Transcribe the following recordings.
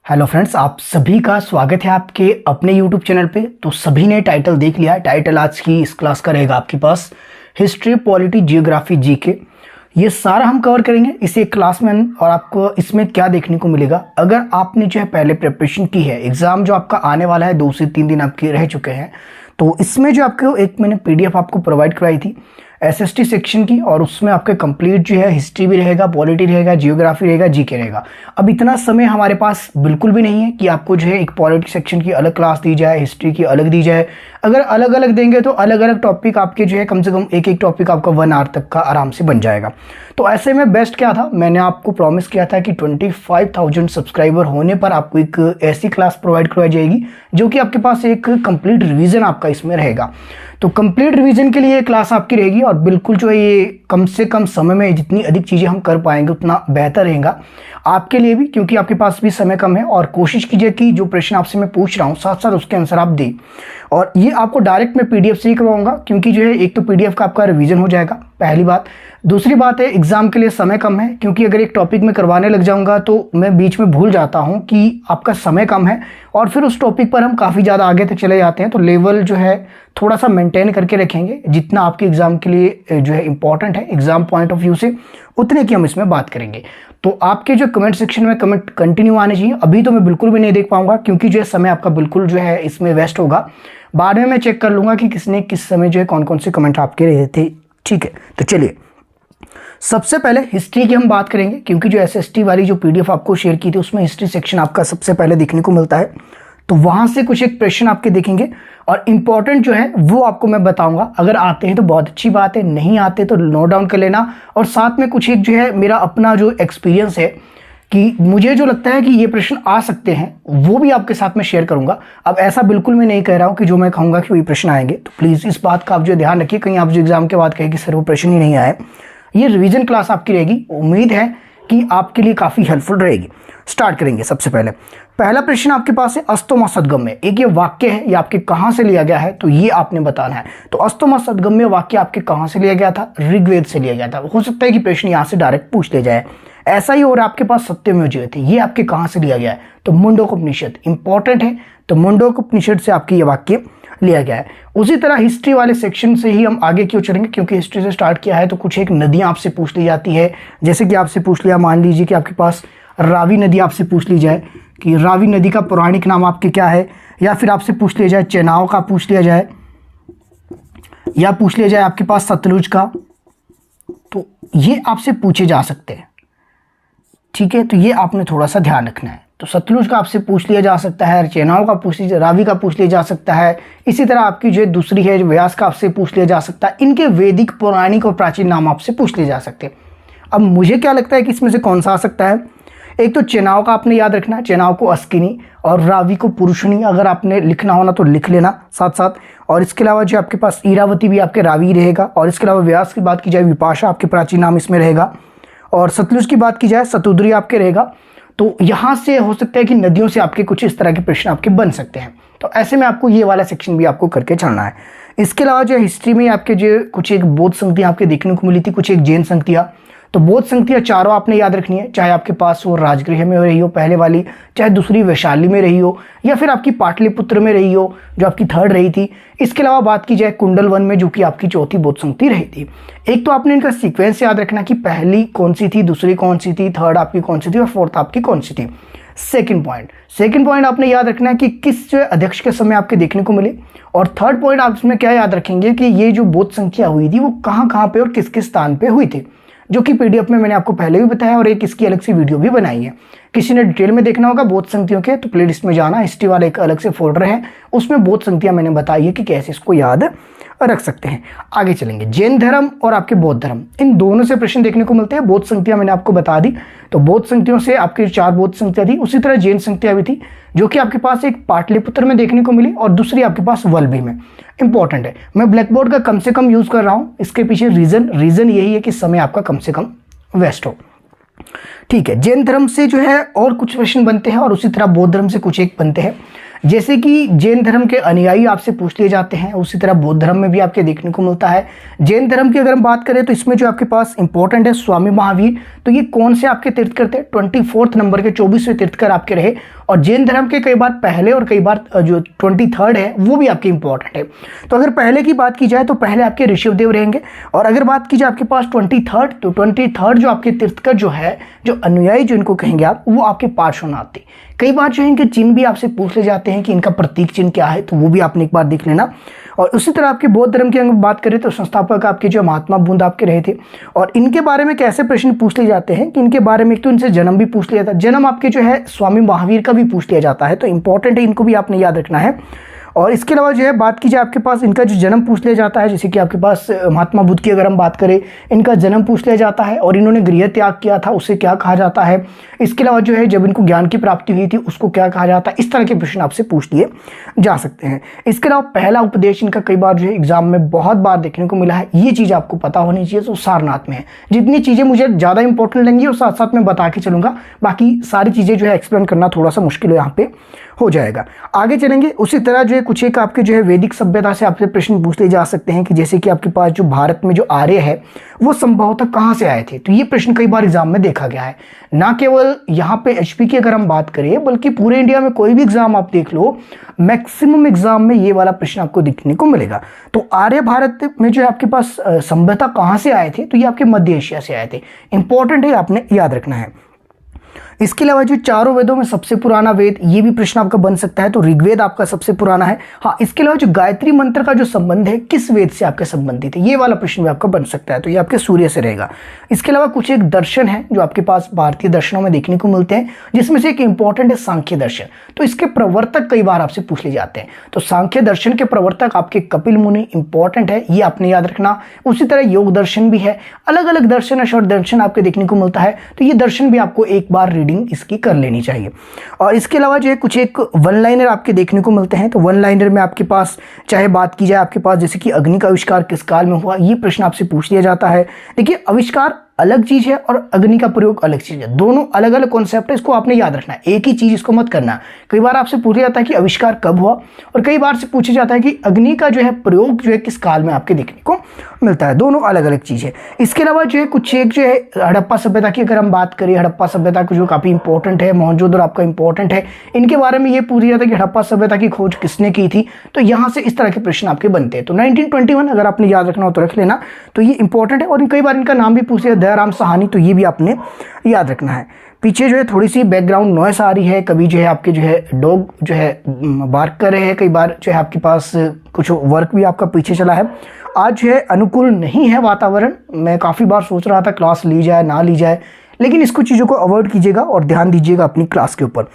Hello friends, आप सभी का स्वागत है आपके अपने YouTube चैनल पे। तो सभी ने टाइटल देख लिया है। टाइटल आज की इस क्लास का रहेगा आपके पास हिस्ट्री, पॉलिटी, जियोग्राफी, जीके। ये सारा हम कवर करेंगे इस एक क्लास में। और आपको इसमें क्या देखने को मिलेगा, अगर आपने जो है पहले प्रिपरेशन की है, एग्जाम जो आपका आने वाला है 2 से 3 दिन आपके रह चुके हैं, तो इसमें जो आपको एक मैंने PDF आपको प्रोवाइड करवाई थी SST सेक्शन की, और उसमें आपके कंप्लीट जो है हिस्ट्री भी रहेगा, पॉलिटी रहेगा, जियोग्राफी रहेगा, जीके रहेगा। अब इतना समय हमारे पास बिल्कुल भी नहीं है कि आपको जो है एक पॉलिटी सेक्शन की अलग क्लास दी जाए, हिस्ट्री की अलग दी जाए। अगर अलग अलग देंगे तो अलग अलग टॉपिक आपके जो है कम से कम एक एक टॉपिक आपका 1 आवर तक का आराम से बन जाएगा। तो ऐसे में बेस्ट क्या था, मैंने आपको प्रॉमिस किया था कि 25,000 सब्सक्राइबर होने पर आपको एक ऐसी क्लास प्रोवाइड करवाई जाएगी जो कि आपके पास एक कंप्लीट रिवीजन आपका इसमें रहेगा। तो कंप्लीट रिवीजन के लिए क्लास आपकी रहेगी, और बिल्कुल जो है ये कम से कम समय में जितनी अधिक चीज़ें हम कर पाएंगे उतना बेहतर रहेगा आपके लिए भी, क्योंकि आपके पास भी समय कम है। और कोशिश कीजिए कि जो प्रश्न आपसे मैं पूछ रहा हूँ साथ साथ उसके आंसर आप दें। और ये आपको डायरेक्ट मैं PDF से ही करवाऊंगा, क्योंकि जो है एक तो PDF का आपका रिवीजन हो जाएगा, पहली बात। दूसरी बात है, एग्जाम के लिए समय कम है, क्योंकि अगर एक टॉपिक में करवाने लग जाऊंगा तो मैं बीच में भूल जाता हूं कि आपका समय कम है, और फिर उस टॉपिक पर हम काफ़ी ज़्यादा आगे तक चले जाते हैं। तो लेवल जो है थोड़ा सा मेंटेन करके रखेंगे, जितना आपके एग्जाम के लिए जो है इंपॉर्टेंट है एग्जाम पॉइंट ऑफ व्यू से, उतने की हम इसमें बात करेंगे। तो आपके जो कमेंट सेक्शन में कमेंट कंटिन्यू आने चाहिए। अभी तो मैं बिल्कुल भी नहीं देख पाऊंगा, क्योंकि जो है समय आपका बिल्कुल जो है इसमें वेस्ट होगा। बाद में मैं चेक कर लूंगा कि किसने किस समय जो है कौन कौन से कमेंट आपके रहे थे। ठीक है, तो चलिए सबसे पहले हिस्ट्री की हम बात करेंगे, क्योंकि जो SST वाली जो PDF आपको शेयर की थी उसमें हिस्ट्री सेक्शन आपका सबसे पहले देखने को मिलता है। तो वहां से कुछ एक प्रश्न आपके देखेंगे, और इंपॉर्टेंट जो है वो आपको मैं बताऊंगा। अगर आते हैं तो बहुत अच्छी बात है, नहीं आते तो नोट डाउन कर लेना। और साथ में कुछ एक जो है मेरा अपना जो एक्सपीरियंस है कि मुझे जो लगता है कि ये प्रश्न आ सकते हैं, वो भी आपके साथ में शेयर करूंगा। अब ऐसा बिल्कुल मैं नहीं कह रहा हूं कि जो मैं कहूंगा कि वही प्रश्न आएंगे, तो प्लीज़ इस बात का आप जो ध्यान रखिए, कहीं आप जो एग्जाम के बाद कहें कि सर वो प्रश्न ही नहीं आए। ये रिवीजन क्लास आपकी रहेगी, उम्मीद है कि आपके लिए काफ़ी हेल्पफुल रहेगी। स्टार्ट करेंगे। सबसे पहले पहला प्रश्न आपके पास है अस्तोमा सदगम्य। एक ये वाक्य है, ये आपके कहाँ से लिया गया है, तो ये आपने बताना है। तो अस्तोमा सदगम्य वाक्य आपके कहाँ से लिया गया था, ऋग्वेद से लिया गया था। हो सकता है कि प्रश्न यहाँ से डायरेक्ट पूछ ले जाए। ऐसा ही और आपके पास सत्यमेव जयते, ये आपके कहाँ से लिया गया है, तो मुंडकोपनिषद इंपॉर्टेंट है। तो मुंडकोपनिषद से आपकी ये वाक्य लिया गया है। उसी तरह हिस्ट्री वाले सेक्शन से ही हम आगे क्यों चलेंगे, क्योंकि हिस्ट्री से स्टार्ट किया है तो कुछ एक नदियां आपसे पूछ ली जाती है। जैसे कि आपसे पूछ लिया, मान लीजिए कि आपके पास रावी नदी आपसे पूछ ली जाए कि रावी नदी का पौराणिक नाम आपके क्या है, या फिर आपसे पूछ लिया जाए चेनाब का पूछ लिया जाए, या पूछ लिया जाए आपके पास सतलुज का, तो ये आपसे पूछे जा सकते हैं। ठीक है, तो ये आपने थोड़ा सा ध्यान रखना है। तो सतलुज का आपसे पूछ लिया जा सकता है, चेनाब का पूछ लिया, रावी का पूछ लिया जा सकता है। इसी तरह आपकी जो दूसरी है व्यास का आपसे पूछ लिया जा सकता है। इनके वैदिक, पौराणिक और प्राचीन नाम आपसे पूछ लिए जा सकते हैं। अब मुझे क्या लगता है कि इसमें से कौन सा आ सकता है। एक तो चेनाब का आपने याद रखना है, चेनाब को अस्किनी और रावी को पुरुषनी, अगर आपने लिखना होना तो लिख लेना साथ साथ। और इसके अलावा जो आपके पास ईरावती भी आपके रावी रहेगा। और इसके अलावा व्यास की बात की जाए, विपाशा आपके प्राचीन नाम इसमें रहेगा। और सतलुज की बात की जाए, सतुद्री आपके रहेगा। तो यहाँ से हो सकता है कि नदियों से आपके कुछ इस तरह के प्रश्न आपके बन सकते हैं। तो ऐसे में आपको ये वाला सेक्शन भी आपको करके चलना है। इसके अलावा जो हिस्ट्री में आपके जो कुछ एक बौद्ध संगतियाँ आपके देखने को मिली थी, कुछ एक जैन संगतियाँ। तो बौद्ध संगतियाँ चारों आपने याद रखनी है, चाहे आपके पास वो राजगृह में रही हो पहले वाली, चाहे दूसरी वैशाली में रही हो, या फिर आपकी पाटलिपुत्र में रही हो जो आपकी थर्ड रही थी। इसके अलावा बात की जाए कुंडल वन में, जो कि आपकी चौथी बौद्ध संगति रही थी। एक तो आपने इनका सीक्वेंस याद रखना कि पहली कौन सी थी, दूसरी कौन सी थी, थर्ड आपकी कौन सी थी, और फोर्थ आपकी कौन सी थी। सेकंड पॉइंट आपने याद रखना है कि किस जो अध्यक्ष के समय आपके देखने को मिले। और थर्ड पॉइंट आप इसमें क्या याद रखेंगे कि ये जो बौद्ध संख्या हुई थी वो कहाँ पे और किस किस स्थान पे हुई थी, जो कि PDF में मैंने आपको पहले भी बताया, और एक इसकी अलग से वीडियो भी बनाई है। किसी ने डिटेल में देखना होगा बौद्ध संगतियों के, तो प्लेलिस्ट में जाना, हिस्ट्री वाला एक अलग से फोल्डर है, उसमें बौद्ध संगतियां मैंने बताई है कि कैसे इसको याद रख सकते हैं। आगे चलेंगे। जैन धर्म और आपके बौद्ध धर्म, इन दोनों से प्रश्न देखने को मिलते हैं। बौद्ध संगतियां मैंने आपको बता दी, तो बौद्ध संगतियों से आपकी 4 बौद्ध संगतियां थी। उसी तरह जैन संगतियां भी थी, जो कि आपके पास एक पाटलिपुत्र में देखने को मिली, और दूसरी आपके पास वल्लभी में। इंपॉर्टेंट है, मैं ब्लैक बोर्ड का कम से कम यूज कर रहा हूं, इसके पीछे रीजन यही है कि समय आपका कम से कम वेस्ट हो। ठीक है, जैन धर्म से जो है और कुछ प्रश्न बनते हैं, और उसी तरह बौद्ध धर्म से कुछ एक बनते हैं। जैसे कि जैन धर्म के अनुयायी आपसे पूछ लिए जाते हैं, उसी तरह बौद्ध धर्म में भी आपके देखने को मिलता है। जैन धर्म की अगर हम बात करें तो इसमें जो आपके पास इंपॉर्टेंट है स्वामी महावीर, तो ये कौन से आपके तीर्थकर थे? 24 नंबर के 24वें तीर्थकर आपके रहे। और जैन धर्म के कई बार पहले और कई बार जो 23 है वो भी आपके इंपॉर्टेंट है। तो अगर पहले की बात की जाए तो पहले आपके ऋषभदेव रहेंगे, और अगर बात की जाए आपके पास 23 तो 23 जो आपके तीर्थकर जो है, जो अनुयायी जो इनको कहेंगे आप, वो आपके पार्श्वनाथ थे। कई बार जो है इनके चिन्ह भी आपसे पूछ ले जाते हैं कि इनका प्रतीक चिन्ह क्या है, तो वो भी आपने एक बार देख लेना। और उसी तरह आपके बौद्ध धर्म की अगर बात करें तो संस्थापक आपके जो महात्मा बुद्ध आपके रहे थे। और इनके बारे में कैसे प्रश्न पूछ लिए जाते हैं कि इनके बारे में एक तो इनसे जन्म भी पूछ लिया जाता है, जन्म आपके जो है स्वामी महावीर का भी पूछ लिया जाता है, तो इंपॉर्टेंट है, इनको भी आपने याद रखना है। और इसके अलावा जो है बात की जाए आपके पास इनका जो जन्म पूछ लिया जाता है, जैसे कि आपके पास महात्मा बुद्ध की अगर हम बात करें, इनका जन्म पूछ लिया जाता है और इन्होंने गृह त्याग किया था उसे क्या कहा जाता है। इसके अलावा जो है जब इनको ज्ञान की प्राप्ति हुई थी उसको क्या कहा जाता है। इस तरह के प्रश्न आपसे पूछ लिए जा सकते हैं। इसके अलावा पहला उपदेश इनका कई बार जो है एग्जाम में बहुत बार देखने को मिला है, ये चीज़ आपको पता होनी चाहिए। तो सारनाथ में है, जितनी चीज़ें मुझे ज़्यादा इंपॉर्टेंट लगेंगी और साथ साथ में बता के चलूँगा, बाकी सारी चीज़ें जो है एक्सप्लेन करना थोड़ा सा मुश्किल यहाँ पे हो जाएगा। आगे चलेंगे। उसी तरह जो है कुछ एक आपके जो है वैदिक सभ्यता से आपसे प्रश्न पूछ ले जा सकते हैं कि जैसे कि आपके पास जो भारत में जो आर्य है वो संभवतः कहाँ से आए थे, तो ये प्रश्न कई बार एग्जाम में देखा गया है। ना केवल यहाँ पे एचपी की अगर हम बात करें बल्कि पूरे इंडिया में कोई भी एग्जाम आप देख लो, मैक्सिमम एग्जाम में ये वाला प्रश्न आपको देखने को मिलेगा। तो आर्य भारत में जो है आपके पास सभ्यता कहाँ से आए थे, तो ये आपके मध्य एशिया से आए थे। इंपॉर्टेंट है, आपने याद रखना है। इसके अलावा जो चारों वेदों में सबसे पुराना वेद, ये भी प्रश्न आपका बन सकता है, तो ऋग्वेद आपका सबसे पुराना है। हाँ, इसके अलावा जो गायत्री मंत्र का जो संबंध है किस वेद से आपके संबंधित है, ये वाला प्रश्न भी आपका बन सकता है, तो ये आपके सूर्य से रहेगा। इसके अलावा कुछ एक दर्शन है जो आपके पास भारतीय दर्शनों में देखने को मिलते हैं, जिसमें से एक इंपॉर्टेंट है सांख्य दर्शन। तो इसके प्रवर्तक कई बार आपसे पूछ ले जाते हैं, तो सांख्य दर्शन के प्रवर्तक आपके कपिल मुनि इंपॉर्टेंट है, ये आपने याद रखना। उसी तरह योग दर्शन भी है, अलग अलग दर्शन है, शॉर्ट दर्शन आपके देखने को मिलता है, तो ये दर्शन भी आपको एक बार रीडिंग इसकी कर लेनी चाहिए। और इसके अलावा जो है कुछ एक वन लाइनर आपके देखने को मिलते हैं, तो वन लाइनर में आपके पास चाहे बात की जाए आपके पास जैसे कि अग्नि का आविष्कार किस काल में हुआ, ये प्रश्न आपसे पूछ लिया जाता है। देखिए, आविष्कार अलग चीज है और अग्नि का प्रयोग अलग चीज है, दोनों अलग अलग कॉन्सेप्ट है, इसको आपने याद रखना है, एक ही चीज इसको मत करना। कई बार आपसे पूछा जाता है कि आविष्कार कब हुआ, और कई बार से पूछा जाता है कि अग्नि का जो है प्रयोग जो है किस काल में आपके देखने को मिलता है, दोनों अलग अलग चीज है। इसके अलावा जो है कुछ एक जो है हड़प्पा सभ्यता की अगर हम बात करें, हड़प्पा सभ्यता को जो काफी इंपॉर्टेंट है, मोहनजोदड़ो आपका इंपॉर्टेंट है, इनके बारे में ये पूछा जाता है कि हड़प्पा सभ्यता की खोज किसने की थी, तो यहाँ से इस तरह के प्रश्न आपके बनते हैं। तो 1921 अगर आपने याद रखना हो तो रख लेना, तो ये इंपॉर्टेंट है। और कई बार इनका नाम भी पूछ लिया, दयाराम साहनी, तो ये भी आपने याद रखना है। पीछे जो है थोड़ी सी बैकग्राउंड नॉइस आ रही है, कभी जो है आपके जो है डॉग जो है बार्क कर रहे हैं, कई बार जो है आपके पास कुछ वर्क भी आपका पीछे चला है। आज जो है अनुकूल नहीं है वातावरण, मैं काफ़ी बार सोच रहा था क्लास ली जाए ना ली जाए, लेकिन इसको चीज़ों को अवॉइड कीजिएगा और ध्यान दीजिएगा अपनी क्लास के ऊपर।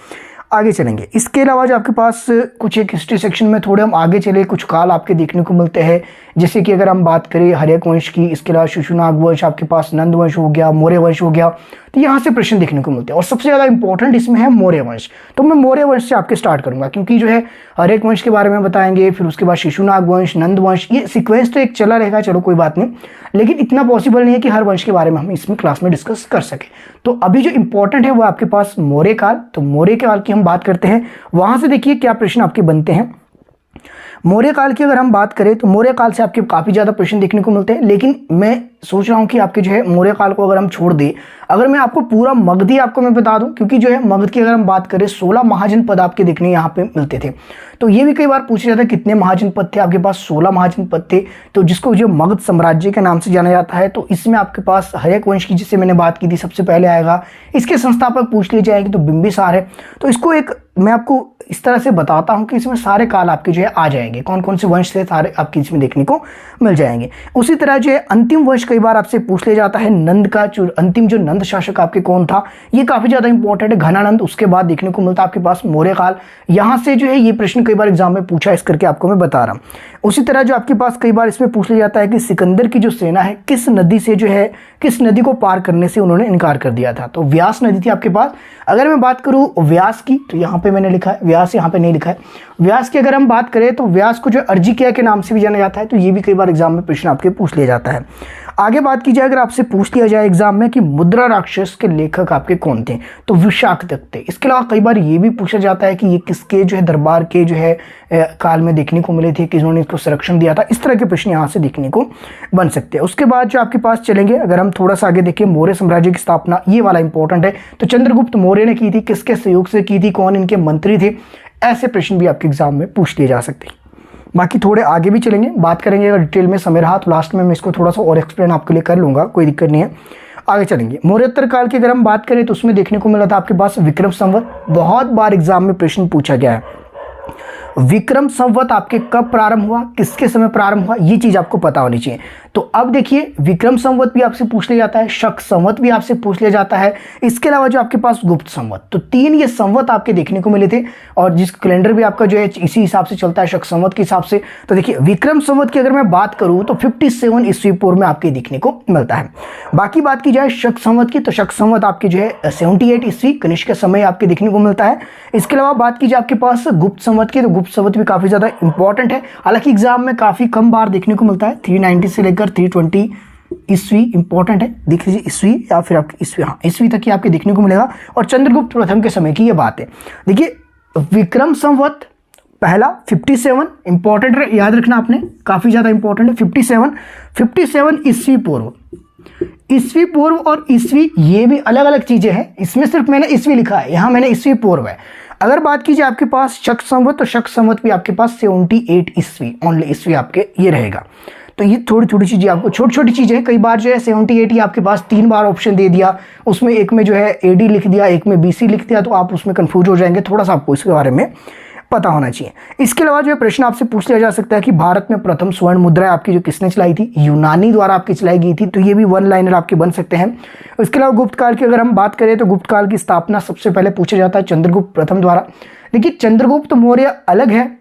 आगे चलेंगे। इसके अलावा जो आपके पास कुछ एक हिस्ट्री सेक्शन में थोड़े हम आगे चले, कुछ काल आपके देखने को मिलते हैं, जैसे कि अगर हम बात करें हर्यक वंश की, इसके अलावा शिशुनाग वंश, आपके पास नंद वंश हो गया, मौर्य वंश हो गया, तो यहाँ से प्रश्न देखने को मिलते हैं। और सबसे ज़्यादा इंपॉर्टेंट इसमें है मौर्य वंश, तो मैं मौर्य वंश से आपके स्टार्ट करूँगा, क्योंकि जो है हर्यक वंश के बारे में बताएंगे, फिर उसके बाद शिशुनाग वंश, नंद वंश, ये सीक्वेंस तो एक चला रहेगा, चलो कोई बात नहीं, लेकिन इतना पॉसिबल नहीं है कि हर वंश के बारे में हम इसमें क्लास में डिस्कस कर सके। तो अभी जो इंपॉर्टेंट है वो आपके पास मौर्य काल, तो मौर्य काल की हम बात करते हैं, वहां से देखिए क्या प्रश्न आपके बनते हैं। मौर्य काल की अगर हम बात करें तो मौर्य काल से आपके काफ़ी ज़्यादा प्रश्न देखने को मिलते हैं, लेकिन मैं सोच रहा हूँ कि आपके जो है मौर्य काल को अगर हम छोड़ दें, अगर मैं आपको पूरा मगध ही आपको मैं बता दूं, क्योंकि जो है मगध की अगर हम बात करें 16 महाजनपद आपके देखने यहाँ पे मिलते थे, तो ये भी कई बार पूछा जाता है कितने महाजनपद थे, आपके पास 16 महाजनपद थे, तो जिसको जो मगध साम्राज्य के नाम से जाना जाता है। तो इसमें आपके पास हर्यक वंश की जिससे मैंने बात की थी सबसे पहले आएगा, इसके संस्थापक पूछ लिए जाएंगे तो बिंबिसार है। तो इसको एक मैं आपको इस तरह से बताता हूं कि इसमें सारे काल आपके जो है आ जाएंगे, कौन कौन से वंश थे सारे आपके इसमें देखने को मिल जाएंगे। उसी तरह जो है अंतिम वंश कई बार आपसे पूछ लिया जाता है, नंद का जो अंतिम जो नंद शासक आपके कौन था, ये काफी ज्यादा इंपॉर्टेंट है, घनानंद, उसके बाद देखने को मिलता है आपके पास मौर्य काल। यहां से जो है ये प्रश्न कई बार एग्जाम में पूछा, इस करके आपको मैं बता रहा हूं। उसी तरह जो आपके पास कई बार इसमें पूछ लिया जाता है कि सिकंदर की जो सेना है किस नदी से जो है, किस नदी को पार करने से उन्होंने इनकार कर दिया था, तो व्यास नदी थी आपके पास। अगर मैं बात करूं व्यास की, तो यहाँ पे मैंने लिखा है, व्यास यहाँ पे नहीं लिखा है। व्यास की अगर हम बात करें तो व्यास को जो अर्जिकिया के नाम से भी जाना जाता है, तो ये भी कई बार एग्जाम में प्रश्न आपके पूछ लिया जाता है। आगे बात की जाए, अगर आपसे पूछ लिया जाए एग्जाम में कि मुद्रा राक्षस के लेखक आपके कौन थे, तो विशाख दत्त थे। इसके अलावा कई बार ये भी पूछा जाता है कि ये किसके जो है दरबार के जो है काल में देखने को मिले थे, किन्होंने इसको संरक्षण दिया था। इस तरह के प्रश्न यहाँ से देखने को बन सकते हैं। उसके बाद जो आपके पास चलेंगे, अगर हम थोड़ा सा आगे देखें, मौर्य साम्राज्य की स्थापना, ये वाला इंपॉर्टेंट है। तो चंद्रगुप्त मौर्य ने की थी, किसके सहयोग से की थी, कौन इनके मंत्री थे, ऐसे प्रश्न भी आपके एग्जाम में पूछ लिए जा सकते हैं। बाकी थोड़े आगे भी चलेंगे, बात करेंगे, अगर डिटेल में समय रहा तो लास्ट में मैं इसको थोड़ा सा और एक्सप्लेन आपके लिए कर लूंगा, कोई दिक्कत नहीं है। आगे चलेंगे, मौर्योत्तर काल की अगर हम बात करें तो उसमें देखने को मिला था आपके पास विक्रम संवत। बहुत बार एग्जाम में प्रश्न पूछा गया है, विक्रम संवत आपके कब प्रारंभ हुआ, किसके समय प्रारंभ हुआ, ये चीज आपको पता होनी चाहिए। तो अब देखिए, विक्रम संवत भी आपसे पूछ लिया जाता है, शक संवत भी आपसे पूछ लिया जाता है। इसके अलावा जो आपके पास गुप्त संवत, तो 3 ये संवत आपके देखने को मिले थे, और जिस कैलेंडर भी आपका जो है इसी हिसाब से चलता है, शक संवत के हिसाब से। तो देखिए, विक्रम संवत की अगर मैं बात करूं तो 57 ईस्वी पूर्व में आपके देखने को मिलता है। बाकी बात की जाए शक संवत की, तो शक संवत आपके जो है 78 ईस्वी कनिष्क के समय आपके देखने को मिलता है। इसके अलावा बात की जाए आपके पास गुप्त संवत की, तो गुप्त संवत भी काफी ज्यादा इंपॉर्टेंट है, हालांकि एग्जाम में काफी कम बार देखने को मिलता है। 390 से लेकर 320 ईस्वी इंपॉर्टेंट है, देख लीजिए ईस्वी या फिर आपकी ईस्वी, हाँ ईस्वी तक ही आपके देखने को मिलेगा। और चंद्रगुप्त प्रथम के समय की ये बात है। देखिए, विक्रम संवत पहला 57 इंपॉर्टेंट है, याद रखना आपने, काफी ज्यादा इंपॉर्टेंट है। 57 ईस्वी पूर्व, ईस्वी पूर्व और ईस्वी ये भी अलग अलग चीजें हैं, इसमें सिर्फ मैंने ईस्वी लिखा है, यहां मैंने ईस्वी पूर्व है। अगर बात कीजिए आपके पास शक संवत, तो शक संवत भी आपके पास 78 ईस्वी, ओनली ईस्वी आपके ये रहेगा। तो ये थोड़ी थोड़ी चीजें आपको, छोटी छोटी चीजें, कई बार जो है 78 ही आपके पास 3 बार ऑप्शन दे दिया, उसमें एक में जो है एडी लिख दिया, एक में बीसी लिख दिया, तो आप उसमें कंफ्यूज हो जाएंगे। थोड़ा सा आपको इसके बारे में पता होना चाहिए। इसके अलावा जो है प्रश्न आपसे पूछ लिया जा सकता है कि भारत में प्रथम स्वर्ण मुद्रा आपकी जो किसने चलाई थी, यूनानी द्वारा आपकी चलाई गई थी, तो ये भी 1 लाइनर आपके बन सकते हैं। इसके अलावा गुप्त काल की अगर हम बात करें तो गुप्त काल की स्थापना सबसे पहले पूछा जाता है चंद्रगुप्त प्रथम द्वारा। देखिए, चंद्रगुप्त मौर्य अलग है,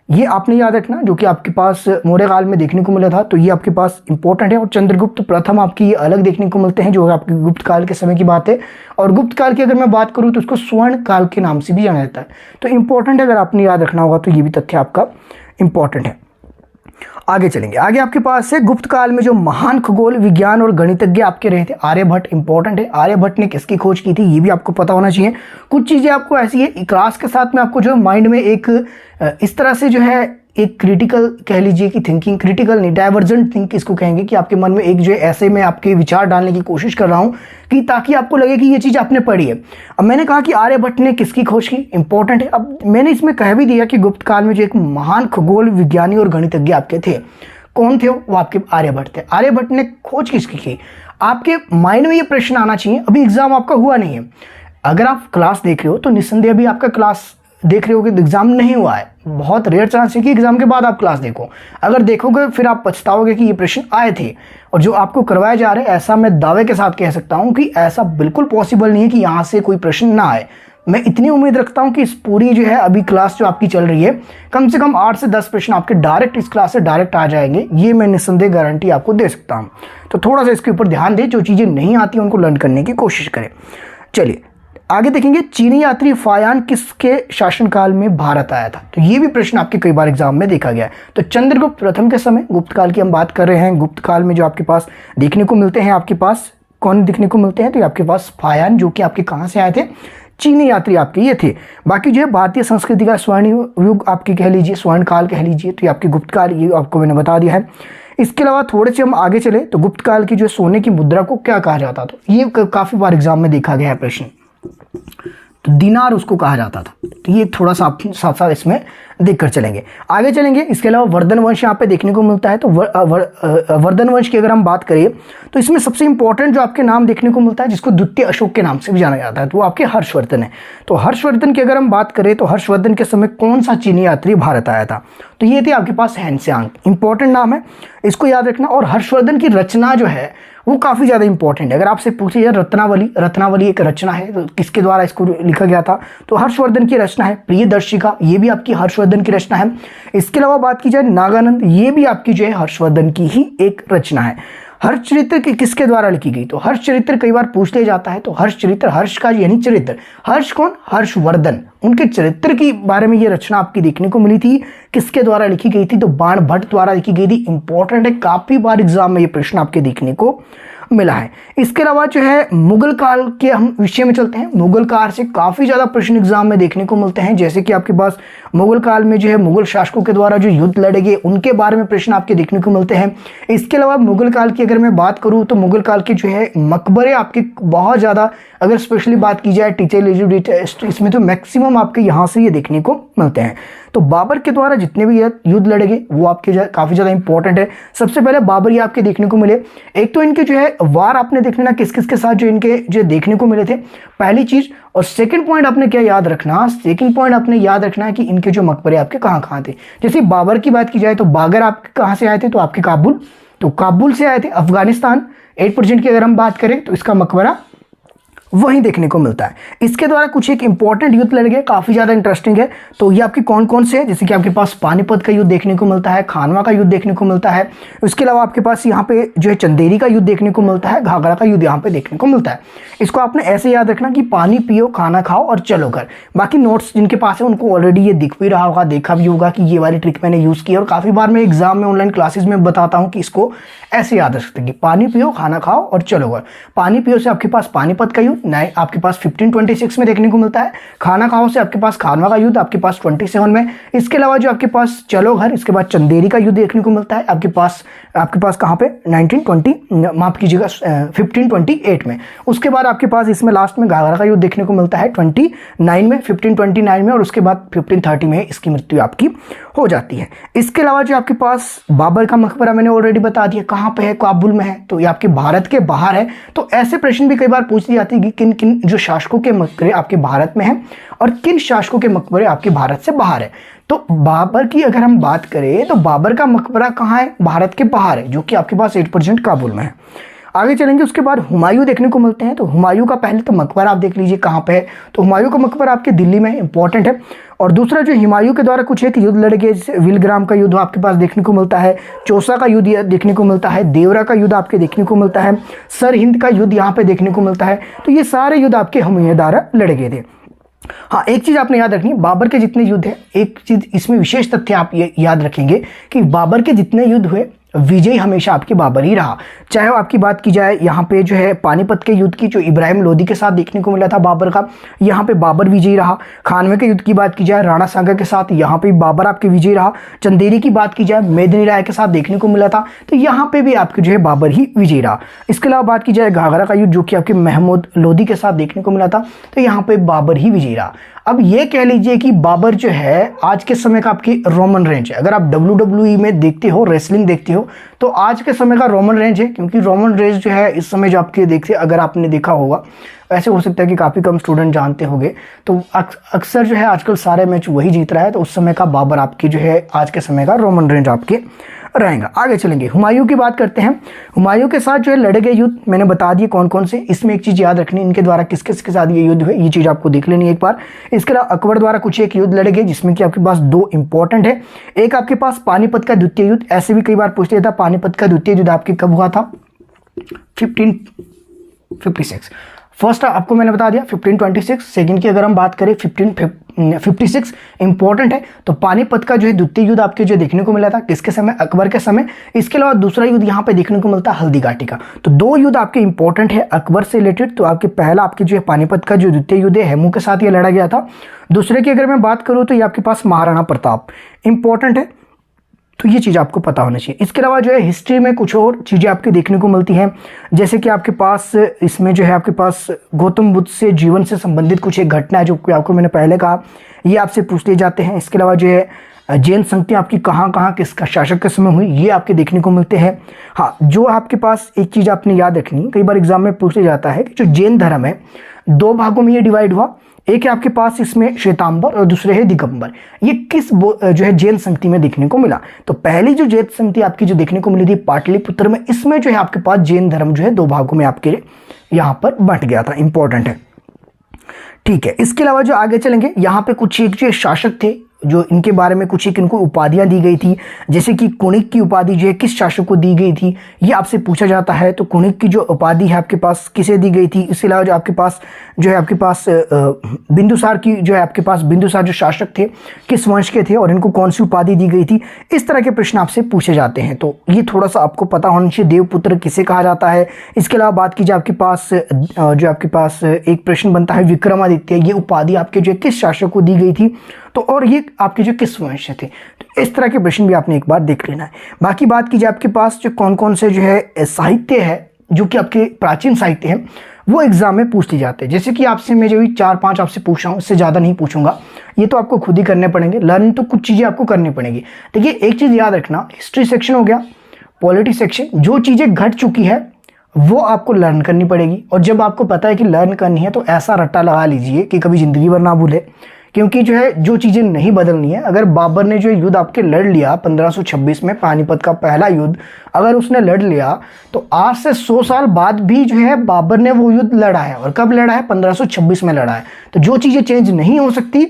ये आपने याद रखना, जो कि आपके पास मौर्य काल में देखने को मिला था, तो ये आपके पास इंपॉर्टेंट है। और चंद्रगुप्त प्रथम आपकी ये अलग देखने को मिलते हैं, जो आपके गुप्त काल के समय की बात है। और गुप्त काल की अगर मैं बात करूं तो उसको स्वर्ण काल के नाम से भी जाना जाता है, तो इंपॉर्टेंट है, अगर आपने याद रखना होगा तो ये भी तथ्य आपका इंपॉर्टेंट है। आगे चलेंगे, आगे आपके पास है गुप्त काल में जो महान खगोल विज्ञान और गणितज्ञ आपके रहे थे, आर्यभट्ट इंपॉर्टेंट है। आर्यभट्ट ने किसकी खोज की थी, ये भी आपको पता होना चाहिए। कुछ चीजें आपको ऐसी है क्लास के साथ में आपको जो माइंड में एक इस तरह से जो है एक क्रिटिकल कह लीजिए कि थिंकिंग, क्रिटिकल नहीं डाइवर्जेंट थिंक इसको कहेंगे, कि आपके मन में एक जो है ऐसे में आपके विचार डालने की कोशिश कर रहा हूं कि ताकि आपको लगे कि ये चीज आपने पढ़ी है। अब मैंने कहा कि आर्यभट्ट ने किसकी खोज की, इंपॉर्टेंट है। अब मैंने इसमें कह भी दिया कि गुप्त काल में जो एक महान खगोल विज्ञानी और गणितज्ञ आपके थे, कौन थे वो आपके आर्यभट्ट थे। आर्यभट्ट ने खोज किसकी की, आपके माइंड में ये प्रश्न आना चाहिए। अभी एग्जाम आपका हुआ नहीं है, अगर आप क्लास देख रहे हो तो निस्संदेह अभी आपका क्लास देख रहे हो कि एग्जाम नहीं हुआ है, बहुत रेयर चांस है कि एग्जाम के बाद आप क्लास देखो। अगर देखोगे फिर आप पछताओगे कि ये प्रश्न आए थे और जो आपको करवाए जा रहे हैं। ऐसा मैं दावे के साथ कह सकता हूं कि ऐसा बिल्कुल पॉसिबल नहीं है कि यहां से कोई प्रश्न ना आए। मैं इतनी उम्मीद रखता हूं कि इस पूरी जो है अभी क्लास जो आपकी चल रही है, कम से कम 8 से 10 प्रश्न आपके डायरेक्ट इस क्लास से डायरेक्ट आ जाएंगे, ये मैं निस्संदेह गारंटी आपको दे सकता हूं। तो थोड़ा सा इसके ऊपर ध्यान दें, जो चीजें नहीं आती उनको लर्न करने की कोशिश करें। चलिए आगे देखेंगे, चीनी यात्री फायान किसके शासनकाल में भारत आया था, तो ये भी प्रश्न आपके कई बार एग्जाम में देखा गया है। तो चंद्रगुप्त प्रथम के समय, गुप्त काल की हम बात कर रहे हैं, गुप्त काल में जो आपके पास देखने को मिलते हैं, आपके पास कौन देखने को मिलते हैं, तो आपके पास फायान, जो कि आपके कहाँ से आए थे, चीनी यात्री आपके ये थे। बाकी जो है भारतीय संस्कृति का स्वर्ण युग आपके कह लीजिए, स्वर्ण काल कह लीजिए, तो ये आपके गुप्त काल, ये आपको मैंने बता दिया है। इसके अलावा थोड़े से हम आगे चले तो गुप्त काल की जो सोने की मुद्रा को क्या कहा जाता था, ये काफी बार एग्जाम में देखा गया है प्रश्न, तो दिनार उसको कहा जाता था। तो ये थोड़ा सा आप साथ साथ इसमें देखकर चलेंगे, आगे चलेंगे। इसके अलावा वर्धन वंश यहाँ पे देखने को मिलता है, तो वर्धन वंश की अगर हम बात करें तो इसमें सबसे इंपॉर्टेंट जो आपके नाम देखने को मिलता है, जिसको द्वितीय अशोक के नाम से भी जाना जाता है, तो वो आपके हर्षवर्धन है। तो हर्षवर्धन की अगर हम बात करें तो हर्षवर्धन के समय कौन सा चीनी यात्री भारत आया था, तो ये थे आपके पास हैंसेआंग, इंपॉर्टेंट नाम है, इसको याद रखना। और हर्षवर्धन की रचना जो है वो काफी ज्यादा इंपॉर्टेंट है। अगर आपसे पूछे यार रत्नावली एक रचना है, तो किसके द्वारा इसको लिखा गया था, तो हर्षवर्धन की रचना है। प्रियदर्शिका, ये भी आपकी हर्षवर्धन की रचना है। इसके अलावा बात की जाए नागानंद, ये भी आपकी जो है हर्षवर्धन की ही एक रचना है। हर्ष चरित्र किसके द्वारा लिखी गई? तो हर्ष चरित्र कई बार पूछ लिया जाता है। तो हर्ष चरित्र, हर्ष का यानी चरित्र, हर्ष कौन? हर्षवर्धन, उनके चरित्र के बारे में ये रचना आपकी देखने को मिली थी। किसके द्वारा लिखी गई थी? तो बाणभट्ट द्वारा लिखी गई थी। इंपॉर्टेंट है, काफी बार एग्जाम में ये प्रश्न आपके देखने को मिला है। इसके अलावा जो है मुगल काल के हम विषय में चलते हैं। मुगल काल से काफी ज्यादा प्रश्न एग्जाम में देखने को मिलते हैं, जैसे कि आपके पास मुगल काल में जो है मुगल शासकों के द्वारा जो युद्ध लड़े गए उनके बारे में प्रश्न आपके देखने को मिलते हैं। इसके अलावा मुगल काल की अगर मैं बात करूं तो मुगल काल के जो है मकबरे आपके बहुत ज्यादा, अगर स्पेशली बात की जाए टीचर एलिजिबिलिटी टेस्ट, इसमें तो मैक्सिमम आपके यहाँ से ये देखने को मिलते हैं। तो बाबर के द्वारा जितने भी युद्ध लड़े गए वो आपके काफी ज्यादा इंपॉर्टेंट है। सबसे पहले बाबर ये आपके देखने को मिले। एक तो इनके जो है वार आपने देखना ना किस किस के साथ जो इनके जो देखने को मिले थे, पहली चीज। और सेकंड पॉइंट आपने क्या याद रखना? सेकंड पॉइंट आपने याद रखना है कि इनके जो मकबरे आपके कहाँ कहाँ थे। जैसे बाबर की बात की जाए तो बाबर आपके कहाँ से आए थे? तो आपके काबुल, तो काबुल से आए थे। अफगानिस्तान 8% की अगर हम बात करें तो इसका मकबरा वहीं देखने को मिलता है। इसके द्वारा कुछ एक इंपॉर्टेंट युद्ध लड़ गए, काफी ज्यादा इंटरेस्टिंग है। तो ये आपके कौन कौन से हैं? जैसे कि आपके पास पानीपत का युद्ध देखने को मिलता है, खानवा का युद्ध देखने को मिलता है। इसके अलावा आपके पास यहाँ पे जो है चंदेरी का युद्ध देखने को मिलता है, घाघरा का युद्ध यहाँ पे देखने को मिलता है। इसको आपने ऐसे याद रखना कि पानी पियो, खाना खाओ और चलो घर। बाकी नोट्स जिनके पास है उनको ऑलरेडी ये दिख भी रहा होगा, देखा भी होगा कि ये वाली ट्रिक मैंने यूज की और काफी बार मैं एग्जाम में ऑनलाइन क्लासेस में बताता हूँ कि इसको ऐसे याद रख सकते हैं कि पानी पियो, खाना खाओ और चलो घर। पानी पियो से आपके पास पानीपत का युद्ध नए आपके पास 1526 में देखने को मिलता है। खाना खाओ से आपके पास खानवा का युद्ध आपके पास 27 में। इसके अलावा जो आपके पास चलो घर, इसके बाद चंदेरी का युद्ध देखने को मिलता है आपके पास कहाँ पे 1920 माफ कीजिएगा 1528 में। उसके बाद आपके पास इसमें लास्ट में घाघरा का युद्ध देखने को मिलता है 1529 में और उसके बाद 1530 में इसकी मृत्यु आपकी हो जाती है। इसके अलावा जो आपके पास बाबर का मकबरा मैंने ऑलरेडी बता दिया कहाँ पे है, काबुल में है, तो ये आपके भारत के बाहर है। तो ऐसे प्रश्न भी कई बार पूछ ली जाती है कि किन किन जो शासकों के मकबरे आपके भारत में हैं और किन शासकों के मकबरे आपके भारत से बाहर है। तो बाबर की अगर हम बात करें तो बाबर का मकबरा कहाँ है? भारत के बाहर है, जो कि आपके पास 8% काबुल में है। आगे चलेंगे, उसके बाद हुमायूं देखने को मिलते हैं। तो हुमायूं का पहले तो मकबरा आप देख लीजिए कहाँ पे है। तो हुमायूं का मकबरा आपके दिल्ली में इंपॉर्टेंट है। और दूसरा जो हुमायूं के द्वारा कुछ एक युद्ध लड़े गए, जैसे विलग्राम का युद्ध आपके पास देखने को मिलता है, चौसा का युद्ध देखने को मिलता है, देवरा का युद्ध आपके देखने को मिलता है, सरहिंद का युद्ध यहाँ पे देखने को मिलता है। तो ये सारे युद्ध आपके हुमायूं द्वारा लड़े गए थे। हाँ, एक चीज आपने याद रखनी, बाबर के जितने युद्ध है, एक चीज इसमें विशेष तथ्य आप ये याद रखेंगे कि बाबर के जितने युद्ध हुए विजय हमेशा आपके बाबर ही रहा। चाहे वो आपकी बात की जाए यहाँ पे जो है पानीपत के युद्ध की, जो इब्राहिम लोदी के साथ देखने को मिला था बाबर का, यहाँ पे बाबर विजयी रहा। खानवे के युद्ध की बात की जाए राणा सांगा के साथ, यहाँ पे बाबर आपके विजयी रहा। चंदेरी की बात की जाए मेदिनी राय के साथ देखने को मिला था, तो यहाँ पे भी आपके जो है बाबर ही विजयी रहा। इसके अलावा बात की जाए घाघरा का युद्ध जो कि आपके महमूद लोदी के साथ देखने को मिला था, तो यहाँ पे बाबर ही विजयी रहा। अब ये कह लीजिए कि बाबर जो है आज के समय का आपकी रोमन रेंज है। अगर आप WWE में देखते हो, रेसलिंग देखते हो, तो आज के समय का रोमन रेंज है, क्योंकि रोमन रेंज जो है इस समय जो आपके देखते, अगर आपने देखा होगा, ऐसे हो सकता है कि काफ़ी कम स्टूडेंट जानते होंगे, तो अक्सर जो है आजकल सारे मैच वही जीत रहा है। तो उस समय का बाबर आपकी जो है आज के समय का रोमन रेंज आपके रहेगा। आगे चलेंगे, हुमायूं की बात करते हैं। हुमायूं के साथ जो है लड़े गए युद्ध मैंने बता दिए कौन कौन से। इसमें एक चीज याद रखनी, इनके द्वारा किस किस के साथ ये युद्ध हुए, ये चीज आपको देख लेनी एक बार। इसके अलावा अकबर द्वारा कुछ एक युद्ध लड़े गए, जिसमें कि आपके पास 2 इंपॉर्टेंट है। एक आपके पास पानीपत का द्वितीय युद्ध, ऐसे भी कई बार पूछ लिया था, पानीपत का द्वितीय युद्ध आपके कब हुआ था? 1556। फर्स्ट आपको मैंने बता दिया 1526। सेकंड की अगर हम बात करें 1556 इंपॉर्टेंट है। तो पानीपत का जो है द्वितीय युद्ध आपके जो देखने को मिला था किसके समय? अकबर के समय। इसके अलावा दूसरा युद्ध यहाँ पे देखने को मिलता है हल्दी घाटी का। तो 2 युद्ध आपके इंपॉर्टेंट है अकबर से रिलेटेड। तो आपके पहला आपके जो है पानीपत का जो द्वितीय युद्ध है हेमू के साथ ये लड़ा गया था। दूसरे की अगर मैं बात करूँ तो ये आपके पास महाराणा प्रताप इंपॉर्टेंट है, तो ये चीज़ आपको पता होना चाहिए। इसके अलावा जो है हिस्ट्री में कुछ और चीज़ें आपके देखने को मिलती हैं, जैसे कि आपके पास इसमें जो है आपके पास गौतम बुद्ध से जीवन से संबंधित कुछ एक घटना है जो कि आपको मैंने पहले कहा, ये आपसे पूछ लिए जाते हैं। इसके अलावा जो है जैन संगति आपकी कहाँ कहाँ किसका शासक के समय हुई, ये आपके देखने को मिलते हैं। हाँ, जो आपके पास एक चीज़ आपने याद रखनी, कई बार एग्जाम में पूछ लिया जाता है कि जो जैन धर्म है 2 भागों में ये डिवाइड हुआ। एक है आपके पास इसमें श्वेतांबर और दूसरे है दिगंबर। ये किस जो है जैन संगति में देखने को मिला? तो पहली जो जैन संगति आपकी जो देखने को मिली थी पाटलिपुत्र में, इसमें जो है आपके पास जैन धर्म जो है 2 भागों में आपके यहाँ पर बंट गया था। इंपॉर्टेंट है, ठीक है। इसके अलावा जो आगे चलेंगे, यहाँ पे कुछ एक जो शासक थे जो इनके बारे में कुछ एक इनको उपाधियां दी गई थी, जैसे कि कुणिक की उपाधि जो है किस शासक को दी गई थी, ये आपसे पूछा जाता है। तो कुणिक की जो उपाधि है आपके पास किसे दी गई थी। इसके अलावा जो आपके पास बिंदुसार की जो है आपके पास बिंदुसार जो शासक थे किस वंश के थे और इनको कौन सी उपाधि दी गई थी। इस तरह के प्रश्न आपसे पूछे जाते हैं, तो ये थोड़ा सा आपको पता होना चाहिए। देवपुत्र किसे कहा जाता है। इसके अलावा बात कीजिए आपके पास एक प्रश्न बनता है विक्रमादित्य, ये उपाधि आपके जो किस शासक को दी गई थी, तो और ये आपके जो किस वंश थे। तो इस तरह के प्रश्न भी आपने एक बार देख लेना है। बाकी बात कीजिए आपके पास जो कौन कौन से जो है साहित्य है जो कि आपके प्राचीन साहित्य हैं वो एग्जाम में पूछ ली जाते हैं। जैसे कि आपसे मैं जो 4-5 आपसे पूछ रहा हूँ, इससे ज़्यादा नहीं पूछूंगा, ये तो आपको खुद ही करने पड़ेंगे। लर्न तो कुछ चीज़ें आपको करनी पड़ेंगी। देखिए एक चीज़ याद रखना, हिस्ट्री सेक्शन हो गया, पॉलिटी सेक्शन, जो चीज़ें घट चुकी है वो आपको लर्न करनी पड़ेगी। और जब आपको पता है कि लर्न करनी है तो ऐसा रट्टा लगा लीजिए कि कभी ज़िंदगी भर ना भूले, क्योंकि जो है जो चीज़ें नहीं बदलनी है। अगर बाबर ने जो युद्ध आपके लड़ लिया 1526 में, पानीपत का पहला युद्ध अगर उसने लड़ लिया, तो आज से 100 साल बाद भी जो है बाबर ने वो युद्ध लड़ा है। और कब लड़ा है? 1526 में लड़ा है। तो जो चीज़ें चेंज नहीं हो सकती,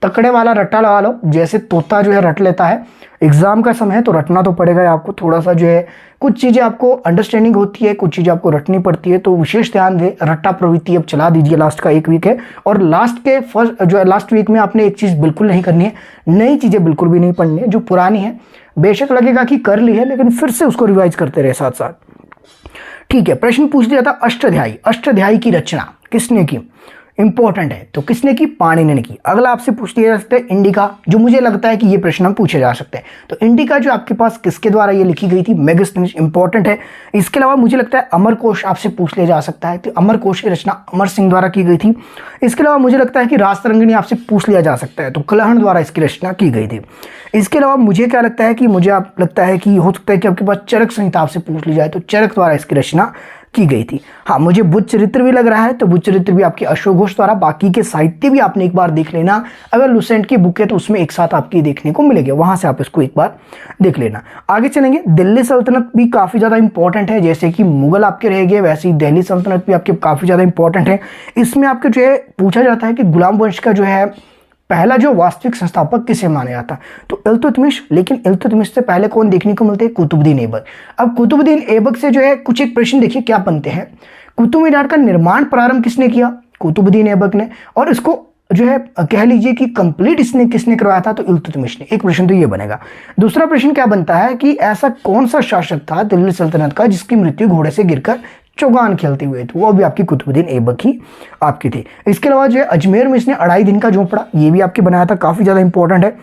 तकड़े वाला रट्टा लगा लो, जैसे तोता जो है रट लेता है। एग्जाम का समय है तो रटना तो पड़ेगा आपको। थोड़ा सा जो है कुछ चीज़ें आपको अंडरस्टैंडिंग होती है, कुछ चीज़ें आपको रटनी पड़ती है, तो विशेष ध्यान दें। रट्टा प्रवृत्ति अब चला दीजिए, लास्ट का 1 वीक है। और लास्ट वीक में आपने एक चीज़ बिल्कुल नहीं करनी है, नई चीज़ें बिल्कुल भी नहीं पढ़नी है। जो पुरानी है बेशक लगेगा कि कर ली है, लेकिन फिर से उसको रिवाइज करते रहे साथ साथ। ठीक है, प्रश्न पूछ दिया था अष्टाध्यायी। अष्टाध्यायी की रचना किसने की? इंपॉर्टेंट है, तो किसने की? पाणिनि ने की। अगला आपसे पूछ लिया जा सकता है इंडिका, जो मुझे लगता है कि ये प्रश्न हम पूछे जा सकते हैं। तो इंडिका जो आपके पास किसके द्वारा ये लिखी गई थी? मेगास्थनीज, इंपॉर्टेंट है। इसके अलावा मुझे लगता है अमरकोश आपसे पूछ लिया जा सकता है, तो अमरकोश की रचना अमर सिंह द्वारा की गई थी। इसके अलावा मुझे लगता है कि राजतरंगिणी आपसे पूछ लिया जा सकता है, तो कलहण द्वारा इसकी रचना की गई थी। इसके अलावा मुझे क्या लगता है कि लगता है कि हो सकता है कि आपके पास चरक संहिता आपसे पूछ ली जाए, तो चरक द्वारा इसकी रचना की गई थी। हाँ, मुझे बुद्ध चरित्र भी लग रहा है, तो बुद्ध चरित्र भी आपके अशोक घोष द्वारा। बाकी के साहित्य भी आपने एक बार देख लेना, अगर लुसेंट की बुक है तो उसमें एक साथ आपकी देखने को मिलेगी, वहां से आप इसको एक बार देख लेना। आगे चलेंगे, दिल्ली सल्तनत भी काफी ज्यादा इंपॉर्टेंट है। जैसे कि मुगल आपके रह गए, वैसे ही दिल्ली सल्तनत भी आपके काफी ज्यादा इंपॉर्टेंट है। इसमें आपके जो है पूछा जाता है कि गुलाम वंश का जो है पहला जो वास्तविक संस्थापक किसे माना जाता है? तो इल्तुतमिश। लेकिन इल्तुतमिश से पहले कौन देखने को मिलते हैं? कुतुबुद्दीन ऐबक। अब कुतुबुद्दीन ऐबक से जो है कुछ एक प्रश्न देखिए क्या बनते हैं। कुतुब मीनार का निर्माण प्रारंभ किसने किया? कुतुबुद्दीन ऐबक ने। और इसको जो है कह लीजिए कि कंप्लीट इसने किसने करवाया था? तो इल्तुतमिश ने। एक प्रश्न तो ये बनेगा। दूसरा प्रश्न क्या बनता है कि ऐसा कौन सा शासक था दिल्ली सल्तनत का जिसकी मृत्यु घोड़े से गिरकर चौगान खेलते हुए थे? वो भी आपकी कुतुबुद्दीन ऐबक ही आपकी थी। इसके अलावा जो है अजमेर में इसने 2.5 दिन का झोंपड़ा, ये भी आपके बनाया था, काफी ज्यादा इंपॉर्टेंट है।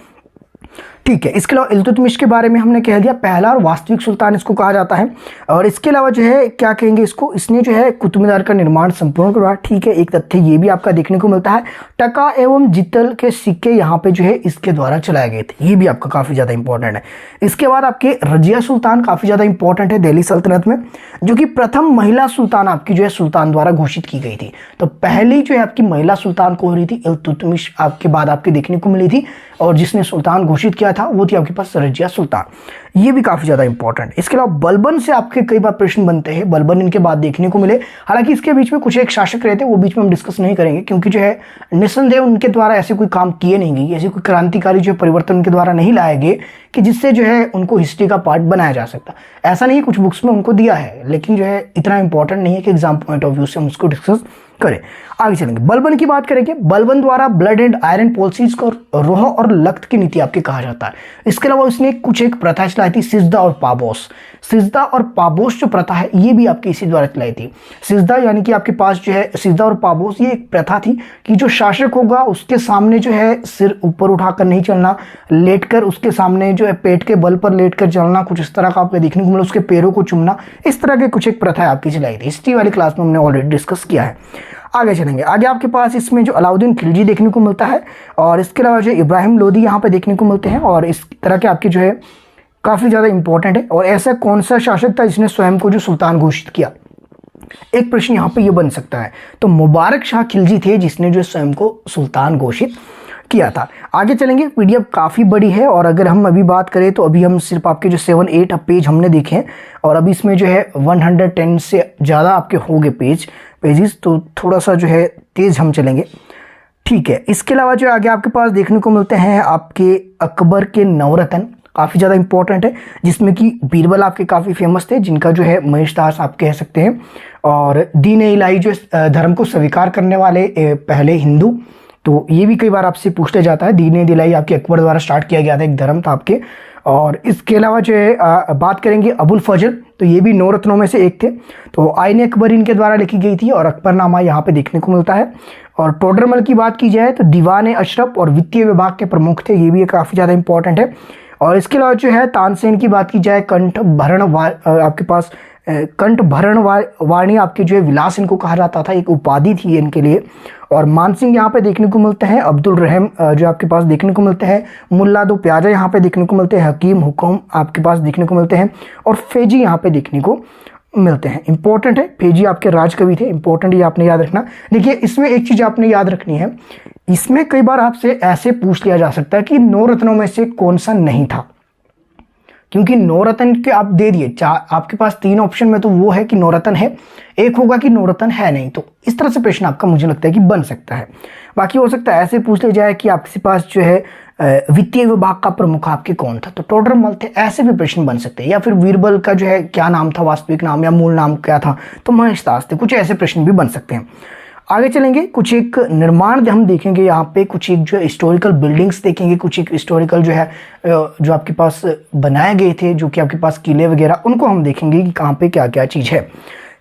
ठीक है, इसके अलावा इल्तुतमिश के बारे में हमने कह दिया, पहला और वास्तविक सुल्तान इसको कहा जाता है। और इसके अलावा जो है क्या कहेंगे इसको, इसने जो है कुतुब मीनार का निर्माण संपूर्ण करवाया। ठीक है, एक तथ्य ये भी आपका देखने को मिलता है, टका एवं जितल के सिक्के यहाँ पे जो है इसके द्वारा चलाए गए थे, ये भी आपका काफी ज्यादा इंपॉर्टेंट है। इसके बाद आपके रजिया सुल्तान काफी ज्यादा इंपॉर्टेंट है दिल्ली सल्तनत में, जो कि प्रथम महिला सुल्तान आपकी जो है सुल्तान द्वारा घोषित की गई थी। तो पहली जो है आपकी महिला सुल्तान को हो रही थी इल्तुतमिश आपके बाद आपके देखने को मिली थी, और जिसने सुल्तान घोषित किया था वो थी आपके पास रजिया सुल्तान, ये भी काफी ज्यादा इंपॉर्टेंट है। इसके अलावा बलबन से आपके कई बार प्रश्न बनते हैं, बलबन इनके बाद देखने को मिले। हालांकि इसके बीच में कुछ एक शासक रहते हैं, वो बीच में हम डिस्कस नहीं करेंगे, क्योंकि जो है निस्संदेह उनके द्वारा ऐसे कोई काम किए नहीं गए, ऐसे कोई क्रांतिकारी जो परिवर्तन उनके द्वारा नहीं लाए गए कि जिससे जो है उनको हिस्ट्री का पार्ट बनाया जा सकता। ऐसा नहीं, कुछ बुक्स में उनको दिया है, लेकिन जो है इतना इंपॉर्टेंट नहीं है कि एग्जाम पॉइंट ऑफ व्यू से हम उसको डिस्कस करें। आगे चलेंगे, बलबन की बात करेंगे। बलबन द्वारा ब्लड एंड आयरन पॉलिसीज को रोह और लख्त की नीति आपके कहा जाता है। इसके अलावा उसने कुछ एक प्रथा चलाई थी, सिजदा और पाबोस। सिजदा और पाबोस जो प्रथा है ये भी आपके इसी द्वारा चलाई थी। सिजदा यानी कि आपके पास जो है सिजदा और पाबोस, ये एक प्रथा थी कि जो शासक होगा उसके सामने जो है सिर ऊपर उठाकर नहीं चलना, लेटकर उसके सामने जो है पेट के बल पर लेटकर चलना, कुछ इस तरह का आपको देखने को मिला, उसके पैरों को चूमना, इस तरह के कुछ एक प्रथा आपकी चलाई थी। हिस्ट्री वाली क्लास में हमने ऑलरेडी डिस्कस किया है। आगे चलेंगे, आगे आपके पास इसमें जो अलाउद्दीन खिलजी देखने को मिलता है, और इसके अलावा जो इब्राहिम लोदी यहाँ पे देखने को मिलते हैं, और इस तरह के आपके जो है काफी ज्यादा इंपॉर्टेंट है। और ऐसा कौन सा शासक था जिसने स्वयं को जो सुल्तान घोषित किया? एक प्रश्न यहाँ पे ये बन सकता है। तो मुबारक शाह खिलजी थे जिसने जो स्वयं को सुल्तान घोषित किया था। आगे चलेंगे, पीडीएफ काफ़ी बड़ी है, और अगर हम अभी बात करें तो अभी हम सिर्फ आपके जो 7-8 पेज हमने देखे हैं, और अभी इसमें जो है 110 से ज़्यादा आपके हो गए पेजेस, तो थोड़ा सा जो है तेज़ हम चलेंगे। ठीक है, इसके अलावा जो आगे आपके पास देखने को मिलते हैं आपके अकबर के नवरत्न, काफ़ी ज़्यादा इंपॉर्टेंट है, जिसमें कि बीरबल आपके काफ़ी फेमस थे, जिनका जो है महेशदास आप कह सकते हैं, और दीन इलाही जो धर्म को स्वीकार करने वाले पहले हिंदू, तो ये भी कई बार आपसे पूछा जाता है। दीन इलाही आपके अकबर द्वारा स्टार्ट किया गया था, एक धर्म था आपके। और इसके अलावा जो है बात करेंगे अबुल फजल, तो ये भी 9 रत्नों में से एक थे। तो आईन अकबर इनके द्वारा लिखी गई थी और अकबरनामा यहाँ पे देखने को मिलता है। और टोडरमल की बात की जाए तो दीवान अशरफ और वित्तीय विभाग के प्रमुख थे, ये भी काफ़ी ज़्यादा इंपॉर्टेंट है। और इसके अलावा जो है तानसेन की बात की जाए, कंठ भरण आपके पास कंठ भरण वाणी आपके जो है विलास इनको कहा जाता था, एक उपाधि थी इनके लिए। और मानसिंह यहाँ पे देखने को मिलते हैं, अब्दुल रहम जो आपके पास देखने को मिलते हैं, मुल्ला दो प्याजा यहाँ पे देखने को मिलते हैं, हकीम हुकम आपके पास देखने को मिलते हैं, और फेजी यहाँ पे देखने को मिलते हैं। इंपॉर्टेंट है, फेजी आपके राजकवि थे, इंपॉर्टेंट, ये आपने याद रखना। देखिए इसमें एक चीज़ आपने याद रखनी है, इसमें कई बार आपसे ऐसे पूछ लिया जा सकता है कि 9 रत्नों में से कौन सा नहीं था, क्योंकि 9 रत्न के आप दे दिए, आपके पास 3 ऑप्शन में तो वो है कि 9 रत्न है, एक होगा कि 9 रत्न है नहीं। तो इस तरह से प्रश्न आपका मुझे लगता है कि बन सकता है। बाकी हो सकता है ऐसे पूछ लिया जाए कि आपके पास जो है वित्तीय विभाग का प्रमुख आपके कौन था, तो टोडरमल थे, ऐसे भी प्रश्न बन सकते हैं। या फिर बीरबल का जो है क्या नाम था, वास्तविक नाम या मूल नाम क्या था, तो महेशदास थे, कुछ ऐसे प्रश्न भी बन सकते हैं। आगे चलेंगे, कुछ एक निर्माण हम देखेंगे यहाँ पे, कुछ एक जो हिस्टोरिकल बिल्डिंग्स देखेंगे, कुछ एक हिस्टोरिकल जो है जो आपके पास बनाए गए थे, जो कि आपके पास किले वगैरह, उनको हम देखेंगे कि कहाँ पे क्या क्या चीज़ है।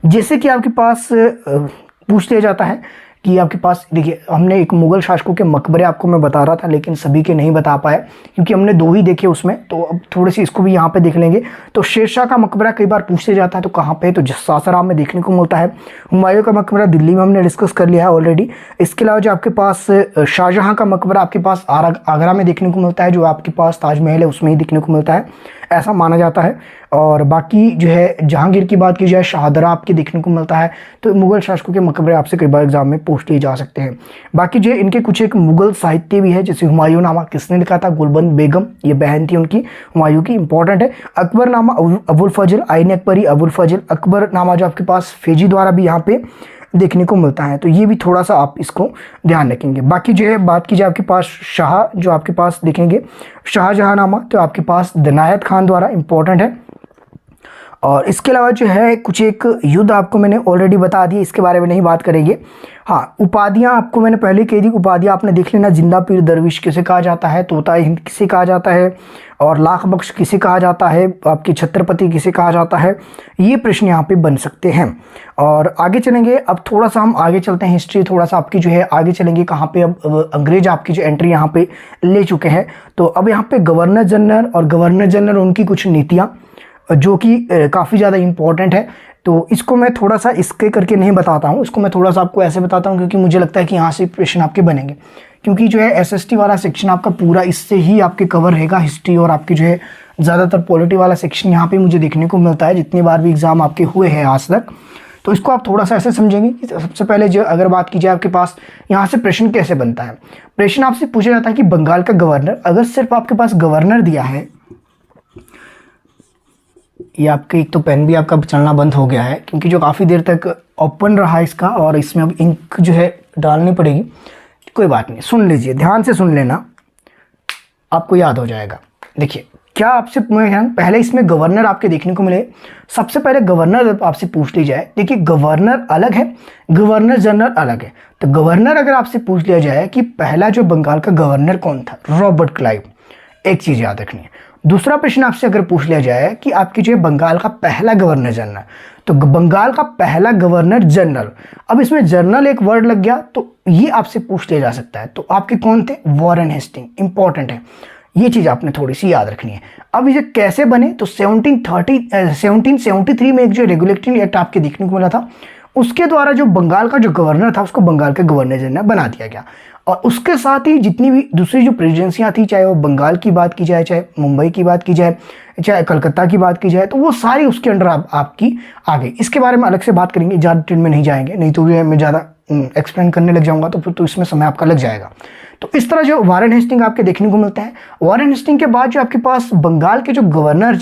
जैसे कि आपके पास पूछ लिया जाता है कि आपके पास, देखिए हमने एक मुगल शासकों के मकबरे आपको मैं बता रहा था, लेकिन सभी के नहीं बता पाया क्योंकि हमने 2 ही देखे उसमें, तो अब थोड़े से इसको भी यहाँ पे देख लेंगे। तो शेरशाह का मकबरा कई बार पूछ लिया जाता है, तो कहाँ पे, तो सासाराम में देखने को मिलता है। हुमायूं का मकबरा दिल्ली में हमने डिस्कस कर लिया है ऑलरेडी। इसके अलावा जो आपके पास शाहजहाँ का मकबरा आपके पास आगरा में देखने को मिलता है, जो आपके पास ताजमहल है उसमें ही देखने को मिलता है, ऐसा माना जाता है। और बाकी जो है जहांगीर की बात की जाए, शाहदरा आपके देखने को मिलता है। तो मुगल शासकों के मकबरे आपसे कई बार एग्जाम में पूछ लिए जा सकते हैं। बाकी जो इनके कुछ एक मुगल साहित्य भी है, जैसे हुमायूंनामा किसने लिखा था, गुलबंद बेगम, ये बहन थी उनकी हुमायूं की, इंपॉर्टेंट है। अकबरनामा अबुल फजल, आईन अकबरी अबुल फजल, अकबरनामा जो आपके पास फेजी द्वारा भी यहाँ पे देखने को मिलता है, तो ये भी थोड़ा सा आप इसको ध्यान रखेंगे। बाकी जो है बात की जाए आपके पास शाह, जो आपके पास देखेंगे शाहजहांनामा, तो आपके पास दिनायत खान द्वारा, इंपॉर्टेंट है। और इसके अलावा जो है कुछ एक युद्ध आपको मैंने ऑलरेडी बता दी, इसके बारे में नहीं बात करेंगे। हाँ, उपाधियाँ आपको मैंने पहले कह दी, उपाधियाँ आपने देख लेना, जिंदा पीर दरविश किसे कहा जाता है, तोता हिंद किसे कहा जाता है, और लाख बख्श किसे कहा जाता है, आपके छत्रपति किसे कहा जाता है, ये प्रश्न यहाँ पे बन सकते हैं। और आगे चलेंगे, अब थोड़ा सा हम आगे चलते हैं, हिस्ट्री थोड़ा सा आपकी जो है आगे चलेंगे, कहाँ पे अब अंग्रेज आपकी जो एंट्री यहाँ पे ले चुके हैं। तो अब यहाँ पे गवर्नर जनरल और गवर्नर जनरल उनकी कुछ नीतियाँ जो कि काफ़ी ज़्यादा इम्पोर्टेंट है, तो इसको मैं थोड़ा सा इसके करके नहीं बताता हूँ, इसको मैं थोड़ा सा आपको ऐसे बताता हूँ क्योंकि मुझे लगता है कि यहाँ से प्रश्न आपके बनेंगे, क्योंकि जो है एसएसटी वाला सेक्शन आपका पूरा इससे ही आपके कवर रहेगा, हिस्ट्री और आपकी जो है ज़्यादातर पॉलिटी वाला सेक्शन यहाँ पे मुझे देखने को मिलता है, जितनी बार भी एग्ज़ाम आपके हुए हैं आज तक। तो इसको आप थोड़ा सा ऐसे समझेंगे कि सबसे पहले जो अगर बात की जाए आपके पास यहाँ से प्रश्न कैसे बनता है, प्रश्न आपसे पूछा जाता है कि बंगाल का गवर्नर, अगर सिर्फ आपके पास गवर्नर दिया है, ये आपके एक तो पेन भी आपका चलना बंद हो गया है क्योंकि जो काफ़ी देर तक ओपन रहा इसका, और इसमें अब इंक जो है डालनी पड़ेगी, कोई बात नहीं, सुन लीजिए, ध्यान से सुन लेना, आपको याद हो जाएगा। देखिए क्या आपसे पहले इसमें गवर्नर आपके देखने को मिले, सबसे पहले गवर्नर आपसे पूछ ली जाए, देखिए गवर्नर अलग है, गवर्नर जनरल अलग है। तो गवर्नर अगर आपसे पूछ लिया जाए कि पहला जो बंगाल का गवर्नर कौन था, रॉबर्ट क्लाइव, एक चीज़ याद रखनी है। दूसरा प्रश्न आपसे अगर पूछ लिया जाए कि आपकी जो है बंगाल का पहला गवर्नर जनरल, तो बंगाल का पहला गवर्नर जनरल, अब इसमें जनरल एक वर्ड लग गया तो ये आपसे पूछ लिया जा सकता है, तो आपके कौन थे, वॉरेन हेस्टिंग, इंपॉर्टेंट है, ये चीज़ आपने थोड़ी सी याद रखनी है। अब ये कैसे बने, तो 1773 में एक जो रेगुलेटरी एक्ट आपके देखने को मिला था, उसके द्वारा जो बंगाल का जो गवर्नर था उसको बंगाल का गवर्नर जनरल बना दिया गया। और उसके साथ ही जितनी भी दूसरी जो प्रेसिडेंसियाँ थी, चाहे वो बंगाल की बात की जाए, चाहे मुंबई की बात की जाए, चाहे कलकत्ता की बात की जाए, तो वो सारी उसके अंडर आपकी आ गई। इसके बारे में अलग से बात करेंगे, ज़्यादा डिटेल में नहीं जाएंगे, नहीं तो मैं ज़्यादा एक्सप्लेन करने लग जाऊंगा तो फिर तो इसमें समय आपका लग जाएगा। तो इस तरह जो वारेन हेस्टिंग आपके देखने को मिलता है। वारेन हेस्टिंग के बाद जो आपके पास बंगाल के जो गवर्नर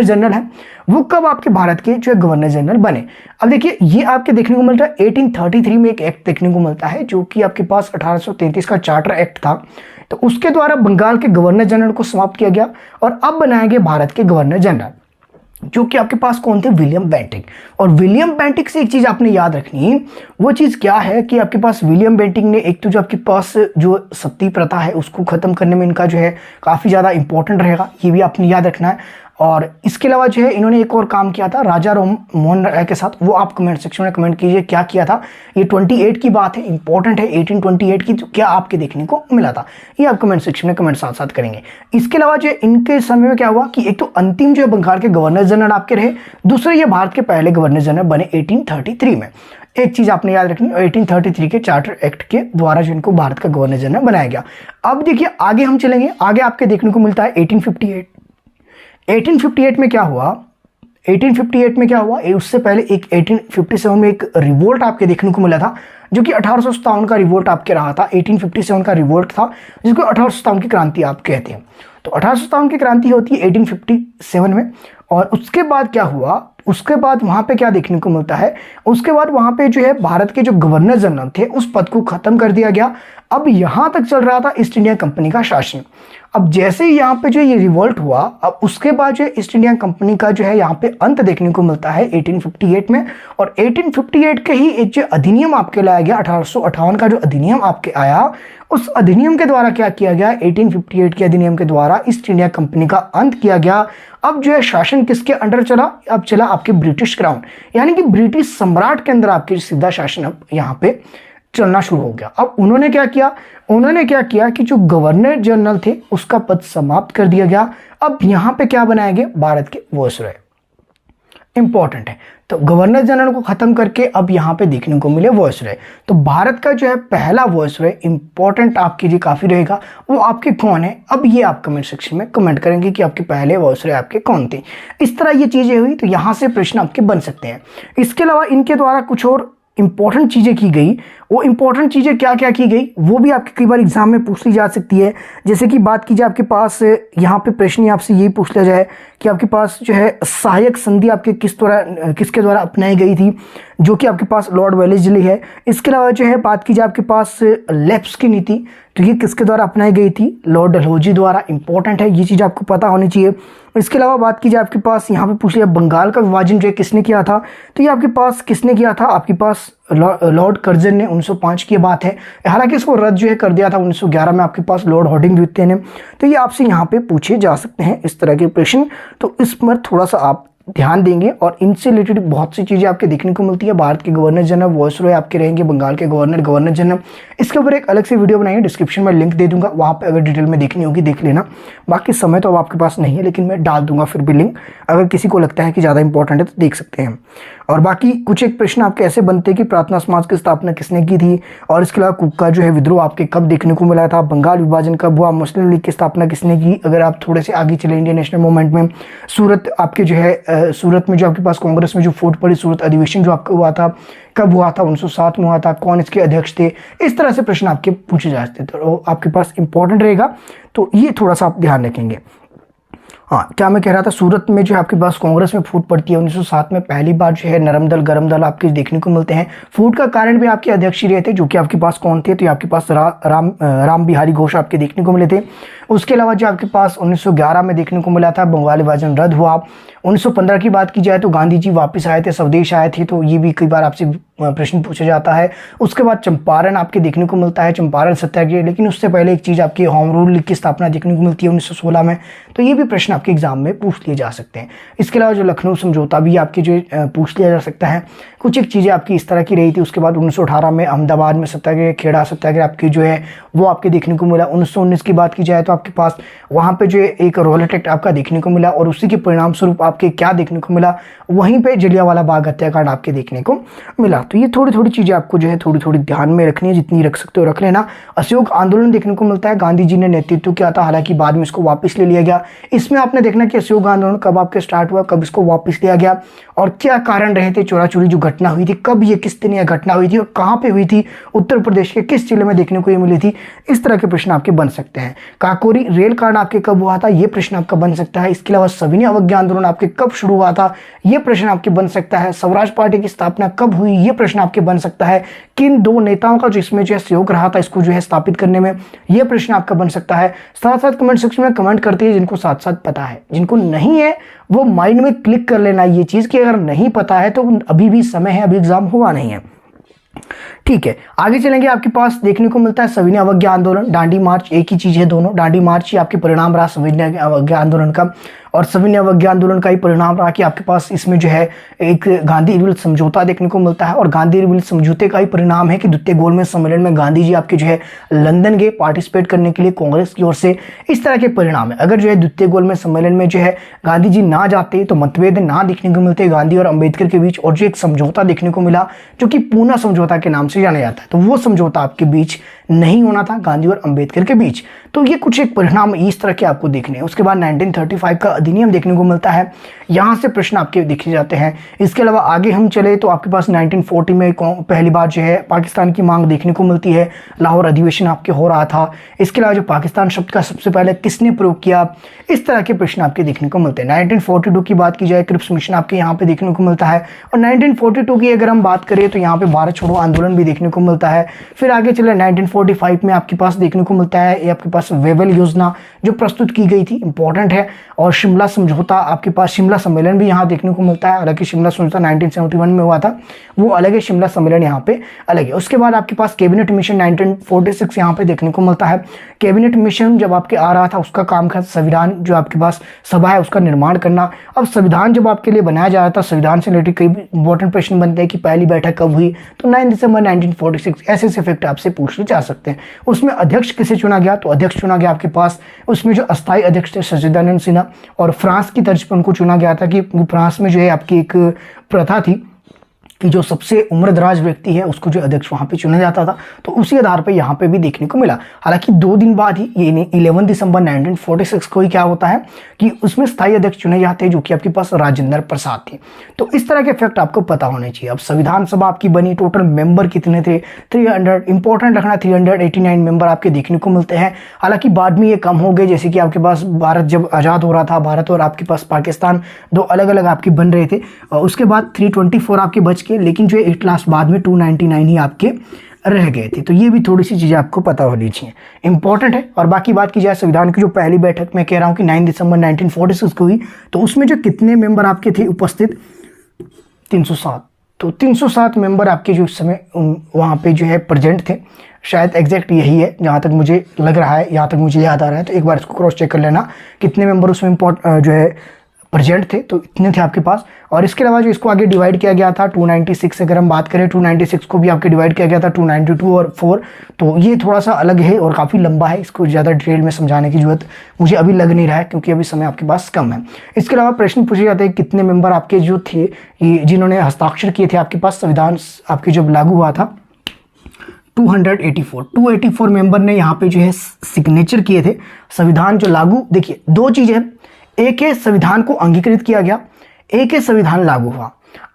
जनरल है वो कब आपके भारत के जो गवर्नर जनरल बने। अब देखिए ये आपके देखने को मिलता है 1833 में एक एक्ट देखने को मिलता है जो कि आपके पास 1833 का चार्टर एक्ट था। तो उसके द्वारा बंगाल के गवर्नर जनरल को समाप्त किया गया और अब बनाए गए भारत के गवर्नर जनरल, जो कि आपके पास कौन थे, विलियम बेंटिक। और विलियम बेंटिक से एक चीज आपने याद रखनी है, वो चीज क्या है कि आपके पास विलियम बेंटिक ने एक तो जो आपके पास जो सती प्रथा है उसको खत्म करने में इनका जो है काफी ज्यादा इंपॉर्टेंट रहेगा, ये भी आपने याद रखना है। और इसके अलावा जो है इन्होंने एक और काम किया था राजा राम मोहन राय के साथ, वो आप कमेंट सेक्शन में कमेंट कीजिए क्या किया था। ये 28 की बात है, इंपॉर्टेंट है 1828 की, तो क्या आपके देखने को मिला था ये आप कमेंट सेक्शन में कमेंट साथ साथ करेंगे। इसके अलावा जो इनके समय में क्या हुआ कि एक तो अंतिम जो बंगाल के गवर्नर जनरल आपके रहे, दूसरे ये भारत के पहले गवर्नर जनरल बने 1833 में। एक चीज आपने याद रखनी, 1833 के चार्टर एक्ट के द्वारा जो इनको भारत का गवर्नर जनरल बनाया गया। अब देखिए आगे हम चलेंगे, आगे आपके देखने को मिलता है 1858 में क्या हुआ, 1858 में क्या हुआ, उससे पहले एक 1857 में एक रिवोल्ट आपके देखने को मिला था जो कि 1857 का रिवोल्ट आपके रहा था। 1857 का रिवोल्ट था जिसको 1857 की क्रांति आप कहते हैं। तो 1857 की क्रांति होती है 1857 में। और उसके बाद क्या हुआ, उसके बाद वहां पे क्या देखने को मिलता है, उसके बाद वहां पे जो है भारत के जो गवर्नर जनरल थे उस पद को खत्म कर दिया गया। अब यहां तक चल रहा था ईस्ट इंडिया कंपनी का शासन। अब जैसे ही यहाँ पे जो ये रिवोल्ट हुआ, अब उसके बाद जो ईस्ट इंडिया कंपनी का जो है यहाँ पे अंत देखने को मिलता है 1858 में। और 1858 के ही एक जो अधिनियम आपके लाया गया, 1858 का जो अधिनियम आपके आया, उस अधिनियम के द्वारा क्या किया गया, 1858 के अधिनियम के द्वारा ईस्ट इंडिया कंपनी का अंत किया गया। अब जो है शासन किसके अंडर चला, अब चला आपके ब्रिटिश क्राउन, यानी कि ब्रिटिश सम्राट के अंदर आपके सीधा शासन अब यहाँ पे चलना शुरू हो गया। अब उन्होंने क्या किया कि जो गवर्नर जनरल थे उसका पद समाप्त कर दिया गया। अब यहां पे क्या बनाया गया, भारत के वायसरॉय, इंपॉर्टेंट है। तो गवर्नर जनरल को खत्म करके अब यहां पे देखने को मिले वायसरॉय। तो भारत का जो है पहला वायसरॉय, इंपॉर्टेंट आपके लिए काफी रहेगा, वो आपके कौन है, अब ये आप कमेंट सेक्शन में कमेंट करेंगे कि आपके पहले वायसरॉय आपके कौन थे। इस तरह ये चीजें हुई, तो यहां से प्रश्न आपके बन सकते हैं। इसके अलावा इनके द्वारा कुछ और इंपॉर्टेंट चीजें की गई, वो इंपॉर्टेंट चीजें क्या क्या की गई वो भी आपके कई बार एग्जाम में पूछ ली जा सकती है। जैसे कि बात कीजिए आपके पास यहाँ पे प्रश्न आपसे यही पूछ लिया जाए कि आपके पास जो है सहायक संधि आपके किसके द्वारा अपनाई गई थी, जो कि आपके पास लॉर्ड वेलेस्ली है। इसके अलावा जो है बात कीजिए आपके पास लेप्स की नीति, तो ये किसके द्वारा अपनाई गई थी, लॉर्ड डलहौजी द्वारा, इंपॉर्टेंट है, ये चीज़ आपको पता होनी चाहिए। इसके अलावा बात कीजिए आपके पास यहाँ पे पूछ लिया बंगाल का विभाजन जो है किसने किया था, तो ये आपके पास किसने किया था, आपके पास लॉर्ड कर्जन ने 1905 की बात है। हालांकि इसको रद्द जो है कर दिया था 1911 में आपके पास लॉर्ड हार्डिंग ने। तो ये आपसे यहाँ पे पूछे जा सकते हैं इस तरह के प्रश्न, तो इस पर थोड़ा सा आप ध्यान देंगे। और इनसे रिलेटेड बहुत सी चीज़ें आपके देखने को मिलती है। भारत के गवर्नर जनरल वायसरॉय आपके रहेंगे, बंगाल के गवर्नर जनरल, इसके ऊपर एक अलग से वीडियो बनाई है, डिस्क्रिप्शन में लिंक दे दूंगा, वहाँ पे अगर डिटेल में देखनी होगी देख लेना। बाकी समय तो अब आपके पास नहीं है, लेकिन मैं डाल दूंगा फिर भी लिंक, अगर किसी को लगता है कि ज़्यादा इंपॉर्टेंट है तो देख सकते हैं। और बाकी कुछ एक प्रश्न आपके ऐसे बनते हैं कि प्रार्थना समाज की स्थापना किसने की थी, और इसके अलावा कुक्का जो है विद्रोह आपके कब देखने को मिला था, बंगाल विभाजन कब हुआ, मुस्लिम लीग की स्थापना किसने की, अगर आप थोड़े से आगे चले इंडियन नेशनल मूवमेंट में, सूरत आपके जो है सूरत में जो आपके पास कांग्रेस में जो फूट पड़ी, सूरत अधिवेशन जो आपका हुआ था कब हुआ था, 1907 में हुआ था, कौन इसके अध्यक्ष थे, इस तरह से प्रश्न आपके पूछे जा सकते थे, तो आपके पास इंपॉर्टेंट रहेगा, तो ये थोड़ा सा आप ध्यान रखेंगे। हाँ, क्या मैं कह रहा था, सूरत में जो है आपके पास कांग्रेस में फूट पड़ती है 1907 में, पहली बार जो है नरम दल गरम दल आपके देखने को मिलते हैं। फूट का कारण भी आपके अध्यक्ष ही रहे थे, जो कि आपके पास कौन थे, तो आपके पास राम बिहारी घोष आपके देखने को मिले थे। उसके अलावा जो आपके पास 1911 में देखने को मिला था बंगाल विभाजन रद्द हुआ। 1915 की बात की जाए तो गांधी जी वापस आए थे, स्वदेश आए थे, तो ये भी कई बार आपसे प्रश्न पूछा जाता है। उसके बाद चंपारण आपके देखने को मिलता है, चंपारण सत्याग्रह, लेकिन उससे पहले एक चीज़ आपकी होम रूल लीग की स्थापना देखने को मिलती है 1916 में, तो ये भी प्रश्न आपके एग्जाम में पूछ लिए जा सकते हैं। इसके अलावा जो लखनऊ समझौता भी आपके जो पूछ लिया जा सकता है, कुछ एक चीज़ें आपकी इस तरह की रही थी। उसके बाद 1918 में अहमदाबाद में सत्याग्रह, खेड़ा सत्याग्रह आपकी जो है वो आपके देखने को मिला। 1919 की बात की जाए तो आपके पास वहाँ पे जो है एक रॉलेट एक्ट आपका देखने को मिला और उसी के परिणाम स्वरूप आपके क्या देखने को मिला, वहीं पे जलियांवाला बाग हत्याकांड आपके देखने को मिला। तो ये थोड़ी थोड़ी चीज़ें आपको जो है थोड़ी थोड़ी ध्यान में रखनी है, जितनी रख सकते हो रख लेना। असहयोग आंदोलन देखने को मिलता है, गांधी जी ने नेतृत्व किया था, हालांकि बाद में इसको वापस ले लिया गया। इसमें आपने देखना कि असहयोग आंदोलन कब आपके स्टार्ट हुआ, कब इसको वापस लिया गया और क्या कारण रहे थे, चोरा चोरी जो घटना हुई थी कब ये किस दिन यह घटना हुई थी और कहाँ पे हुई थी, उत्तर प्रदेश के किस जिले में देखने को ये मिली थी। इस तरह के प्रश्न आपके बन सकते हैं। काकोरी रेल कांड आपके कब हुआ था, ये प्रश्न आपका बन सकता है। इसके अलावा सविनय अवज्ञा आंदोलन आपके कब शुरू हुआ था, ये प्रश्न आपके बन सकता है। स्वराज पार्टी की स्थापना कब हुई, ये प्रश्न आपके बन सकता है। किन दो नेताओं का जो इसमें जो है सहयोग रहा था इसको जो है स्थापित करने में, यह प्रश्न आपका बन सकता है। साथ साथ कमेंट सेक्शन में कमेंट करते हैं जिनको साथ साथ पता है, जिनको नहीं है वो माइंड में क्लिक कर लेना ये चीज कि अगर नहीं पता है तो अभी भी समय है, अभी एग्जाम हुआ नहीं है। ठीक है, आगे चलेंगे। आपके पास देखने को मिलता है सविनय अवज्ञा आंदोलन, दांडी मार्च, एक ही चीज है दोनों। दांडी मार्च ही आपके परिणाम रहा सविनय अवज्ञा आंदोलन का और सविनय अवज्ञा आंदोलन का ही परिणाम रहा कि आपके पास इसमें जो है एक गांधी इरविल समझौता देखने को मिलता है और गांधी इरविल समझौते का ही परिणाम है कि द्वितीय गोलमेज सम्मेलन में गांधी जी आपके जो है लंदन गए पार्टिसिपेट करने के लिए कांग्रेस की ओर से। इस तरह के परिणाम है। अगर जो है द्वितीय गोलमेज सम्मेलन में जो है गांधी जी ना जाते तो मतभेद ना देखने को मिलते गांधी और अंबेडकर के बीच, और जो एक समझौता देखने को मिला जो कि पूना समझौता के नाम से जाना जाता है, तो वो समझौता आपके बीच नहीं होना था गांधी और अंबेडकर के बीच। तो ये कुछ एक परिणाम इस तरह के आपको देखने हैं। उसके बाद 1935 का अधिनियम देखने को मिलता है, यहां से प्रश्न आपके देखे जाते हैं। इसके अलावा आगे हम चले तो आपके पास 1940 में पहली बार जो है पाकिस्तान की मांग देखने को मिलती है, लाहौर अधिवेशन आपके हो रहा था। इसके अलावा जो पाकिस्तान शब्द का सबसे पहले किसने प्रयोग किया, इस तरह के प्रश्न आपके देखने को मिलते हैं। 1942 की बात की जाए, क्रिप्स मिशन आपके यहाँ पे देखने को मिलता है और 1942 की अगर हम बात करें तो यहाँ पे भारत छोड़ो आंदोलन भी देखने को मिलता है। फिर आगे चले 1945 में आपके पास देखने को मिलता है ये आपके पास वेवेल योजना जो प्रस्तुत की गई थी, इंपॉर्टेंट है। और शिमला समझौता आपके पास, शिमला सम्मेलन भी यहाँ देखने को मिलता है, हालांकि शिमला समझौता 1971 में हुआ था, वो अलग है, शिमला सम्मेलन यहाँ पे अलग है। उसके बाद आपके पास कैबिनेट मिशन 1946 यहाँ पे देखने को मिलता है। कैबिनेट मिशन जब आपके आ रहा था उसका काम था संविधान जो आपके पास सभा है उसका निर्माण करना। अब संविधान जब आपके लिए बनाया जा रहा था, संविधान से रिलेटेड कई इंपॉर्टेंट प्रश्न बनते हैं कि पहली बैठक कब हुई, तो 9 दिसंबर 1946, ऐसे फैक्ट आपसे पूछे जा सकते हैं। उसमें अध्यक्ष किसे चुना गया, तो अध्यक्ष चुना गया आपके पास, उसमें जो अस्थायी अध्यक्ष थे सच्चिदानंद सिन्हा, और फ्रांस की तर्ज पर उनको चुना गया था कि फ्रांस में जो है आपकी एक प्रथा थी कि जो सबसे उम्रदराज व्यक्ति है उसको जो अध्यक्ष वहां पे चुना जाता था, तो उसी आधार पे यहाँ पे भी देखने को मिला। हालांकि 2 दिन बाद ही ये 11 दिसंबर 1946 को ही क्या होता है कि उसमें स्थायी अध्यक्ष चुने जाते हैं जो कि आपके पास राजेंद्र प्रसाद थे। तो इस तरह के फैक्ट आपको पता होने चाहिए। अब संविधान सभा आपकी बनी, टोटल मेंबर कितने थे, 300, इंपॉर्टेंट रखना 389 मेंबर आपके देखने को मिलते हैं। हालांकि बाद में ये कम हो गए, जैसे कि आपके पास भारत जब आज़ाद हो रहा था, भारत और आपके पास पाकिस्तान दो अलग अलग आपके बन रहे थे, उसके बाद 324 आपके बच के, लेकिन जो एट लास्ट बाद में 299 ही आपके रह गए थे। तो ये भी थोड़ी सी चीज़ें आपको पता होनी चाहिए, इंपॉर्टेंट है। और बाकी बात की जाए संविधान की जो पहली बैठक मैं कह रहा हूँ कि 9 दिसंबर 1946 को हुई, तो उसमें जो कितने मेंबर आपके थे उपस्थित, 307। तो 307 मेंबर आपके जो इस समय वहाँ पे जो है प्रेजेंट थे, शायद एग्जैक्ट यही है जहाँ तक मुझे लग रहा है, यहाँ तक मुझे याद आ रहा है। तो एक बार इसको क्रॉस चेक कर लेना कितने मेंबर उसमें जो है प्रेजेंट थे, तो इतने थे आपके पास। और इसके अलावा जो इसको आगे डिवाइड किया गया था 296, अगर हम बात करें 296 को भी आपके डिवाइड किया गया था 292 और 4, तो ये थोड़ा सा अलग है और काफ़ी लंबा है, इसको ज़्यादा डिटेल में समझाने की जरूरत मुझे अभी लग नहीं रहा है क्योंकि अभी समय आपके पास कम है। इसके अलावा प्रश्न पूछे जाते हैं कितने मेंबर आपके जो थे ये जिन्होंने हस्ताक्षर किए थे आपके पास संविधान आपके जब लागू हुआ था, 284 मेंबर ने यहाँ पे जो है सिग्नेचर किए थे। संविधान जो लागू, देखिए 2 चीज़ें, एक है संविधान को अंगीकृत किया गया, एक है संविधान लागू हुआ।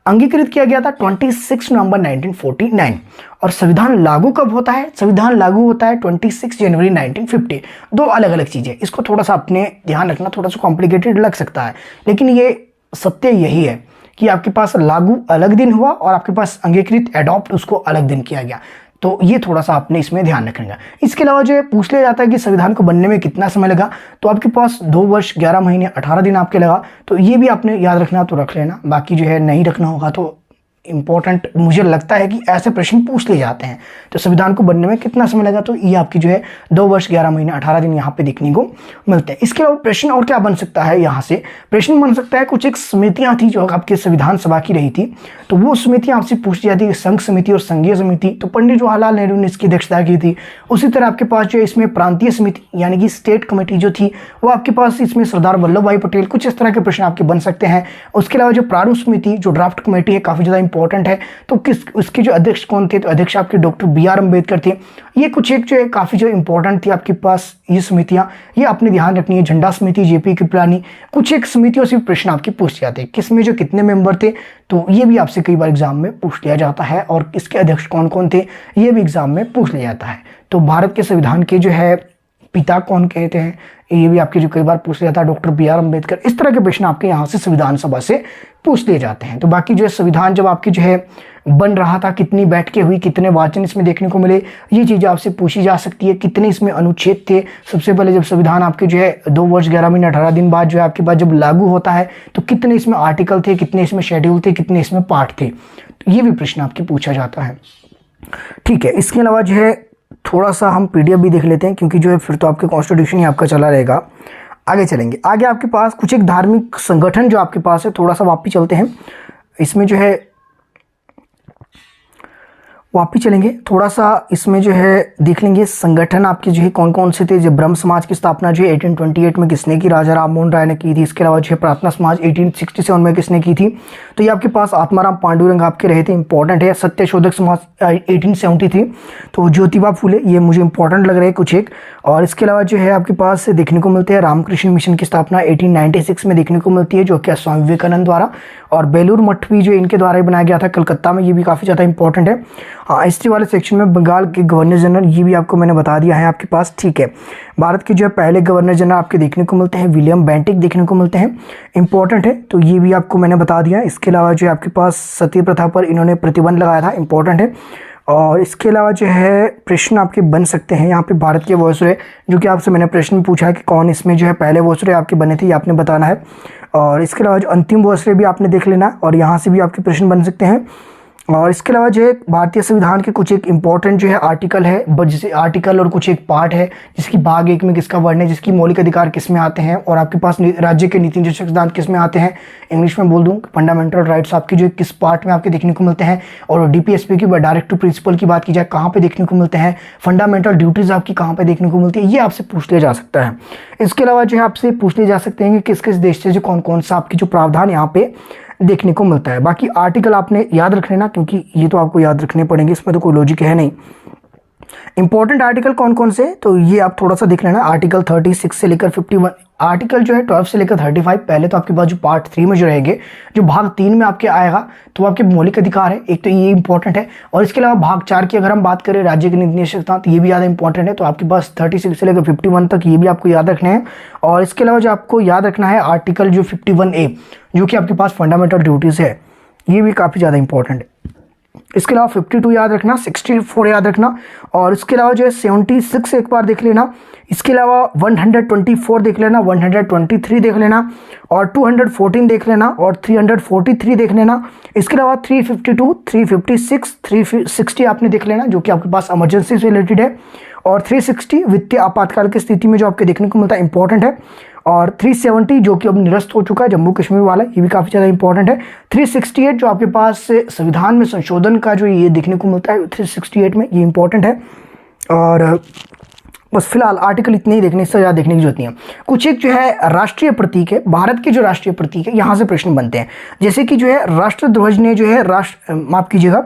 अंगीकृत किया गया था 26 नवंबर 1949 और संविधान लागू कब होता है, संविधान लागू होता है 26 जनवरी 1950। 2 अलग अलग चीजें, इसको थोड़ा सा अपने ध्यान रखना, थोड़ा सा कॉम्प्लिकेटेड लग सकता है लेकिन ये सत्य यही है कि आपके पास लागू अलग दिन हुआ और आपके पास अंगीकृत एडॉप्ट उसको अलग दिन किया गया। तो ये थोड़ा सा आपने इसमें ध्यान रखना। इसके अलावा जो पूछ लिया जाता है कि संविधान को बनने में कितना समय लगा, तो आपके पास 2 वर्ष 11 महीने 18 दिन आपके लगा, तो ये भी आपने याद रखना तो रख लेना, बाकी जो है नहीं रखना होगा तो इंपॉर्टेंट मुझे लगता है कि ऐसे प्रश्न पूछ लिए जाते हैं। तो संविधान को बनने में कितना समय लगा, तो ये आपकी जो है 2 वर्ष 11 महीने 18 दिन यहाँ पे देखने को मिलते हैं। इसके अलावा प्रश्न और क्या बन सकता है, यहाँ से प्रश्न बन सकता है कुछ एक समितियां थी जो आपके संविधान सभा की रही थी, तो वो समितियां आपसे पूछ जाती है, संघ समिति और संघीय समिति, तो पंडित जवाहरलाल नेहरू ने इसकी अध्यक्षता की थी। उसी तरह आपके पास जो है इसमें प्रांतीय समिति यानी कि स्टेट कमेटी जो थी वो आपके पास इसमें सरदार वल्लभ भाई पटेल, कुछ इस तरह के प्रश्न आपके बन सकते हैं। उसके अलावा जो प्रारूप समिति जो ड्राफ्ट कमेटी है काफी ज्यादा इंपॉर्टेंट है, तो उसके जो अध्यक्ष कौन थे, तो अध्यक्ष आपके डॉक्टर BR अम्बेडकर थे। ये कुछ एक जो है काफी जो इंपॉर्टेंट थी आपके पास ये समितियां, ये आपने ध्यान रखनी है। झंडा समिति, JP कृपलानी, कुछ एक समितियों से प्रश्न आपके पूछ जाते हैं, किसमें जो कितने मेंबर थे, तो ये भी आपसे कई बार एग्जाम में पूछ लिया जाता है, और इसके अध्यक्ष कौन कौन थे ये भी एग्जाम में पूछ लिया जाता है। तो भारत के संविधान के जो है पिता कौन कहते हैं, ये भी आपके जो कई बार पूछ लिया था, डॉक्टर BR अम्बेडकर। इस तरह के प्रश्न आपके यहाँ से संविधान सभा से पूछ लिए जाते हैं। तो बाकी जो है संविधान जब आपकी जो है बन रहा था, कितनी बैठकें हुई, कितने वाचन इसमें देखने को मिले, ये चीजें आपसे पूछी जा सकती है। कितने इसमें अनुच्छेद थे, सबसे पहले जब संविधान आपके जो है 2 वर्ष 11 महीने 18 दिन बाद जो है आपके पास जब लागू होता है, तो कितने इसमें आर्टिकल थे, कितने इसमें शेड्यूल थे, कितने इसमें पार्ट थे, तो ये भी प्रश्न आपके पूछा जाता है। ठीक है, इसके अलावा जो है थोड़ा सा हम PDF भी देख लेते हैं, क्योंकि जो है फिर तो आपके कॉन्स्टिट्यूशन ही आपका चला रहेगा। आगे चलेंगे, आगे आपके पास कुछ एक धार्मिक संगठन जो आपके पास है, थोड़ा सा वापस चलते हैं, इसमें जो है वापस चलेंगे, थोड़ा सा इसमें जो है देख लेंगे संगठन आपके जो है कौन कौन से थे। जो ब्रह्म समाज की स्थापना जो है 1828 में किसने की, राजा राम मोहन राय ने की थी। इसके अलावा जो है प्रार्थना समाज 1867 में किसने की थी, तो ये आपके पास आत्माराम पांडुरंग आपके रहे थे, इंपॉर्टेंट है। सत्यशोधक समाज 1873, तो ज्योतिबा फूले, ये मुझे इंपॉर्टेंट लग रहे हैं कुछ एक। और इसके अलावा जो है आपके पास देखने को मिलते हैं रामकृष्ण मिशन की स्थापना 1896 में देखने को मिलती है, जो कि स्वामी विवेकानंद द्वारा, और बेलूर मठ भी जो इनके द्वारा ही बनाया गया था कलकत्ता में, ये भी काफ़ी ज़्यादा इंपॉर्टेंट है। हाँ, हिस्ट्री वाले सेक्शन में बंगाल के गवर्नर जनरल, ये भी आपको मैंने बता दिया है आपके पास। ठीक है, भारत के जो है पहले गवर्नर जनरल आपके देखने को मिलते हैं विलियम बेंटिक देखने को मिलते हैं, इंपॉर्टेंट है, तो ये भी आपको मैंने बता दिया। इसके अलावा जो है आपके पास सती प्रथा पर इन्होंने प्रतिबंध लगाया था, इंपॉर्टेंट है। और इसके अलावा जो है प्रश्न आपके बन सकते हैं यहाँ पे भारत के वॉयसरॉय, जो कि आपसे मैंने प्रश्न पूछा है कि कौन इसमें जो है पहले वॉयसरॉय आपके बने थे, ये आपने बताना है। और इसके अलावा जो अंतिम वॉयसरॉय भी आपने देख लेना, और यहाँ से भी आपके प्रश्न बन सकते हैं। और इसके अलावा जो है भारतीय संविधान के कुछ एक इंपॉर्टेंट जो है आर्टिकल है, जैसे आर्टिकल और कुछ एक पार्ट है, जिसकी भाग 1 में किसका वर्णन है, जिसकी मौलिक अधिकार किस में आते हैं, और आपके पास राज्य के नीति निर्देशक सिद्धांत किस में आते हैं। इंग्लिश में बोल दूं, फंडामेंटल राइट्स आपके जो किस पार्ट में आपके देखने को मिलते हैं। और DPSP की डायरेक्ट टू प्रिंसिपल की बात की जाए, कहाँ पे देखने को मिलते हैं। फंडामेंटल ड्यूटीज आपकी कहाँ पे देखने को मिलती है, ये आपसे पूछ लिया जा सकता है। इसके अलावा जो है आपसे पूछ लिए जा सकते हैं कि किस किस देश से जो कौन कौन सा आपकी जो प्रावधान यहाँ पे देखने को मिलता है। बाकी आर्टिकल आपने याद रख लेना, क्योंकि ये तो आपको याद रखने पड़ेंगे, इसमें तो कोई लॉजिक है नहीं। इंपॉर्टेंट आर्टिकल कौन कौन से, तो ये आप थोड़ा सा देख लेना। आर्टिकल 36 से लेकर 51, आर्टिकल जो है 12 से लेकर 35 पहले तो आपके पास जो पार्ट 3 में जो रहेंगे, जो भाग 3 में आपके आएगा, तो आपके मौलिक अधिकार है एक, तो ये इंपॉर्टेंट है। और इसके अलावा भाग 4 की अगर हम बात करें राज्य के नीति निर्देशक सिद्धांत, ये भी ज़्यादा इंपॉर्टेंट है, तो आपके पास 36 से लेकर 51 तक ये भी आपको याद रखने हैं। और इसके अलावा जो आपको याद रखना है आर्टिकल जो 51A, जो कि आपके पास फंडामेंटल ड्यूटीज़ है, ये भी काफ़ी ज़्यादा इंपॉर्टेंट है। इसके अलावा 52 याद रखना, 64 याद रखना, और इसके अलावा जो है 76 एक बार देख लेना। इसके अलावा 124 देख लेना, 123 देख लेना, और 214 देख लेना, और 343 देख लेना। इसके अलावा 352, 356, 360 आपने देख लेना, जो कि आपके पास इमरजेंसी से रिलेटेड है। और 360 वित्तीय आपातकाल की स्थिति में जो आपके देखने को मिलता है, इंपॉर्टेंट है। और 370 जो कि अब निरस्त हो चुका है, जम्मू कश्मीर वाला, ये भी काफ़ी ज़्यादा इंपॉर्टेंट है। 368 जो आपके पास संविधान में संशोधन का जो ये देखने को मिलता है 368 में, ये इंपॉर्टेंट है। और बस फिलहाल आर्टिकल इतने ही देखने, इससे ज़्यादा देखने की जरूरत नहीं है। कुछ एक जो है राष्ट्रीय प्रतीक है, भारत के जो राष्ट्रीय प्रतीक है, यहाँ से प्रश्न बनते हैं। जैसे कि जो है राष्ट्रध्वज ने जो है माफ कीजिएगा,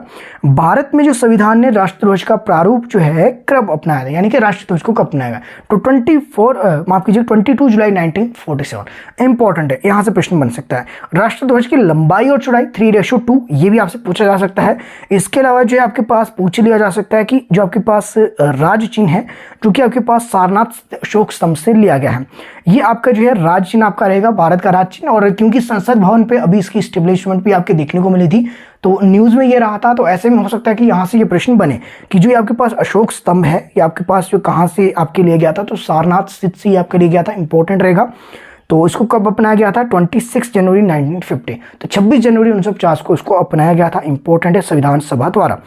भारत में जो संविधान ने राष्ट्रध्वज का प्रारूप जो है कब अपनाया था, यानी कि राष्ट्रध्वज को कब अपनाया गया, तो 22 जुलाई 1947, इंपॉर्टेंट है, यहाँ से प्रश्न बन सकता है। राष्ट्रध्वज की लंबाई और चौड़ाई 3:2, ये भी आपसे पूछा जा सकता है। इसके अलावा जो है आपके पास पूछ लिया जा सकता है कि जो आपके पास राज चिन्ह है, जो कि के पास सारनाथ अशोक स्तंभ से लिया गया है, ये आपका जो है राज चिन्ह आपका रहेगा, भारत का राज चिन्ह। और क्योंकि संसद भवन पे अभी इसकी स्टेब्लिशमेंट भी आपके देखने को मिली थी, तो न्यूज़ में ये रहा था, तो ऐसे में हो सकता है कि यहाँ से ये प्रश्न बने कि जो आपके पास अशोक स्तंभ है, ये आपके पास जो कहाँ से आपके लिए गया था, तो सारनाथ स्थित से आपके लिए गया था, इंपॉर्टेंट रहेगा। तो इसको कब अपनाया गया था? 26 जनवरी 1950। तो 26 जनवरी 1950 को इसको अपनाया गया था। इंपॉर्टेंट है, संविधान सभा द्वारा।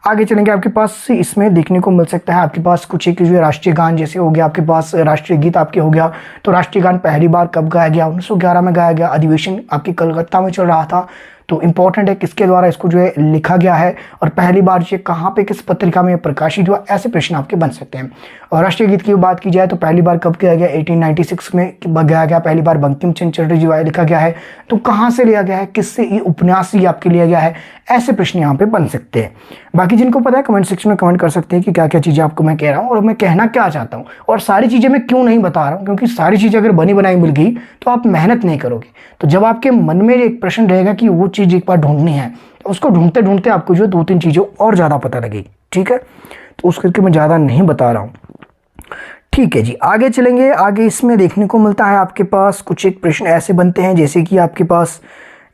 आगे चलेंगे, आपके पास इसमें देखने को मिल सकता है आपके पास कुछ एक जो राष्ट्रीय गान जैसे हो गया, आपके पास राष्ट्रीय गीत आपके हो गया। तो राष्ट्रीय गान पहली बार कब गाया गया? 1911 में गाया गया। अधिवेशन आपके कलकत्ता में चल रहा था। तो इंपॉर्टेंट है किसके द्वारा इसको जो है लिखा गया है, और पहली बार ये कहाँ पे किस पत्रिका में प्रकाशित हुआ, ऐसे प्रश्न आपके बन सकते हैं। और राष्ट्रीय गीत की बात की जाए तो पहली बार कब गाया गया? 1896 में गाया गया पहली बार, बंकिम चंद्र चटर्जी द्वारा लिखा गया है। तो कहाँ से लिया गया है, किससे, ये उपन्यास ही आपके लिया गया है, ऐसे प्रश्न यहाँ पे बन सकते हैं। बाकी जिनको पता है कमेंट सेक्शन में कमेंट कर सकते हैं कि क्या क्या चीज़ें आपको मैं कह रहा हूँ और मैं कहना क्या चाहता हूँ, और सारी चीज़ें मैं क्यों नहीं बता रहा हूँ, क्योंकि सारी चीज़ें अगर बनी बनाई मिल गई तो आप मेहनत नहीं करोगे। तो जब आपके मन में एक प्रश्न रहेगा कि वो चीज़ एक बार ढूंढनी है, तो उसको ढूंढते ढूंढते आपको जो 2-3 चीज़ें और ज़्यादा पता लगेगी। ठीक है, तो उस करके मैं ज़्यादा नहीं बता रहा हूँ। ठीक है जी, आगे चलेंगे। आगे इसमें देखने को मिलता है आपके पास कुछ एक प्रश्न ऐसे बनते हैं, जैसे कि आपके पास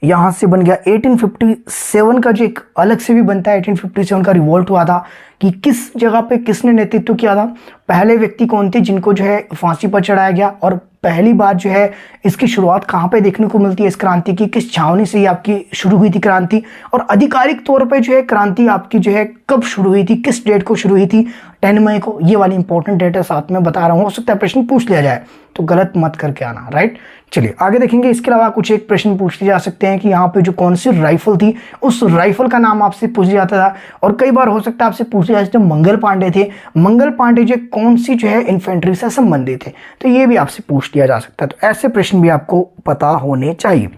यहाँ से बन गया 1857 का जो एक अलग से भी बनता है। 1857 का रिवोल्ट हुआ था कि किस जगह पे किसने नेतृत्व किया था, पहले व्यक्ति कौन थे जिनको जो है फांसी पर चढ़ाया गया, और पहली बार जो है इसकी शुरुआत कहाँ पे देखने को मिलती है इस क्रांति की, किस छावनी से ये आपकी शुरू हुई थी क्रांति, और आधिकारिक तौर पे जो है क्रांति आपकी जो है कब शुरू हुई थी, किस डेट को शुरू हुई थी? 10 मई को। ये वाली इंपॉर्टेंट डेट है, साथ में बता रहा हूँ, हो सकता है प्रश्न पूछ लिया जाए, तो गलत मत करके आना। राइट, चलिए आगे देखेंगे। इसके अलावा कुछ एक प्रश्न पूछ लिए जा सकते हैं कि यहाँ पे जो कौन सी राइफल थी, उस राइफल का नाम आपसे पूछ जाता था। और कई बार हो सकता है आपसे पूछे जाते थे मंगल पांडे थे, मंगल पांडे जो कौन सी जो है इन्फेंट्री से संबंधित थे, तो ये भी आपसे पूछ लिया जा सकता है। तो ऐसे प्रश्न भी आपको पता होने चाहिए।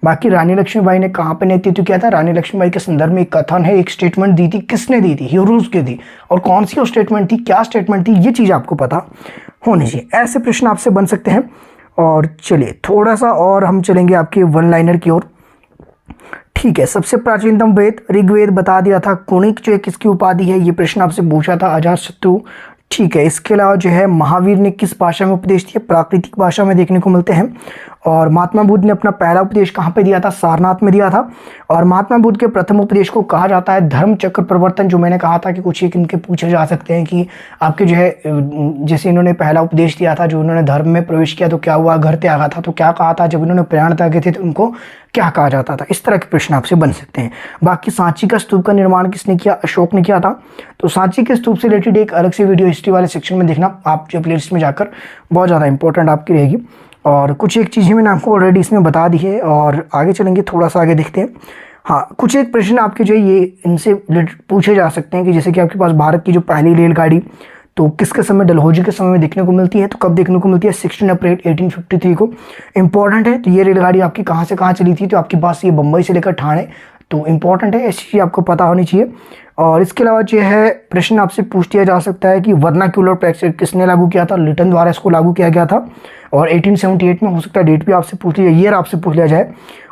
बाकी रानी लक्ष्मीबाई ने कहाँ पे नेतृत्व किया था? रानी लक्ष्मीबाई के संदर्भ में एक कथन है, एक स्टेटमेंट दी थी, किसने दी थी? ह्यूरोज के दी। और कौन सी वो स्टेटमेंट थी, क्या स्टेटमेंट थी, ये चीज़ आपको पता होनी चाहिए। ऐसे प्रश्न आपसे बन सकते हैं। और चलिए थोड़ा सा और हम चलेंगे आपके वन लाइनर की ओर। ठीक है, सबसे प्राचीनतम वेद ऋग्वेद बता दिया था। कुणिक जो है किसकी उपाधि है, ये प्रश्न आपसे पूछा था, अजातशत्रु। ठीक है, इसके अलावा जो है महावीर ने किस भाषा में उपदेश दिया? प्राकृतिक भाषा में देखने को मिलते हैं। और महात्मा बुद्ध ने अपना पहला उपदेश कहाँ पे दिया था? सारनाथ में दिया था। और महात्मा बुद्ध के प्रथम उपदेश को कहा जाता है धर्म चक्र प्रवर्तन। जो मैंने कहा था कि कुछ एक इनके पूछे जा सकते हैं कि आपके जो है जैसे इन्होंने पहला उपदेश दिया था, जो इन्होंने धर्म में प्रवेश किया तो क्या हुआ, घर त्यागा था तो क्या कहा था, जब इन्होंने प्रयाण त्यागे थे तो उनको क्या कहा जाता था? इस तरह के प्रश्न आपसे बन सकते हैं। बाकी सांची का स्तूप का निर्माण किसने किया? अशोक ने किया था। तो सांची के स्तूप से रिलेटेड एक अलग से वीडियो हिस्ट्री वाले सेक्शन में देखना आप, जो प्लेलिस्ट में जाकर बहुत ज़्यादा इंपॉर्टेंट आपकी रहेगी। और कुछ एक चीज़ें मैंने आपको ऑलरेडी इसमें बता दी है। और आगे चलेंगे, थोड़ा सा आगे देखते हैं। हाँ, कुछ एक प्रश्न आपके जो है ये इनसे पूछे जा सकते हैं कि जैसे कि आपके पास भारत की जो पहली रेलगाड़ी तो किसके समय? डलहौजी के समय में देखने को मिलती है। तो कब देखने को मिलती है? 16 अप्रैल 1853 को। इंपॉर्टेंट है। तो ये रेलगाड़ी आपकी कहाँ से कहाँ चली थी? तो आपके पास ये बम्बई से लेकर ठाणे। तो इंपॉर्टेंट है, ऐसी चीज़ आपको पता होनी चाहिए। और इसके अलावा जो है प्रश्न आपसे पूछ लिया जा सकता है कि वर्नाक्यूलर टैक्स किसने लागू किया था? लिटन द्वारा इसको लागू किया गया था। और 1878 में, हो सकता है डेट भी आपसे पूछ लिया, ईयर आपसे पूछ लिया जाए।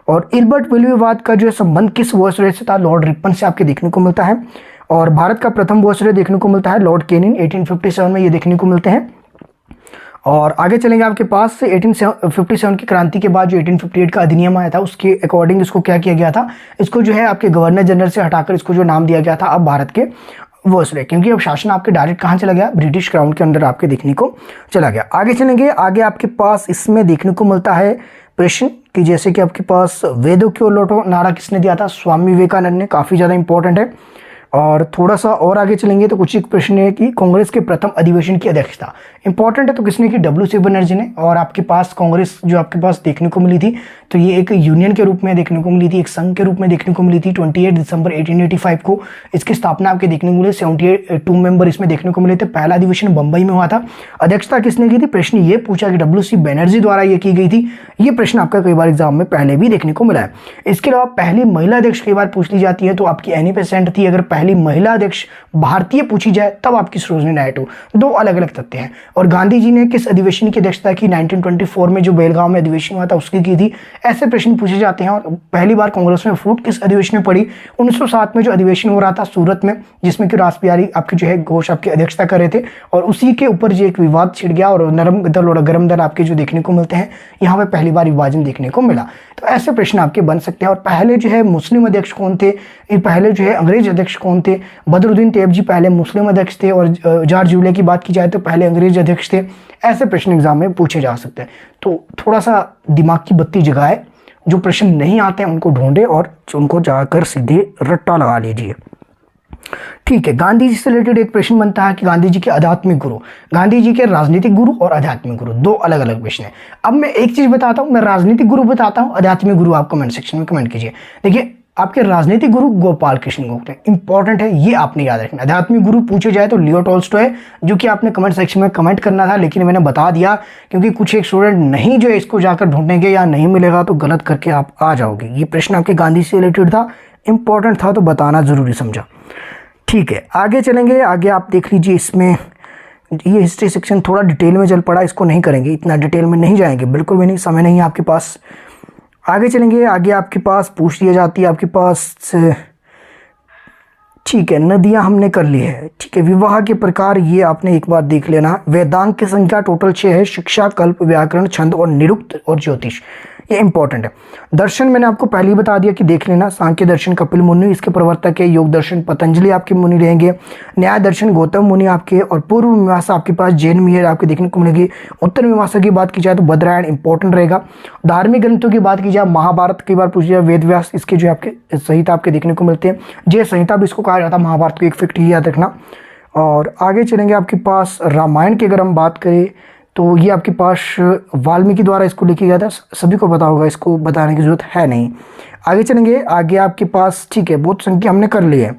और इल्बर्ट विल विवाद का जो है संबंध किस वॉइसरॉय से था? लॉर्ड रिपन से आपके देखने को मिलता है। और भारत का प्रथम वॉइसरॉय देखने को मिलता है लॉर्ड केनिन, 1857 में ये देखने को मिलते हैं। और आगे चलेंगे, आपके पास 1857 की क्रांति के बाद जो 1858 का अधिनियम आया था उसके अकॉर्डिंग इसको क्या किया गया था? इसको जो है आपके गवर्नर जनरल से हटाकर इसको जो नाम दिया गया था अब भारत के वॉइसरॉय, क्योंकि अब शासन आपके डायरेक्ट कहाँ चला गया? ब्रिटिश क्राउन के अंडर आपके देखने को चला गया। आगे चलेंगे, आगे आपके पास इसमें देखने को मिलता है प्रश्न कि जैसे कि आपके पास वेदों की ओर लौटो नारा किसने दिया था? स्वामी विवेकानंद ने। काफ़ी ज़्यादा इंपॉर्टेंट है। और थोड़ा सा और आगे चलेंगे तो कुछ एक प्रश्न है कि कांग्रेस के प्रथम अधिवेशन की अध्यक्षता इंपॉर्टेंट है तो किसने की? डब्ल्यू.सी. बनर्जी ने। और आपके पास कांग्रेस जो आपके पास देखने को मिली थी तो ये एक यूनियन के रूप में देखने को मिली थी, एक संघ के रूप में देखने को मिली थी। 28 दिसंबर 1885 को इसकी स्थापना आपके देखने को मिली। 72 मेंबर इसमें देखने को मिले थे। पहला अधिवेशन बंबई में हुआ था। अध्यक्षता किसने की थी? प्रश्न ये पूछा कि डब्ल्यू.सी. बनर्जी द्वारा ये की गई थी। ये प्रश्न आपका कई बार एग्जाम में पहले भी देखने को मिला है। इसके अलावा पहली महिला अध्यक्ष कई बार पूछ ली जाती है तो आपकी एनी बेसेंट थी। अगर पहली महिला अध्यक्ष भारतीय पूछी जाए तब आपकी सरोजिनी नायडू। दो अलग अलग तथ्य हैं। और गांधी जी ने किस अधिवेशन की अध्यक्षता की? 1924 में जो बेलगांव में अधिवेशन हुआ था उसकी की थी। ऐसे प्रश्न पूछे जाते हैं। और पहली बार कांग्रेस में फूट किस अधिवेशन में पड़ी? 1907 में जो अधिवेशन हो रहा था सूरत में, जिसमें कि रास बिहारी आपके जो है घोष आपकी अध्यक्षता कर रहे थे। और उसी के ऊपर जो एक विवाद छिड़ गया और नरम दल और गरम दल आपके जो देखने को मिलते हैं, यहाँ पे पहली बार विभाजन देखने को मिला। तो ऐसे प्रश्न आपके बन सकते हैं। और पहले जो है मुस्लिम अध्यक्ष कौन थे? पहले जो है अंग्रेज अध्यक्ष कौन कौन थे? बदरुद्दीन तैयब जी पहले मुस्लिम अध्यक्ष थे, और जॉर्ज यूले की बात की जाए तो पहले अंग्रेज अध्यक्ष थे। ऐसे प्रश्न एग्जाम में पूछे जा सकते हैं। तो थोड़ा सा दिमाग की बत्ती जगाए, जो प्रश्न नहीं आते हैं उनको ढूंढे और उनको जाकर सीधे रट्टा लगा लीजिए। ठीक है, गांधी जी से रिलेटेड एक प्रश्न बनता है कि गांधी जी के आध्यात्मिक गुरु, गांधी जी के राजनीतिक गुरु और आध्यात्मिक गुरु, दो अलग अलग प्रश्न है। अब मैं एक चीज बताता हूं, मैं राजनीतिक गुरु बताता हूं, आध्यात्मिक गुरु आप कमेंट सेक्शन में कमेंट कीजिए। देखिए, आपके राजनीतिक गुरु गोपाल कृष्ण गोखले, इंपॉर्टेंट है, ये आपने याद रखना। आध्यात्मिक गुरु पूछे जाए तो लियो टॉल्स्टॉय, जो कि आपने कमेंट सेक्शन में कमेंट करना था, लेकिन मैंने बता दिया क्योंकि कुछ एक स्टूडेंट नहीं जो है इसको जाकर ढूंढेंगे या नहीं मिलेगा तो गलत करके आप आ जाओगे। ये प्रश्न आपके गांधी से रिलेटेड था, इंपॉर्टेंट था तो बताना जरूरी समझा। ठीक है, आगे चलेंगे। आगे आप देख लीजिए, इसमें ये हिस्ट्री सेक्शन थोड़ा डिटेल में चल पड़ा, इसको नहीं करेंगे, इतना डिटेल में नहीं जाएंगे, बिल्कुल भी नहीं, समय नहीं है आपके पास। आगे चलेंगे। आगे आपके पास पूछ दिया जाती है आपके पास, ठीक है, नदियां हमने कर ली है। ठीक है, विवाह के प्रकार ये आपने एक बार देख लेना। वेदांग की संख्या टोटल 6 है, शिक्षा, कल्प, व्याकरण, छंद और निरुक्त और ज्योतिष, ये इंपॉर्टेंट है। दर्शन मैंने आपको पहले ही बता दिया कि देख लेना। सांख्य दर्शन कपिल मुनि इसके प्रवर्तक है, योग दर्शन पतंजलि आपके मुनि रहेंगे, न्याय दर्शन गौतम मुनि आपके, और पूर्व मीमांसा आपके पास जैन मिहिर आपके देखने को मिलेगी। उत्तर मीमांसा की बात की जाए तो बद्रायण इंपॉर्टेंट रहेगा। धार्मिक ग्रंथों की बात की जाए, महाभारत की बार पूछी जाए, वेद व्यास इसके जो आपके संहिता आपके देखने को मिलते हैं, जय संहिता भी इसको कहा जाता है महाभारत को, एक फैक्ट ही याद रखना। और आगे चलेंगे आपके पास रामायण की अगर हम बात करें तो ये आपके पास वाल्मीकि द्वारा इसको लिखा गया था, सभी को पता होगा, इसको बताने की जरूरत है नहीं। आगे चलेंगे। आगे आपके पास, ठीक है, बहुत संख्या हमने कर ली है।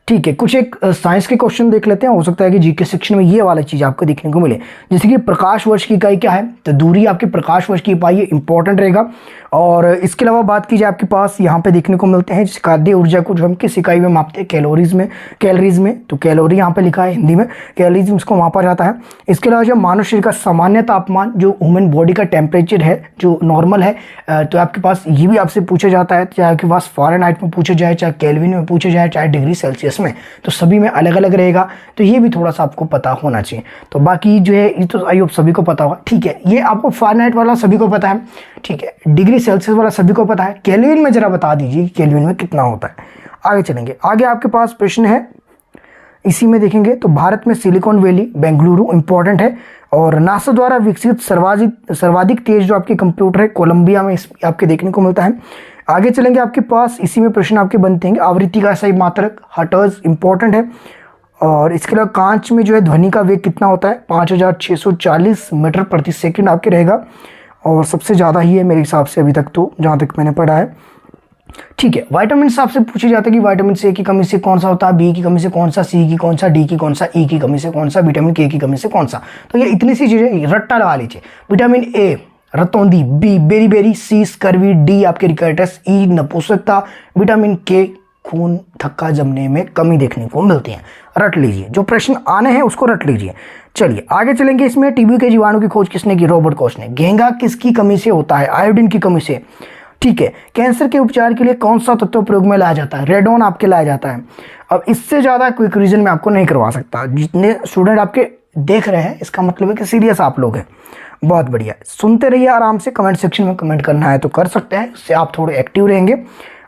ठीक है, कुछ एक साइंस के क्वेश्चन देख लेते हैं, हो सकता है कि जीके सेक्शन में ये वाला चीज आपको देखने को मिले। जैसे कि प्रकाश वर्ष की इकाई क्या है, तो दूरी आपके प्रकाश वर्ष की इकाई इंपॉर्टेंट रहेगा। और इसके अलावा बात की जाए आपके पास यहाँ पे देखने को मिलते हैं खाद्य ऊर्जा को जो हम किस इकाई में मापते हैं, कैलोरीज में, तो कैलोरी यहाँ पे लिखा है हिंदी में, कैलोरीज उसको मापा जाता है। इसके अलावा जो मानव शरीर का सामान्य तापमान, जो ह्यूमन बॉडी का टेम्परेचर है जो नॉर्मल है, तो आपके पास ये भी आपसे पूछा जाता है, चाहे आपके पास फ़ारेनहाइट में पूछा जाए, चाहे केल्विन में पूछा जाए, चाहे डिग्री सेल्सियस में, तो सभी में अलग अलग रहेगा। तो ये भी थोड़ा सा आपको पता होना चाहिए। तो बाकी जो है ये तो आई होप सभी को पता होगा। ठीक है, ये आपको फ़ारेनहाइट वाला सभी को पता है। ठीक है, डिग्री सेल्सियस वाला सभी को पता है। केल्विन में जरा बता दीजिए कि केल्विन में कितना होता है। आगे चलेंगे। आगे आपके पास प्रश्न है, इसी में देखेंगे तो भारत में सिलिकॉन वैली बेंगलुरु इंपॉर्टेंट है, और नासा द्वारा विकसित सर्वाधिक तेज जो आपके कंप्यूटर है कोलंबिया में आपके देखने को मिलता है। आगे चलेंगे आपके पास, इसी में प्रश्न आपके बनते हैं। आवृत्ति का सही मात्रक हर्ट्ज इंपॉर्टेंट है। और इसके अलावा कांच में जो है ध्वनि का वेग कितना होता है, 5640 मीटर प्रति सेकंड आपके रहेगा, और सबसे ज़्यादा ही है मेरे हिसाब से अभी तक, तो जहाँ तक मैंने पढ़ा है। ठीक है, विटामिन से आपसे पूछे जाता है कि विटामिन ए की कमी से कौन सा होता है, बी की कमी से कौन सा, सी की कौन सा, डी की कौन सा, ई की कमी से कौन सा, विटामिन के की कमी से कौन सा। तो ये इतनी सी चीजें रट्टा लगा लीजिए। विटामिन ए रतौंधी, बी बेरी, सी स्कर्वी, डी आपके रिकेटस, ई नपुंसकता, विटामिन के खून थक्का जमने में कमी देखने को मिलती है। रट लीजिए, जो प्रश्न आने हैं उसको रट लीजिए। चलिए आगे चलेंगे। इसमें टीबी के जीवाणु की खोज किसने की, रॉबर्ट कोच ने। घेंघा किसकी कमी से होता है, आयोडीन की कमी से। ठीक है, कैंसर के उपचार के लिए कौन सा तत्व प्रयोग में लाया जाता है, रेडोन आपके लाया जाता है। अब इससे ज्यादा क्विक रीजन मैं आपको नहीं करवा सकता। जितने स्टूडेंट आपके देख रहे हैं इसका मतलब है कि सीरियस आप लोग हैं। बहुत बढ़िया, सुनते रहिए आराम से, कमेंट सेक्शन में कमेंट करना है तो कर सकते हैं, इससे आप थोड़े एक्टिव रहेंगे,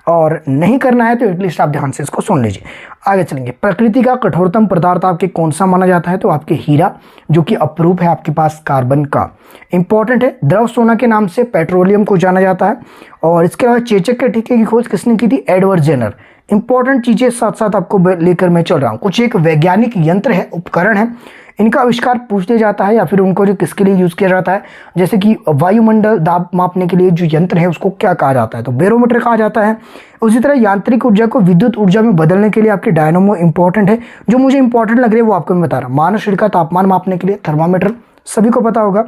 और नहीं करना है तो एटलीस्ट आप ध्यान से इसको सुन लीजिए। आगे चलेंगे। प्रकृति का कठोरतम पदार्थ आपके कौन सा माना जाता है, तो आपके हीरा, जो कि अपरूप है आपके पास कार्बन का, इंपॉर्टेंट है। द्रव सोना के नाम से पेट्रोलियम को जाना जाता है। और इसके अलावा चेचक के टीके की खोज किसने की थी, एडवर्ड जेनर। इंपॉर्टेंट चीजें साथ साथ आपको लेकर मैं चल रहा हूँ। कुछ एक वैज्ञानिक यंत्र है, उपकरण है, इनका आविष्कार पूछ लिया जाता है, या फिर उनको जो किसके लिए यूज किया जाता है, जैसे कि वायुमंडल दाब मापने के लिए जो यंत्र है उसको क्या कहा जाता है, तो बैरोमीटर कहा जाता है। उसी तरह यांत्रिक ऊर्जा को विद्युत ऊर्जा में बदलने के लिए आपके डायनामो इंपॉर्टेंट है। जो मुझे इंपॉर्टेंट लग रही है वो आपको मैं बता रहा हूँ। मानव शरीर का तापमान मापने के लिए थर्मामीटर सभी को पता होगा।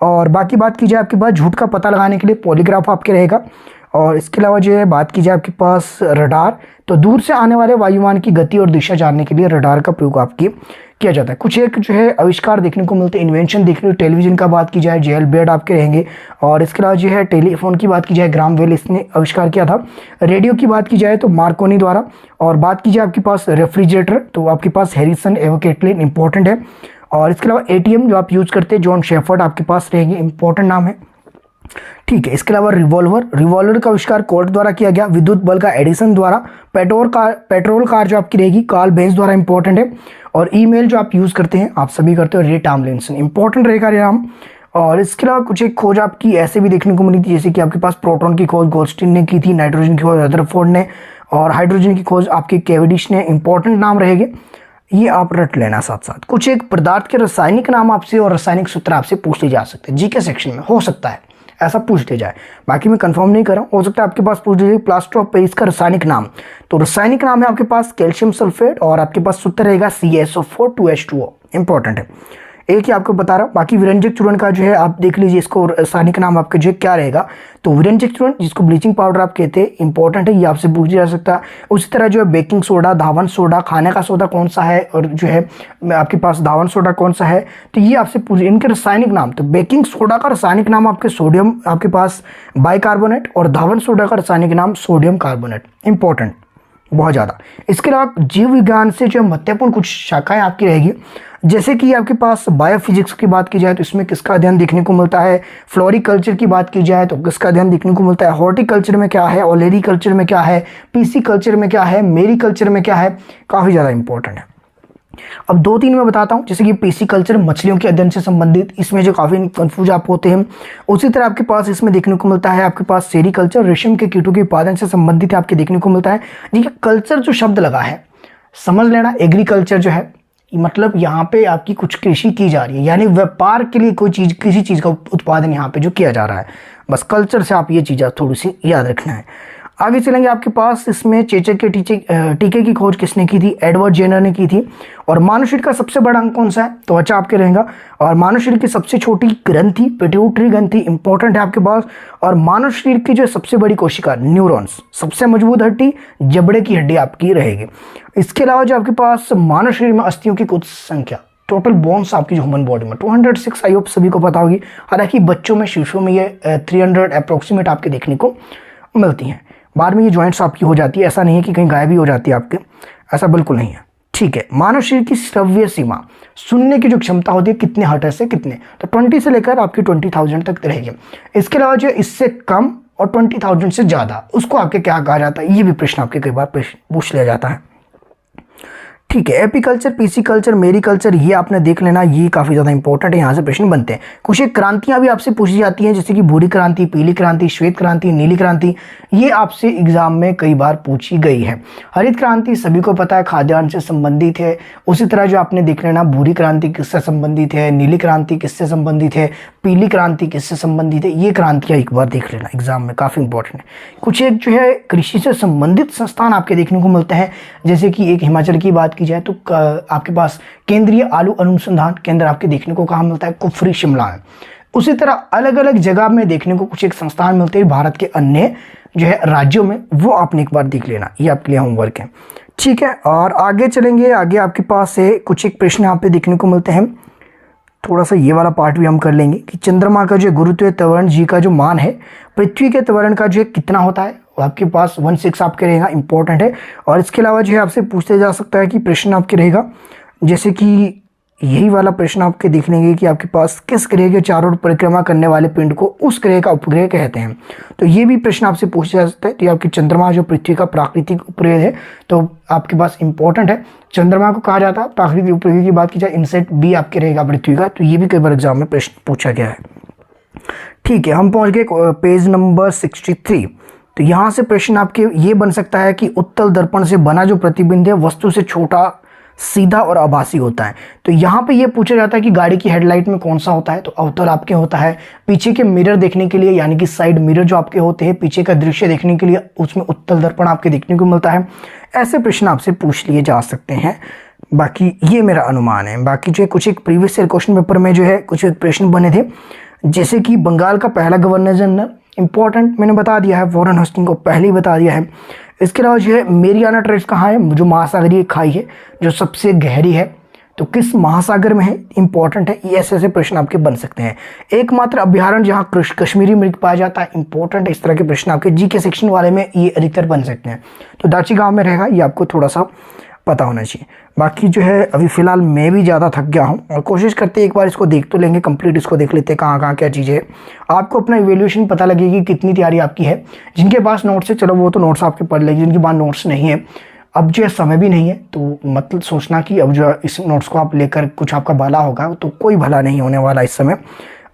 और बाकी बात की जाए आपके पास झूठ का पता लगाने के लिए पॉलीग्राफ आपके रहेगा। और इसके अलावा जो है बात की जाए आपके पास रडार, तो दूर से आने वाले वायुयान की गति और दिशा जानने के लिए रडार का प्रयोग आपकी किया जाता है। कुछ एक जो है आविष्कार देखने को मिलते हैं, इन्वेंशन देखने को, टेलीविजन का बात की जाए जेल बेड आपके रहेंगे। और इसके अलावा जो है टेलीफोन की बात की जाए ग्राम बेल इसने आविष्कार किया था। रेडियो की बात की जाए तो मार्कोनी द्वारा। और बात की जाए आपके पास रेफ्रिजरेटर, तो आपके पास हैरिसन एवोकेटलिन इंपॉर्टेंट है। और इसके अलावा एटीएम जो आप यूज करते हैं जॉन शेफर्ड आपके पास रहेंगे, इंपॉर्टेंट नाम है। ठीक है। इसके अलावा रिवॉल्वर का आविष्कार कोर्ट द्वारा किया गया। विद्युत बल का एडिसन द्वारा। पेट्रोल कार जो आपकी रहेगी कार्ल बेंज द्वारा इंपॉर्टेंट है। और ईमेल जो आप यूज़ करते हैं, आप सभी करते हो, रे टॉमलिंसन, इंपॉर्टेंट रहेगा ये नाम। और इसके अलावा कुछ एक खोज आपकी ऐसे भी देखने को मिली थी, जैसे कि आपके पास प्रोटॉन की खोज गोल्डस्टीन ने की थी, नाइट्रोजन की खोज रदरफोर्ड ने, और हाइड्रोजन की खोज आपके कैवेंडिश ने। इंपॉर्टेंट नाम रहेंगे, ये आप रट लेना साथ साथ। कुछ एक पदार्थ के रासायनिक नाम आपसे और रासायनिक सूत्र आपसे पूछ लिए जा सकते हैं जीके सेक्शन में, हो सकता है ऐसा पूछ लिया जाए, बाकी मैं कंफर्म नहीं कर रहा हूँ, हो सकता है आपके पास पूछ लीजिए प्लास्टर ऑफ पेरिस का रासायनिक नाम। तो रासायनिक नाम है आपके पास कैल्शियम सल्फेट, और आपके पास सूत्र रहेगा CaSO4 2H2O। इंपॉर्टेंट है, एक ही आपको बता रहा हूँ। बाकी विरंजक चूर्ण का जो है आप देख लीजिए, इसको रासायनिक नाम आपके जो क्या रहेगा। तो विरंजक चूर्ण, जिसको ब्लीचिंग पाउडर आप कहते हैं, इंपॉर्टेंट है, ये आपसे पूछा जा सकता है। उसी तरह जो है बेकिंग सोडा, धावन सोडा, खाने का सोडा कौन सा है, और जो है आपके पास धावन सोडा कौन सा है, तो ये आपसे पूछ, इनके रासायनिक नाम। तो बेकिंग सोडा का रासायनिक नाम आपके सोडियम, आपके पास बाइकार्बोनेट, और धावन सोडा का रासायनिक नाम सोडियम कार्बोनेट। इंपॉर्टेंट बहुत ज़्यादा। इसके अलावा जीव विज्ञान से जो महत्वपूर्ण कुछ शाखाएं आपकी रहेगी, जैसे कि आपके पास बायोफिजिक्स की बात की जाए तो इसमें किसका अध्ययन देखने को मिलता है। फ्लोरिकल्चर की बात की जाए तो किसका अध्ययन देखने को मिलता है। हॉर्टिकल्चर में क्या है, ओलेरी कल्चर में क्या है, पीसी कल्चर में क्या है, मेरी कल्चर में क्या है, काफ़ी ज़्यादा इंपॉर्टेंट है। अब 2-3 मैं बताता हूँ, जैसे कि पीसी कल्चर मछलियों के अध्ययन से संबंधित, इसमें जो काफ़ी कंफ्यूज आप होते हैं। उसी तरह आपके पास इसमें देखने को मिलता है आपके पास सेरीकल्चर, रेशम के कीटों के उत्पादन से संबंधित आपके देखने को मिलता है। देखिए कल्चर जो शब्द लगा है समझ लेना, एग्रीकल्चर जो है मतलब यहाँ पे आपकी कुछ कृषि की जा रही है, यानी व्यापार के लिए कोई चीज़, किसी चीज़ का उत्पादन यहाँ पे जो किया जा रहा है। बस कल्चर से आप ये चीज़ थोड़ी सी याद रखना है। आगे चलेंगे, आपके पास इसमें चेचक के टीके की खोज किसने की थी, एडवर्ड जेनर ने की थी। और मानव शरीर का सबसे बड़ा अंग कौन सा है, तो अच्छा आपके रहेगा। और मानव शरीर की सबसे छोटी ग्रंथि पिट्यूटरी ग्रंथि, इंपॉर्टेंट है आपके पास। और मानव शरीर की जो सबसे बड़ी कोशिका न्यूरॉन्स, सबसे मजबूत हड्डी जबड़े की हड्डी आपकी रहेगी। इसके अलावा जो आपके पास मानव शरीर में अस्थियों की कुछ संख्या, टोटल बोन्स आपकी जो ह्यूमन बॉडी में 206, आई होप सभी को पता होगी। हालांकि बच्चों में शिशुओं में ये 300 अप्रोक्सीमेट आपके देखने को मिलती हैं। बाद में ये जॉइंट्स आपकी हो जाती है, ऐसा नहीं है कि कहीं गायब भी हो जाती है आपके, ऐसा बिल्कुल नहीं है। ठीक है, मानव शरीर की श्रव्य सीमा, सुनने की जो क्षमता होती है कितने हर्ट्ज से कितने, तो 20 से लेकर आपकी 20,000 तक रहेगी। इसके अलावा जो इससे कम और 20,000 से ज़्यादा, उसको आपके क्या कहा जाता है, ये भी प्रश्न आपके कई बार पूछ लिया जाता है। ठीक है, एपीकल्चर, पीसी कल्चर, मेरी कल्चर, ये आपने देख लेना, ये काफ़ी ज़्यादा इंपॉर्टेंट है, यहाँ से प्रश्न बनते हैं। कुछ एक क्रांतियाँ भी आपसे पूछी जाती हैं, जैसे कि भूरी क्रांति, पीली क्रांति, श्वेत क्रांति, नीली क्रांति, ये आपसे एग्जाम में कई बार पूछी गई है। हरित क्रांति सभी को पता है, खाद्यान्न से संबंधित है। उसी तरह जो आपने देख लेना, भूरी क्रांति किससे संबंधित है, नीली क्रांति किससे संबंधित है, पीली क्रांति किससे संबंधित है, ये क्रांतियाँ एक बार देख लेना, एग्जाम में काफ़ी इंपॉर्टेंट है। कुछ एक जो है कृषि से संबंधित संस्थान आपके देखने को मिलते हैं, जैसे कि एक हिमाचल की बात की जाए तो आपके पास केंद्रीय आलू अनुसंधान केंद्र आपके देखने को कहाँ मिलता है, कुफरी शिमला में। उसी तरह अलग अलग जगह में देखने को कुछ एक संस्थान मिलते हैं भारत के अन्य जो है राज्यों में, वो आपने एक बार देख लेना, ये आपके लिए होमवर्क है। ठीक है, और आगे चलेंगे, आगे आपके पास से कुछ एक प्रश्न यहाँ पे देखने को मिलते हैं। थोड़ा सा ये वाला पार्ट भी हम कर लेंगे कि चंद्रमा का जो गुरुत्वीय त्वरण जी का जो मान है पृथ्वी के त्वरण का जो कितना होता है, आपके पास 16 आपके रहेगा, इंपॉर्टेंट है। और इसके अलावा जो है आपसे पूछते जा सकता है कि प्रश्न आपके रहेगा, जैसे कि यही वाला प्रश्न आपके देख लेंगे कि आपके पास किस ग्रह के चारों ओर परिक्रमा करने वाले पिंड को उस ग्रह का उपग्रह कहते हैं, तो ये भी प्रश्न आपसे पूछा जा सकता है। तो ये आपकी चंद्रमा जो पृथ्वी का प्राकृतिक उपग्रह है, तो आपके पास इंपॉर्टेंट है, चंद्रमा को कहा जाता है प्राकृतिक उपग्रह की बात की जाए, इनसेट बी आपके रहेगा पृथ्वी का, तो ये भी कई बार एग्जाम में प्रश्न पूछा गया है। ठीक है, हम पहुँच गए पेज नंबर 63। तो यहाँ से प्रश्न आपके ये बन सकता है कि उत्तल दर्पण से बना जो प्रतिबिंब है वस्तु से छोटा, सीधा और आभासी होता है। तो यहाँ पे ये पूछा जाता है कि गाड़ी की हेडलाइट में कौन सा होता है, तो अवतल आपके होता है। पीछे के मिरर देखने के लिए, यानी कि साइड मिरर जो आपके होते हैं पीछे का दृश्य देखने के लिए, उसमें उत्तल दर्पण आपके देखने को मिलता है। ऐसे प्रश्न आपसे पूछ लिए जा सकते हैं, बाकी ये मेरा अनुमान है। बाकी जो है कुछ एक प्रीवियस ईयर क्वेश्चन पेपर में जो है कुछ एक प्रश्न बने थे, जैसे कि बंगाल का पहला गवर्नर जनरल, इंपॉर्टेंट मैंने बता दिया है, वॉरेन हस्टिंग को पहले ही बता दिया है। इसके अलावा जो है मेरियाना ट्रेंच कहाँ है, जो महासागरीय खाई है जो सबसे गहरी है, तो किस महासागर में है, इंपॉर्टेंट है। ये ऐसे प्रश्न आपके बन सकते हैं। एकमात्र अभ्यारण्य जहाँ कश्मीरी मृग पाया जाता है, इंपॉर्टेंट है। इस तरह के प्रश्न आपके जी के सेक्शन वाले में ये अधिकतर बन सकते हैं। तो दाची गांव में रहेगा, ये आपको थोड़ा सा पता होना चाहिए। बाकी जो है अभी फ़िलहाल मैं भी ज़्यादा थक गया हूँ और कोशिश करते हैं एक बार इसको देख तो लेंगे, कंप्लीट इसको देख लेते हैं कहाँ कहाँ क्या चीज़ें है। आपको अपना इवैल्यूएशन पता लगेगी कितनी तैयारी आपकी है। जिनके पास नोट्स है चलो वो तो नोट्स आपके पढ़ लेगी, जिनके पास नोट्स नहीं है, अब जो है समय भी नहीं है, तो मतलब सोचना कि अब जो है इस नोट्स को आप लेकर कुछ आपका भला होगा, तो कोई भला नहीं होने वाला इस समय।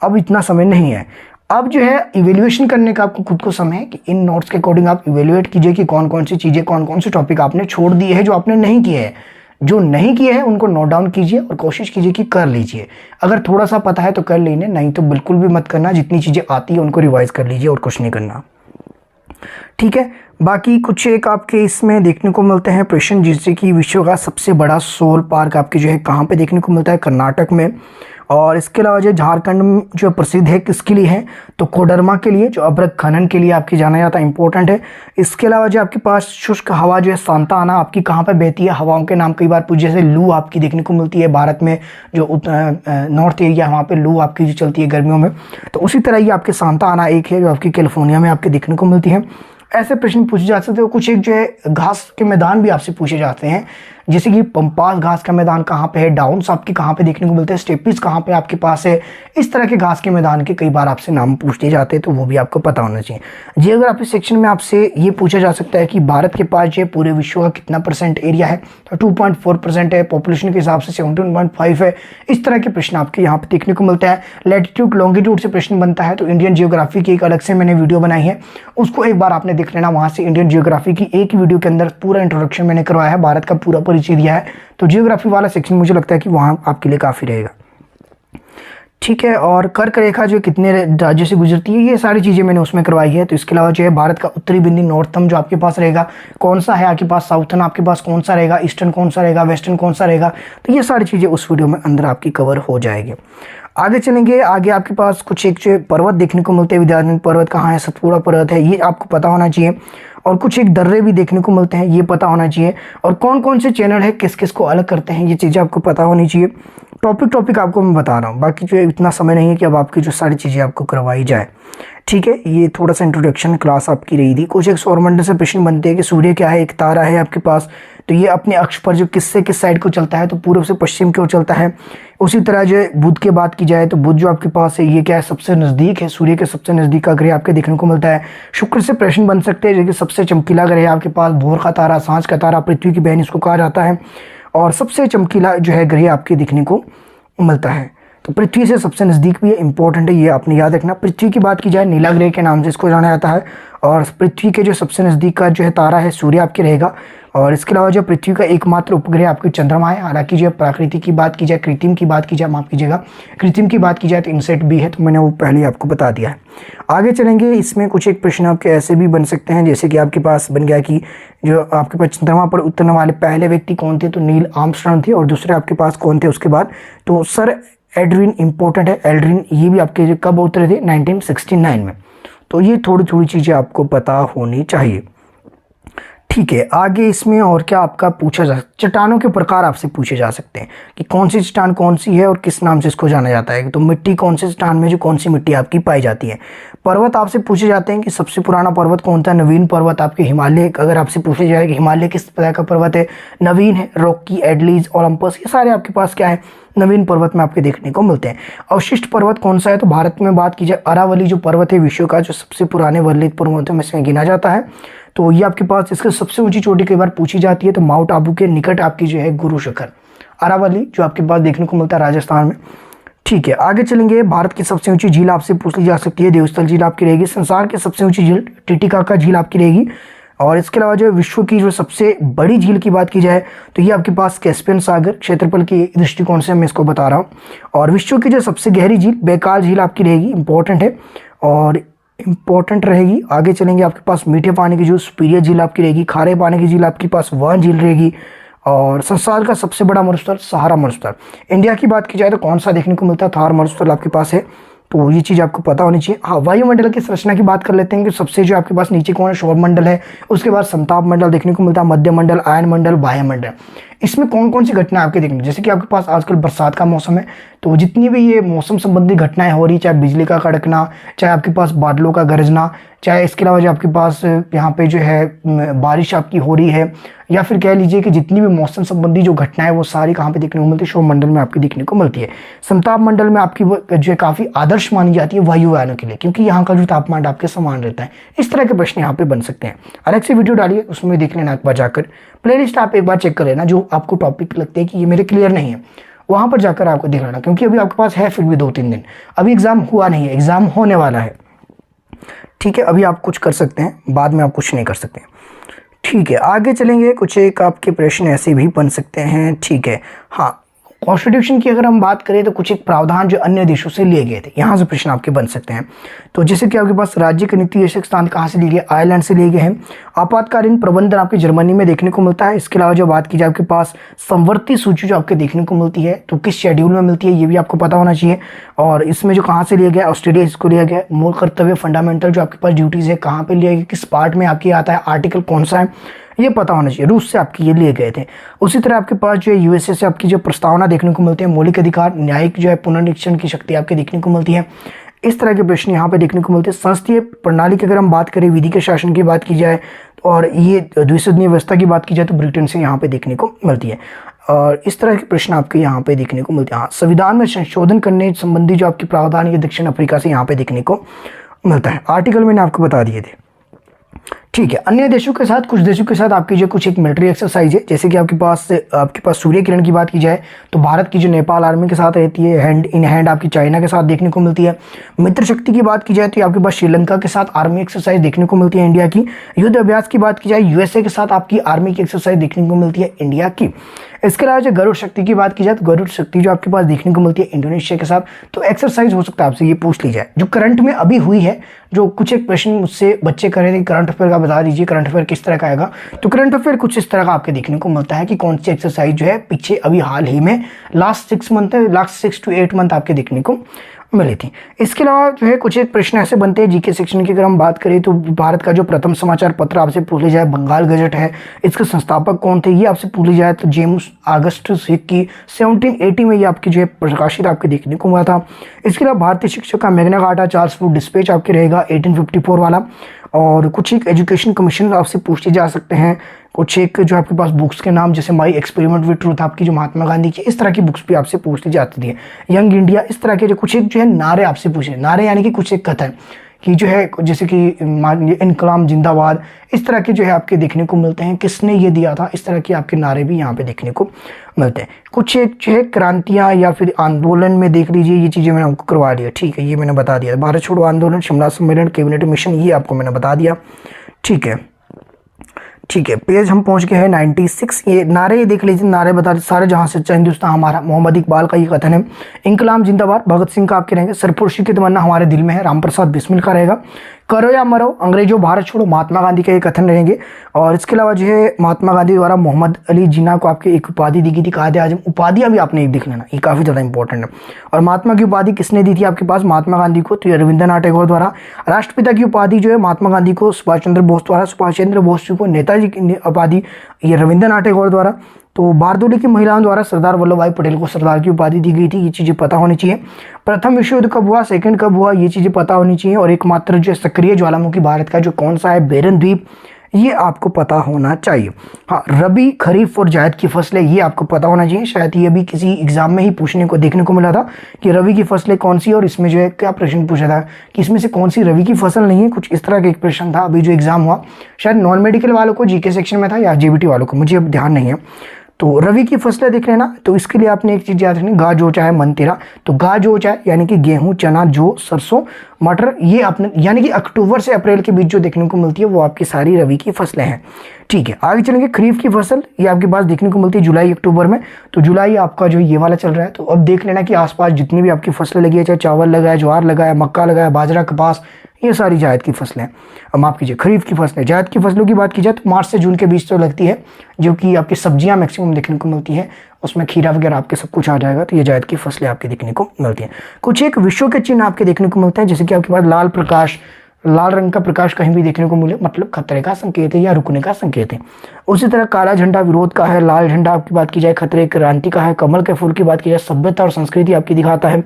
अब इतना समय नहीं है। अब जो है इवेल्युएशन करने का आपको खुद को समय है कि इन नोट्स के अकॉर्डिंग आप इवेल्युएट कीजिए कि कौन कौन सी चीज़ें, कौन कौन से टॉपिक आपने छोड़ दिए हैं जो आपने नहीं किए हैं। जो नहीं किए हैं उनको नोट डाउन कीजिए और कोशिश कीजिए कि कर लीजिए। अगर थोड़ा सा पता है तो कर लीजिए, नहीं तो बिल्कुल भी मत करना। जितनी चीज़ें आती है उनको रिवाइज कर लीजिए और कुछ नहीं करना, ठीक है। बाकी कुछ एक आपके इसमें देखने को मिलते हैं प्रश्न, जैसे कि विश्व का सबसे बड़ा सौर पार्क आपके जो है कहाँ पे देखने को मिलता है, कर्नाटक में। और इसके अलावा जो झारखंड जो प्रसिद्ध है किसके लिए है, तो कोडरमा के लिए, जो अभ्रक खनन के लिए आपकी जाना जाता है, इंपॉर्टेंट है। इसके अलावा जो आपके पास शुष्क हवा जो है सांता आना आपकी कहाँ पे बहती है, हवाओं के नाम कई बार पूछे, जैसे लू आपकी देखने को मिलती है भारत में, जो नॉर्थ एरिया वहाँ पे लू आपकी जो चलती है गर्मियों में, तो उसी तरह ही आपके सांता आना एक है जो आपकी कैलिफोर्निया में आपके देखने को मिलती है। ऐसे प्रश्न पूछे जा सकते हो। कुछ एक जो है घास के मैदान भी आपसे पूछे जाते हैं, जैसे कि पंपास घास का मैदान कहाँ पे है, डाउन्स आपके कहाँ पे देखने को मिलते हैं, स्टेपीज कहाँ पे आपके पास है। इस तरह के घास के मैदान के कई बार आपसे नाम पूछे जाते हैं, तो वो भी आपको पता होना चाहिए जी। अगर आप इस सेक्शन में आपसे ये पूछा जा सकता है कि भारत के पास जो है पूरे विश्व का कितना % एरिया है, तो 2.4% है, पॉपुलेशन के हिसाब से 17.5 है। इस तरह के प्रश्न आपके यहाँ पे देखने को मिलता है। लैटिट्यूड लॉन्गिट्यूड से प्रश्न बनता है, तो इंडियन जियोग्राफी की एक अलग से मैंने वीडियो बनाई है, उसको एक बार आपने देख लेना। वहाँ से इंडियन जियोग्राफी की एक वीडियो के अंदर पूरा इंट्रोडक्शन मैंने करवाया है, भारत का पूरा परिचय दिया है। तो जियोग्राफी वाला सेक्शन मुझे लगता है कि वहाँ आपके लिए काफ़ी रहेगा, ठीक है। और कर्क रेखा जो कितने राज्यों से गुजरती है, ये सारी चीज़ें मैंने उसमें करवाई है। तो इसके अलावा जो है भारत का उत्तरी बिंदु नॉर्थम जो आपके पास रहेगा कौन सा है, आपके पास साउथर्न आपके पास कौन सा रहेगा, ईस्टर्न कौन सा रहेगा, वेस्टर्न कौन सा रहेगा, तो ये सारी चीज़ें उस वीडियो में अंदर आपकी कवर हो जाएगी। आगे चलेंगे, आगे आपके पास कुछ एक जो पर्वत देखने को मिलते हैं, विद्याधर पर्वत कहाँ है, सतपुड़ा पर्वत है, ये आपको पता होना चाहिए। और कुछ एक दर्रे भी देखने को मिलते हैं, ये पता होना चाहिए। और कौन कौन से चैनल है, किस किस को अलग करते हैं, ये चीज़ें आपको पता होनी चाहिए। टॉपिक आपको मैं बता रहा हूँ, बाकी जो इतना समय नहीं है कि अब आपकी जो सारी चीज़ें आपको करवाई जाए, ठीक है। ये थोड़ा सा इंट्रोडक्शन क्लास आपकी रही थी। कुछ एक सौरमंडल से प्रश्न बनते हैं कि सूर्य क्या है, एक तारा है आपके पास, तो ये अपने अक्ष पर जो किससे किस साइड को चलता है, तो पूर्व से पश्चिम की ओर चलता है। उसी तरह जो बुध की बात की जाए तो बुध जो आपके पास है ये क्या है, सबसे नज़दीक है, सूर्य के सबसे नज़दीक का ग्रह आपके देखने को मिलता है। शुक्र से प्रश्न बन सकते हैं, जो कि सबसे चमकीला ग्रह है आपके पास, भोर का तारा, सांझ का तारा, पृथ्वी की बहन इसको कहा जाता है। और सबसे चमकीला जो है ग्रह आपके देखने को मिलता है, तो पृथ्वी से सबसे नज़दीक भी है, इंपॉर्टेंट है, ये आपने याद रखना। पृथ्वी की बात की जाए नीला ग्रह के नाम से इसको जाना जाता है। और पृथ्वी के जो सबसे नज़दीक का जो है तारा है सूर्य आपके रहेगा। और इसके अलावा जो पृथ्वी का एकमात्र उपग्रह आपके चंद्रमा है। हालांकि जो प्राकृतिक की बात की जाए, कृत्रिम की बात की जाए, माफ़ कीजिएगा, कृत्रिम की बात की जाए तो इनसेट भी है, तो मैंने वो पहले आपको बता दिया है। आगे चलेंगे, इसमें कुछ एक प्रश्न आपके ऐसे भी बन सकते हैं, जैसे कि आपके पास बन गया कि जो आपके पास चंद्रमा पर उतरने वाले पहले व्यक्ति कौन थे, तो नील आर्मस्ट्रांग थे। और दूसरे आपके पास कौन थे उसके बाद, तो सर एल्ड्रिन, इंपॉर्टेंट है एल्ड्रिन, ये भी आपके कब उतरे थे, 1969 में। तो ये थोड़ी थोड़ी चीज़ें आपको पता होनी चाहिए, ठीक है। आगे इसमें और क्या आपका पूछा जा सकता, चट्टानों के प्रकार आपसे पूछे जा सकते हैं कि कौन सी चट्टान कौन सी है और किस नाम से इसको जाना जाता है। तो मिट्टी कौन से चट्टान में जो कौन सी मिट्टी आपकी पाई जाती है। पर्वत आपसे पूछे जाते हैं कि सबसे पुराना पर्वत कौन था, नवीन पर्वत आपके हिमालय। अगर आपसे पूछे जाए कि हिमालय किस तरह का पर्वत है, नवीन है, रॉकी, एडलीज, ओलंपस, ये सारे आपके पास क्या है, नवीन पर्वत में आपके देखने को मिलते हैं। अवशिष्ट पर्वत कौन सा है, तो भारत में बात की जाए अरावली जो पर्वत है विश्व का जो सबसे पुराने वर्णित पर्वतों में से गिना जाता है। तो ये आपके पास इसकी सबसे ऊंची चोटी कई बार पूछी जाती है, तो माउंट आबू के निकट आपकी जो है गुरु शिखर अरावली जो आपके पास देखने को मिलता है राजस्थान में, ठीक है। आगे चलेंगे, भारत की सबसे ऊंची झील आपसे पूछ ली जा सकती है, देवस्थल झील आपकी रहेगी। संसार की सबसे ऊंची झील टिटिकाका झील आपकी रहेगी। और इसके अलावा जो विश्व की जो सबसे बड़ी झील की बात की जाए तो ये आपके पास कैस्पियन सागर क्षेत्रफल के दृष्टिकोण से मैं इसको बता रहा हूँ। और विश्व की जो सबसे गहरी झील बैकाल झील आपकी रहेगी, इंपॉर्टेंट है और इंपॉर्टेंट रहेगी। आगे चलेंगे, आपके पास मीठे पानी की जो सुपीरियर झील आपकी रहेगी, खारे पानी की झील आपके पास वन झील रहेगी। और संसार का सबसे बड़ा मरुस्थल सहारा मरुस्थल। इंडिया की बात की जाए तो कौन सा देखने को मिलता है, थार मरुस्थल आपके पास है, तो ये चीज़ आपको पता होनी चाहिए। हाँ, वायुमंडल की संरचना की बात कर लेते हैं कि सबसे जो आपके पास नीचे कौन है, सौर मंडल है, उसके बाद समताप मंडल देखने को मिलता है, मध्य मंडल, आयन मंडल, वायुमंडल। इसमें कौन कौन सी घटनाएं आपके देखने, जैसे कि आपके पास आजकल बरसात का मौसम है, तो जितनी भी ये मौसम संबंधी घटनाएं हो रही, चाहे बिजली का कड़कना, चाहे आपके पास बादलों का गरजना, चाहे इसके अलावा जो आपके पास यहाँ पे जो है बारिश आपकी हो रही है, या फिर कह लीजिए कि जितनी भी मौसम संबंधी जो घटनाएं वो सारी कहाँ पे देखने को मिलती है, सौर मंडल में आपकी देखने को मिलती है। समताप मंडल में आपकी जो है काफी आदर्श मानी जाती है वायुयानों के लिए, क्योंकि यहाँ का जो तापमान आपके समान रहता है। इस तरह के प्रश्न यहाँ पे बन सकते हैं। अलग से वीडियो डालिए, उसमें देख लेना एक बार जाकर, प्लेलिस्ट आप एक बार चेक कर लेना, जो आपको टॉपिक लगते हैं कि ये मेरे क्लियर नहीं है वहां पर जाकर आपको देख लेना, क्योंकि अभी आपके पास है फिर भी 2-3 दिन, अभी एग्जाम हुआ नहीं है, एग्जाम होने वाला है। ठीक है, अभी आप कुछ कर सकते हैं, बाद में आप कुछ नहीं कर सकते। ठीक है, आगे चलेंगे। कुछ एक आपके प्रश्न ऐसे भी बन सकते हैं। ठीक है, हाँ, कॉन्स्टिट्यूशन की अगर हम बात करें तो कुछ एक प्रावधान जो अन्य देशों से लिए गए थे, यहाँ से प्रश्न आपके बन सकते हैं। तो जैसे कि आपके पास राज्य के नीति शीर्षक स्थान कहाँ से लिए गए, आयरलैंड से लिए गए हैं। आपातकालीन प्रबंधन आपके जर्मनी में देखने को मिलता है। इसके अलावा जो बात की जाए आपके पास संवर्ती सूची जो आपके देखने को मिलती है, तो किस शेड्यूल में मिलती है ये भी आपको पता होना चाहिए। और इसमें जो कहाँ से लिया गया, ऑस्ट्रेलिया इसको लिया गया। मूल कर्तव्य फंडामेंटल जो आपके पास ड्यूटीज है कहाँ पे लिया गया, किस पार्ट में आपकी आता है, आर्टिकल कौन सा है, ये पता होना चाहिए। रूस से आपके ये लिए गए थे। उसी तरह आपके पास जो है यूएसए से आपकी जो प्रस्तावना देखने को मिलती है, मौलिक अधिकार, न्यायिक जो है पुनर्निरीक्षण की शक्ति आपके देखने को मिलती है। इस तरह के प्रश्न यहाँ पे देखने को मिलते हैं। संसदीय प्रणाली की अगर हम बात करें, विधि के शासन की बात की जाए और ये द्विसदनीय व्यवस्था की बात की जाए तो ब्रिटेन से यहाँ पे देखने को मिलती है। और इस तरह के प्रश्न आपके यहाँ पे देखने को मिलते हैं। हाँ, संविधान में संशोधन करने संबंधी जो आपकी प्रावधान ये दक्षिण अफ्रीका से यहाँ पे देखने को मिलता है। आर्टिकल मैंने आपको बता दिए थे। ठीक है, अन्य देशों के साथ, कुछ देशों के साथ आपकी जो कुछ एक मिलिट्री एक्सरसाइज है, जैसे कि आपके पास सूर्य किरण की बात की जाए तो भारत की जो नेपाल आर्मी के साथ रहती है, हैंड इन हैंड आपकी चाइना के साथ देखने को मिलती है। मित्र शक्ति की बात की जाए तो आपके पास श्रीलंका के साथ आर्मी एक्सरसाइज देखने को मिलती है इंडिया की। युद्ध अभ्यास की बात की जाए, यूएसए के साथ आपकी आर्मी की एक्सरसाइज देखने को मिलती है इंडिया की। इसके अलावा जो गरुड़ शक्ति की बात की जाए तो गरुड़ शक्ति जो आपके पास देखने को मिलती है इंडोनेशिया के साथ। तो एक्सरसाइज हो सकता है आपसे ये पूछ ली जाए जो करंट में अभी हुई है, जो कुछ एक प्रश्न मुझसे बच्चे कर रहे थे, करंट अफेयर का बता दीजिए, करंट अफेयर किस तरह का आएगा। तो करंट अफेयर कुछ इस तरह का आपके देखने को मिलता है कि कौन सी एक्सरसाइज जो है पीछे अभी हाल ही में लास्ट 6 to 8 मंथ आपके देखने को मिली थी। इसके अलावा जो है कुछ एक प्रश्न ऐसे बनते हैं जीके सेक्शन की अगर हम बात करें तो भारत का जो प्रथम समाचार पत्र आपसे पूछ लिया जाए, बंगाल गजट है, इसके संस्थापक कौन थे ये आपसे पूछ लिया जाए तो जेम्स ऑगस्टस हिक्की 1780 में ये आपकी जो है प्रकाशित आपके देखने को मिला था। इसके अलावा भारतीय शिक्षक का Magna carta Charles food dispatch आपके रहेगा 1854 वाला। और कुछ एक एजुकेशन कमीशन आपसे पूछे जा सकते हैं। कुछ एक जो आपके पास बुक्स के नाम, जैसे माई एक्सपेरिमेंट विद ट्रूथ आपकी जो महात्मा गांधी की, इस तरह की बुक्स भी आपसे पूछ ली जाती थी। यंग इंडिया, इस तरह के जो कुछ एक जो है नारे आपसे पूछे, नारे यानी कि कुछ एक कथन कि जो है जैसे कि इनकलाब जिंदाबाद, इस तरह के जो है आपके देखने को मिलते हैं। किसने ये दिया था, इस तरह के आपके नारे भी यहाँ पे देखने को मिलते हैं। कुछ एक जो है क्रांतियाँ या फिर आंदोलन में देख लीजिए, ये चीज़ें मैंने आपको करवा दिया। ठीक है, ये मैंने बता दिया। भारत छोड़ो आंदोलन, शिमला सम्मेलन, कैबिनेट मिशन, ये आपको मैंने बता दिया। ठीक है, ठीक है, पेज हम पहुंच गए हैं 96। ये नारे देख लीजिए, नारे बता दे, सारे जहां सच्चा हिंदुस्तान हमारा, मोहम्मद इकबाल का ये कथन है। इनकलाब जिंदाबाद भगत सिंह का आपके रहेंगे। सरफरोशी की तमन्ना हमारे दिल में है, राम प्रसाद बिस्मिल का रहेगा। करो या मरो अंग्रेजों भारत छोड़ो, महात्मा गांधी का ये कथन रहेंगे। और इसके अलावा जो है महात्मा गांधी द्वारा मोहम्मद अली जिन्ना को आपके एक उपाधि दी गई थी, कायदे आजम उपाधियां भी आपने एक देख लेना, ये काफी ज्यादा इंपॉर्टेंट है। और महात्मा की उपाधि किसने दी थी आपके पास, महात्मा गांधी को, तो रविंद्रनाथ टैगोर द्वारा। राष्ट्रपिता की उपाधि जो है महात्मा गांधी को सुभाष चंद्र बोस द्वारा, सुभाष चंद्र बोस जी को नेताजी की उपाधि ये रविंद्रनाथ टैगोर द्वारा। तो बारदोली की महिलाओं द्वारा सरदार वल्लभ भाई पटेल को सरदार की उपाधि दी गई थी, ये चीज़ें पता होनी चाहिए। प्रथम विश्व युद्ध कब हुआ, सेकंड कब हुआ, ये चीज़ें पता होनी चाहिए। और एकमात्र जो सक्रिय ज्वालामुखी भारत का जो कौन सा है, बेरन द्वीप, ये आपको पता होना चाहिए। हाँ, रबी, खरीफ और जायद की फसलें, ये आपको पता होना चाहिए। शायद ये भी किसी एग्जाम में ही पूछने को देखने को मिला था कि रबी की फसलें कौन सी, और इसमें जो है क्या प्रश्न पूछा था कि इसमें से कौन सी रबी की फसल नहीं है, कुछ इस तरह का एक प्रश्न था अभी जो एग्जाम हुआ। शायद नॉन मेडिकल वालों को जीके सेक्शन में था या जेबीटी वालों को, मुझे अब ध्यान नहीं है। तो रवि की फसलें देख लेना। तो इसके लिए आपने एक चीज याद रखनी, गा जो चाहे मन तेरा। तो गा जो चाहे यानी कि गेहूं, चना, जौ, सरसों, मटर, ये आपने यानी कि अक्टूबर से अप्रैल के बीच जो देखने को मिलती है वो आपकी सारी रवि की फसलें हैं। ठीक है, आगे चलेंगे। खरीफ की फसल ये आपके पास देखने को मिलती है जुलाई अक्टूबर में। तो जुलाई आपका जो ये वाला चल रहा है। तो अब देख लेना कि आसपास जितनी भी आपकी फसलें लगी है, चाहे चावल लगा है, ज्वार लगा है, मक्का लगा है, बाजरा, कपास, ये सारी जायद की फसलें। अब माफ कीजिए, खरीफ की फसलें। जायद की फसलों की बात की जाए तो मार्च से जून के बीच तो लगती है, जो कि आपकी सब्जियां मैक्सिमम देखने को मिलती है, उसमें खीरा वगैरह आपके सब कुछ आ जाएगा। तो ये जायद की फसलें आपके देखने को मिलती हैं। कुछ एक विश्व के चिन्ह आपके देखने को मिलते हैं, जैसे कि आपके पास लाल प्रकाश, लाल रंग का प्रकाश कहीं भी देखने को मिले मतलब खतरे का संकेत है या रुकने का संकेत है। उसी तरह काला झंडा विरोध का है, लाल झंडा आपकी बात की जाए खतरे क्रांति का है, कमल के फूल की बात की जाए सभ्यता और संस्कृति आपकी दिखाता है,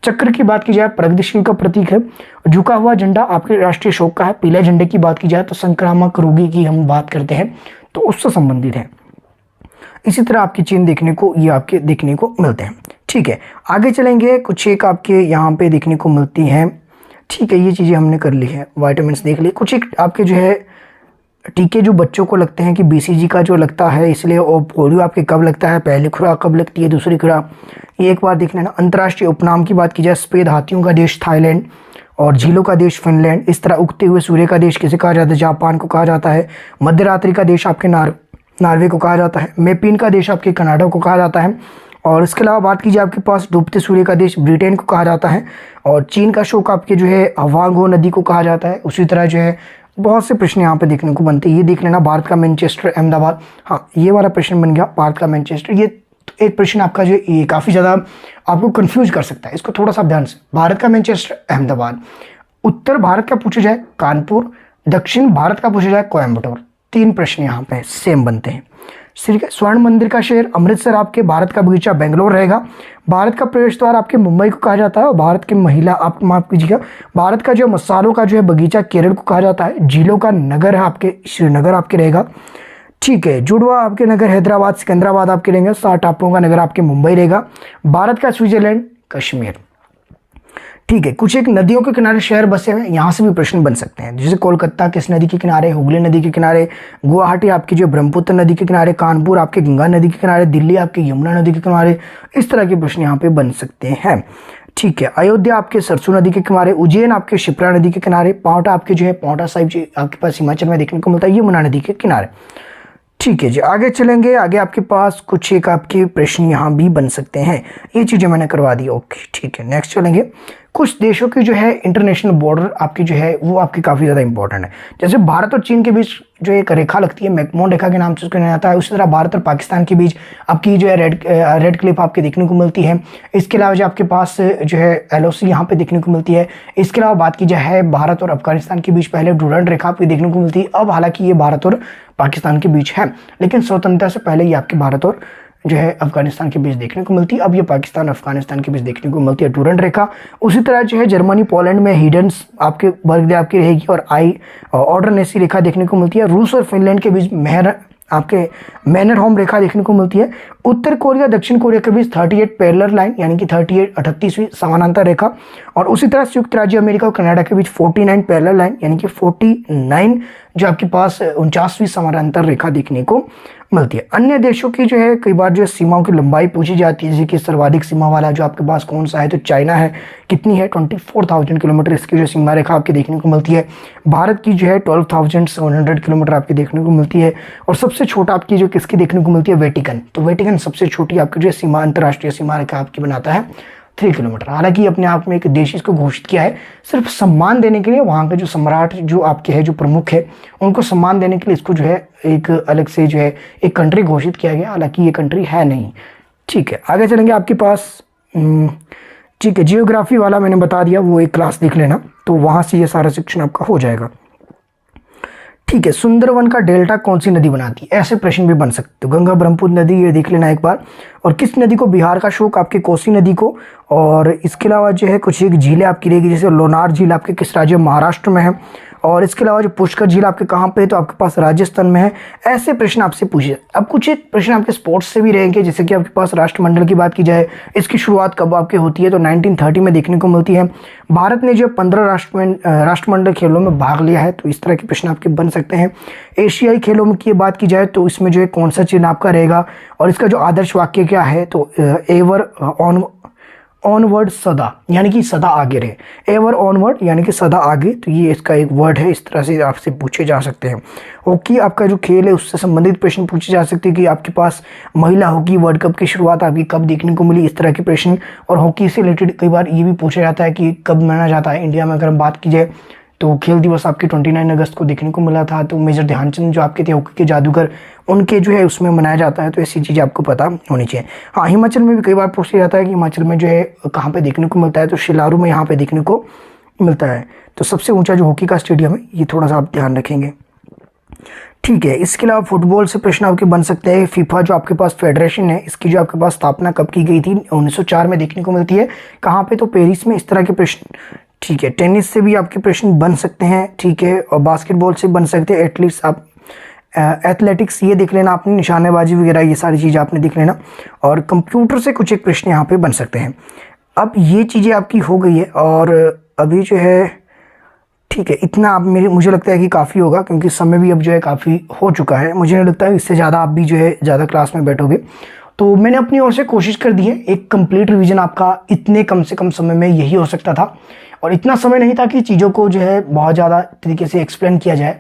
चक्र की बात की जाए प्रगतिशील का प्रतीक है, झुका हुआ झंडा आपके राष्ट्रीय शोक का है, पीले झंडे की बात की जाए तो संक्रामक रोगी की हम बात करते हैं तो उससे संबंधित है। इसी तरह आपकी चेन देखने को ये आपके देखने को मिलते हैं। ठीक है, आगे चलेंगे। कुछ एक आपके यहाँ पे देखने को मिलती हैं। ठीक है, ये चीज़ें हमने कर ली है, वाइटामिन देख लिए। कुछ एक आपके जो है टीके जो बच्चों को लगते हैं कि BCG का जो लगता है इसलिए, और पोलियो आपके कब लगता है, पहली खुराक कब लगती है, दूसरी खुराक, ये एक बार देख लेना। अंतर्राष्ट्रीय उपनाम की बात की जाए सफेद हाथियों का देश थाईलैंड और झीलों का देश फिनलैंड। इस तरह उगते हुए सूर्य का देश किसे कहा जाता है, जापान को कहा जाता है। मध्य रात्रि का देश आपके नॉर्वे को कहा जाता है। मेपिन का देश आपके कनाडा को कहा जाता है। और इसके अलावा बात कीजिए आपके पास डूबते सूर्य का देश ब्रिटेन को कहा जाता है। और चीन का शोक आपके जो है हवांगो नदी को कहा जाता है। उसी तरह जो है बहुत से प्रश्न यहाँ पे देखने को बनते हैं। ये देख लेना, भारत का मैनचेस्टर अहमदाबाद, हाँ ये वाला प्रश्न बन गया भारत का मैनचेस्टर। ये एक प्रश्न आपका जो ये काफ़ी ज़्यादा आपको कंफ्यूज कर सकता है, इसको थोड़ा सा ध्यान से। भारत का मैनचेस्टर अहमदाबाद, उत्तर भारत का पूछा जाए कानपुर, दक्षिण भारत का पूछा जाए कोयम्बटूर। 3 प्रश्न यहाँ पे सेम बनते हैं। स्वर्ण मंदिर का शहर अमृतसर आपके, भारत का बगीचा बेंगलोर रहेगा। भारत का प्रवेश द्वार आपके मुंबई को कहा जाता है। और भारत की महिला आप माफ कीजिएगा, भारत का जो मसालों का जो है बगीचा केरल को कहा जाता है। झीलों का नगर है आपके श्रीनगर आपके रहेगा। ठीक है, जुड़वा आपके नगर हैदराबाद, सिकंदराबाद आपके रहेंगे। 7 टापुओं का नगर आपके मुंबई रहेगा। भारत का स्विट्जरलैंड कश्मीर। ठीक है, कुछ एक नदियों के किनारे शहर बसे हुए, यहाँ से भी प्रश्न बन सकते हैं। जैसे कोलकाता किस नदी के किनारे, हुगली नदी के किनारे, गुवाहाटी आपकी जो ब्रह्मपुत्र नदी के किनारे, कानपुर आपके गंगा नदी के किनारे, दिल्ली आपके यमुना नदी के किनारे। इस तरह के प्रश्न यहाँ पे बन सकते हैं। ठीक है, अयोध्या आपके सरसू नदी के किनारे, उज्जैन आपके शिप्रा नदी के किनारे, पांवटा आपके जो है पांवटा साहिब जी आपके पास हिमाचल में देखने को मिलता है, यमुना नदी के किनारे। ठीक है जी, आगे चलेंगे। आगे आपके पास कुछ एक आपके प्रश्न यहाँ भी बन सकते हैं। ये चीज़ें मैंने करवा दी, ओके ठीक है। नेक्स्ट चलेंगे। कुछ देशों की जो है इंटरनेशनल बॉर्डर आपकी जो है वो आपकी काफ़ी ज़्यादा इंपॉर्टेंट है। जैसे भारत और चीन के बीच जो एक रेखा लगती है मैकमोहन रेखा के नाम से उसको जाना जाता है। उसी तरह भारत और पाकिस्तान के बीच आपकी जो है रेड क्लिफ आपके देखने को मिलती है। इसके अलावा जो आपके पास जो है LOC यहाँ पे देखने को मिलती है। इसके अलावा बात की जाए भारत और अफगानिस्तान के बीच पहले डुरंड रेखा आपकी देखने को मिलती है। अब हालांकि ये भारत और पाकिस्तान के बीच है, लेकिन स्वतंत्रता से पहले ये आपके भारत और जो है अफगानिस्तान के बीच देखने को मिलती है। अब ये पाकिस्तान अफगानिस्तान के बीच देखने को मिलती है डुरंड रेखा। उसी तरह जो है जर्मनी पोलैंड में हिडन्स आपके वर्ग आपकी रहेगी और आई ऑर्डरनेसी रेखा देखने को मिलती है। रूस और फिनलैंड के बीच आपके मैनरहोम रेखा देखने को मिलती है। उत्तर कोरिया दक्षिण कोरिया के बीच 38 पैरेलल लाइन यानी कि 38वीं समानांतर रेखा। और उसी तरह संयुक्त राज्य अमेरिका और कनाडा के बीच 49 पैरेलल लाइन यानी कि 49 जो आपके पास 49वीं समानांतर रेखा देखने को मिलती है। अन्य देशों की जो है कई बार जो सीमाओं की लंबाई पूछी जाती है, जैसे कि सर्वाधिक सीमा वाला जो आपके पास कौन सा है, तो चाइना है। कितनी है, 24,000 किलोमीटर इसकी जो सीमा रेखा आपकी देखने को मिलती है। भारत की जो है 12,700 किलोमीटर आपकी देखने को मिलती है। और सबसे छोटा आपकी जो किसकी देखने को मिलती है, वेटिकन। तो वेटिकन सबसे छोटी आपकी जो सीमा अंतर्राष्ट्रीय सीमा रेखा आपकी बनाता है 3 किलोमीटर। हालांकि अपने आप में एक देश इसको घोषित किया है सिर्फ सम्मान देने के लिए, वहाँ के जो सम्राट जो आपके है जो प्रमुख है उनको सम्मान देने के लिए इसको जो है एक अलग से जो है एक कंट्री घोषित किया गया। हालांकि ये कंट्री है नहीं। ठीक है, आगे चलेंगे आपके पास। ठीक है, जियोग्राफी वाला मैंने बता दिया, वो एक क्लास देख लेना तो वहाँ से ये सारा सेक्शन आपका हो जाएगा। ठीक है, सुंदरवन का डेल्टा कौन सी नदी बनाती है, ऐसे प्रश्न भी बन सकते हो। गंगा ब्रह्मपुत्र नदी, ये देख लेना एक बार। और किस नदी को बिहार का शोक, आपके कोसी नदी को। और इसके अलावा जो है कुछ एक झीलें आपकी रहेगी, जैसे लोनार झील आपके किस राज्य, महाराष्ट्र में है। और इसके अलावा जो पुष्कर झील आपके कहाँ पे है, तो आपके पास राजस्थान में है। ऐसे प्रश्न आपसे पूछे। अब कुछ एक प्रश्न आपके स्पोर्ट्स से भी रहेंगे, जैसे कि आपके पास राष्ट्रमंडल की बात की जाए, इसकी शुरुआत कब आपकी होती है, तो 1930 में देखने को मिलती है। भारत ने जो 15 राष्ट्रमंडल खेलों में भाग लिया है, तो इस तरह के प्रश्न आपके बन सकते हैं। एशियाई खेलों की बात की जाए तो इसमें जो है कौन सा चिन्ह आपका रहेगा और इसका जो आदर्श वाक्य क्या है, तो एवर ऑनवर्ड सदा यानी कि सदा आगे रहे। एवर ऑनवर्ड यानी कि सदा आगे, तो ये इसका एक वर्ड है। इस तरह से आपसे पूछे जा सकते हैं। हॉकी आपका जो खेल है उससे संबंधित प्रश्न पूछे जा सकते हैं कि आपके पास महिला हॉकी वर्ल्ड कप की शुरुआत आपकी कब देखने को मिली, इस तरह के प्रश्न। और हॉकी से रिलेटेड कई बार ये भी पूछा जाता है कि कब मनाया जाता है। इंडिया में अगर हम बात की जाए तो खेल दिवस आपके 29 अगस्त को देखने को मिला था। तो मेजर ध्यानचंद जो आपके थे हॉकी के जादूगर, उनके जो है उसमें मनाया जाता है। तो ऐसी चीज़ें आपको पता होनी चाहिए। हाँ, हिमाचल में भी कई बार पूछा जाता है कि हिमाचल में जो है कहाँ पे देखने को मिलता है, तो शिलारू में यहाँ पे देखने को मिलता है। तो सबसे ऊंचा जो हॉकी का स्टेडियम है ये थोड़ा सा आप ध्यान रखेंगे। ठीक है, इसके अलावा फुटबॉल से प्रश्न आपके बन सकते हैं। फीफा जो आपके पास फेडरेशन है, इसकी जो आपके पास स्थापना कब की गई थी? 1904 में देखने को मिलती है। कहाँ पे? तो पेरिस में। इस तरह के प्रश्न। ठीक है, टेनिस से भी आपके प्रश्न बन सकते हैं। ठीक है, और बास्केटबॉल से बन सकते हैं। एटलीस्ट आप एथलेटिक्स ये देख लेना आपने, निशानेबाजी वगैरह ये सारी चीज़ें आपने देख लेना। और कंप्यूटर से कुछ एक प्रश्न यहाँ पे बन सकते हैं। अब ये चीज़ें आपकी हो गई है और अभी जो है ठीक है, इतना आप मुझे लगता है कि काफ़ी होगा, क्योंकि समय भी अब जो है काफ़ी हो चुका है। मुझे नहीं लगता है इससे ज़्यादा आप भी जो है ज़्यादा क्लास में बैठोगे। तो मैंने अपनी ओर से कोशिश कर दी है। एक कंप्लीट रिवीजन आपका इतने कम से कम समय में यही हो सकता था, और इतना समय नहीं था कि चीज़ों को जो है बहुत ज़्यादा तरीके से एक्सप्लेन किया जाए।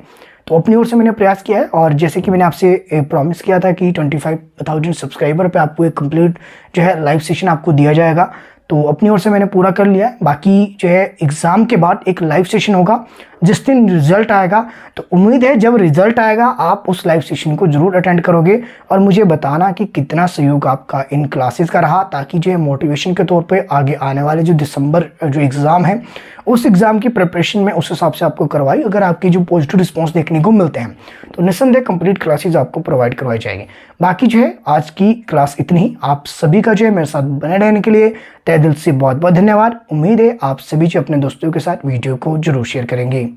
तो अपनी ओर से मैंने प्रयास किया है, और जैसे कि मैंने आपसे प्रॉमिस किया था कि 25,000 सब्सक्राइबर पे आपको एक कंप्लीट जो है लाइव सेशन आपको दिया जाएगा, तो अपनी ओर से मैंने पूरा कर लिया है। बाकी जो है एग्ज़ाम के बाद एक लाइव सेशन होगा जिस दिन रिजल्ट आएगा। तो उम्मीद है जब रिजल्ट आएगा आप उस लाइव सेशन को ज़रूर अटेंड करोगे और मुझे बताना कि कितना सहयोग आपका इन क्लासेस का रहा, ताकि जो है मोटिवेशन के तौर पे आगे आने वाले जो दिसंबर जो एग्ज़ाम है उस एग्ज़ाम की प्रिपरेशन में उस हिसाब से आपको करवाई। अगर आपकी जो पॉजिटिव रिस्पॉन्स देखने को मिलते हैं तो निस्संदेह कंप्लीट क्लासेस आपको प्रोवाइड करवाई जाएगी। बाकी जो है आज की क्लास इतनी ही। आप सभी का जो है मेरे साथ बने रहने के लिए तहे दिल से बहुत बहुत धन्यवाद। उम्मीद है आप सभी जो अपने दोस्तों के साथ वीडियो को जरूर शेयर करेंगे।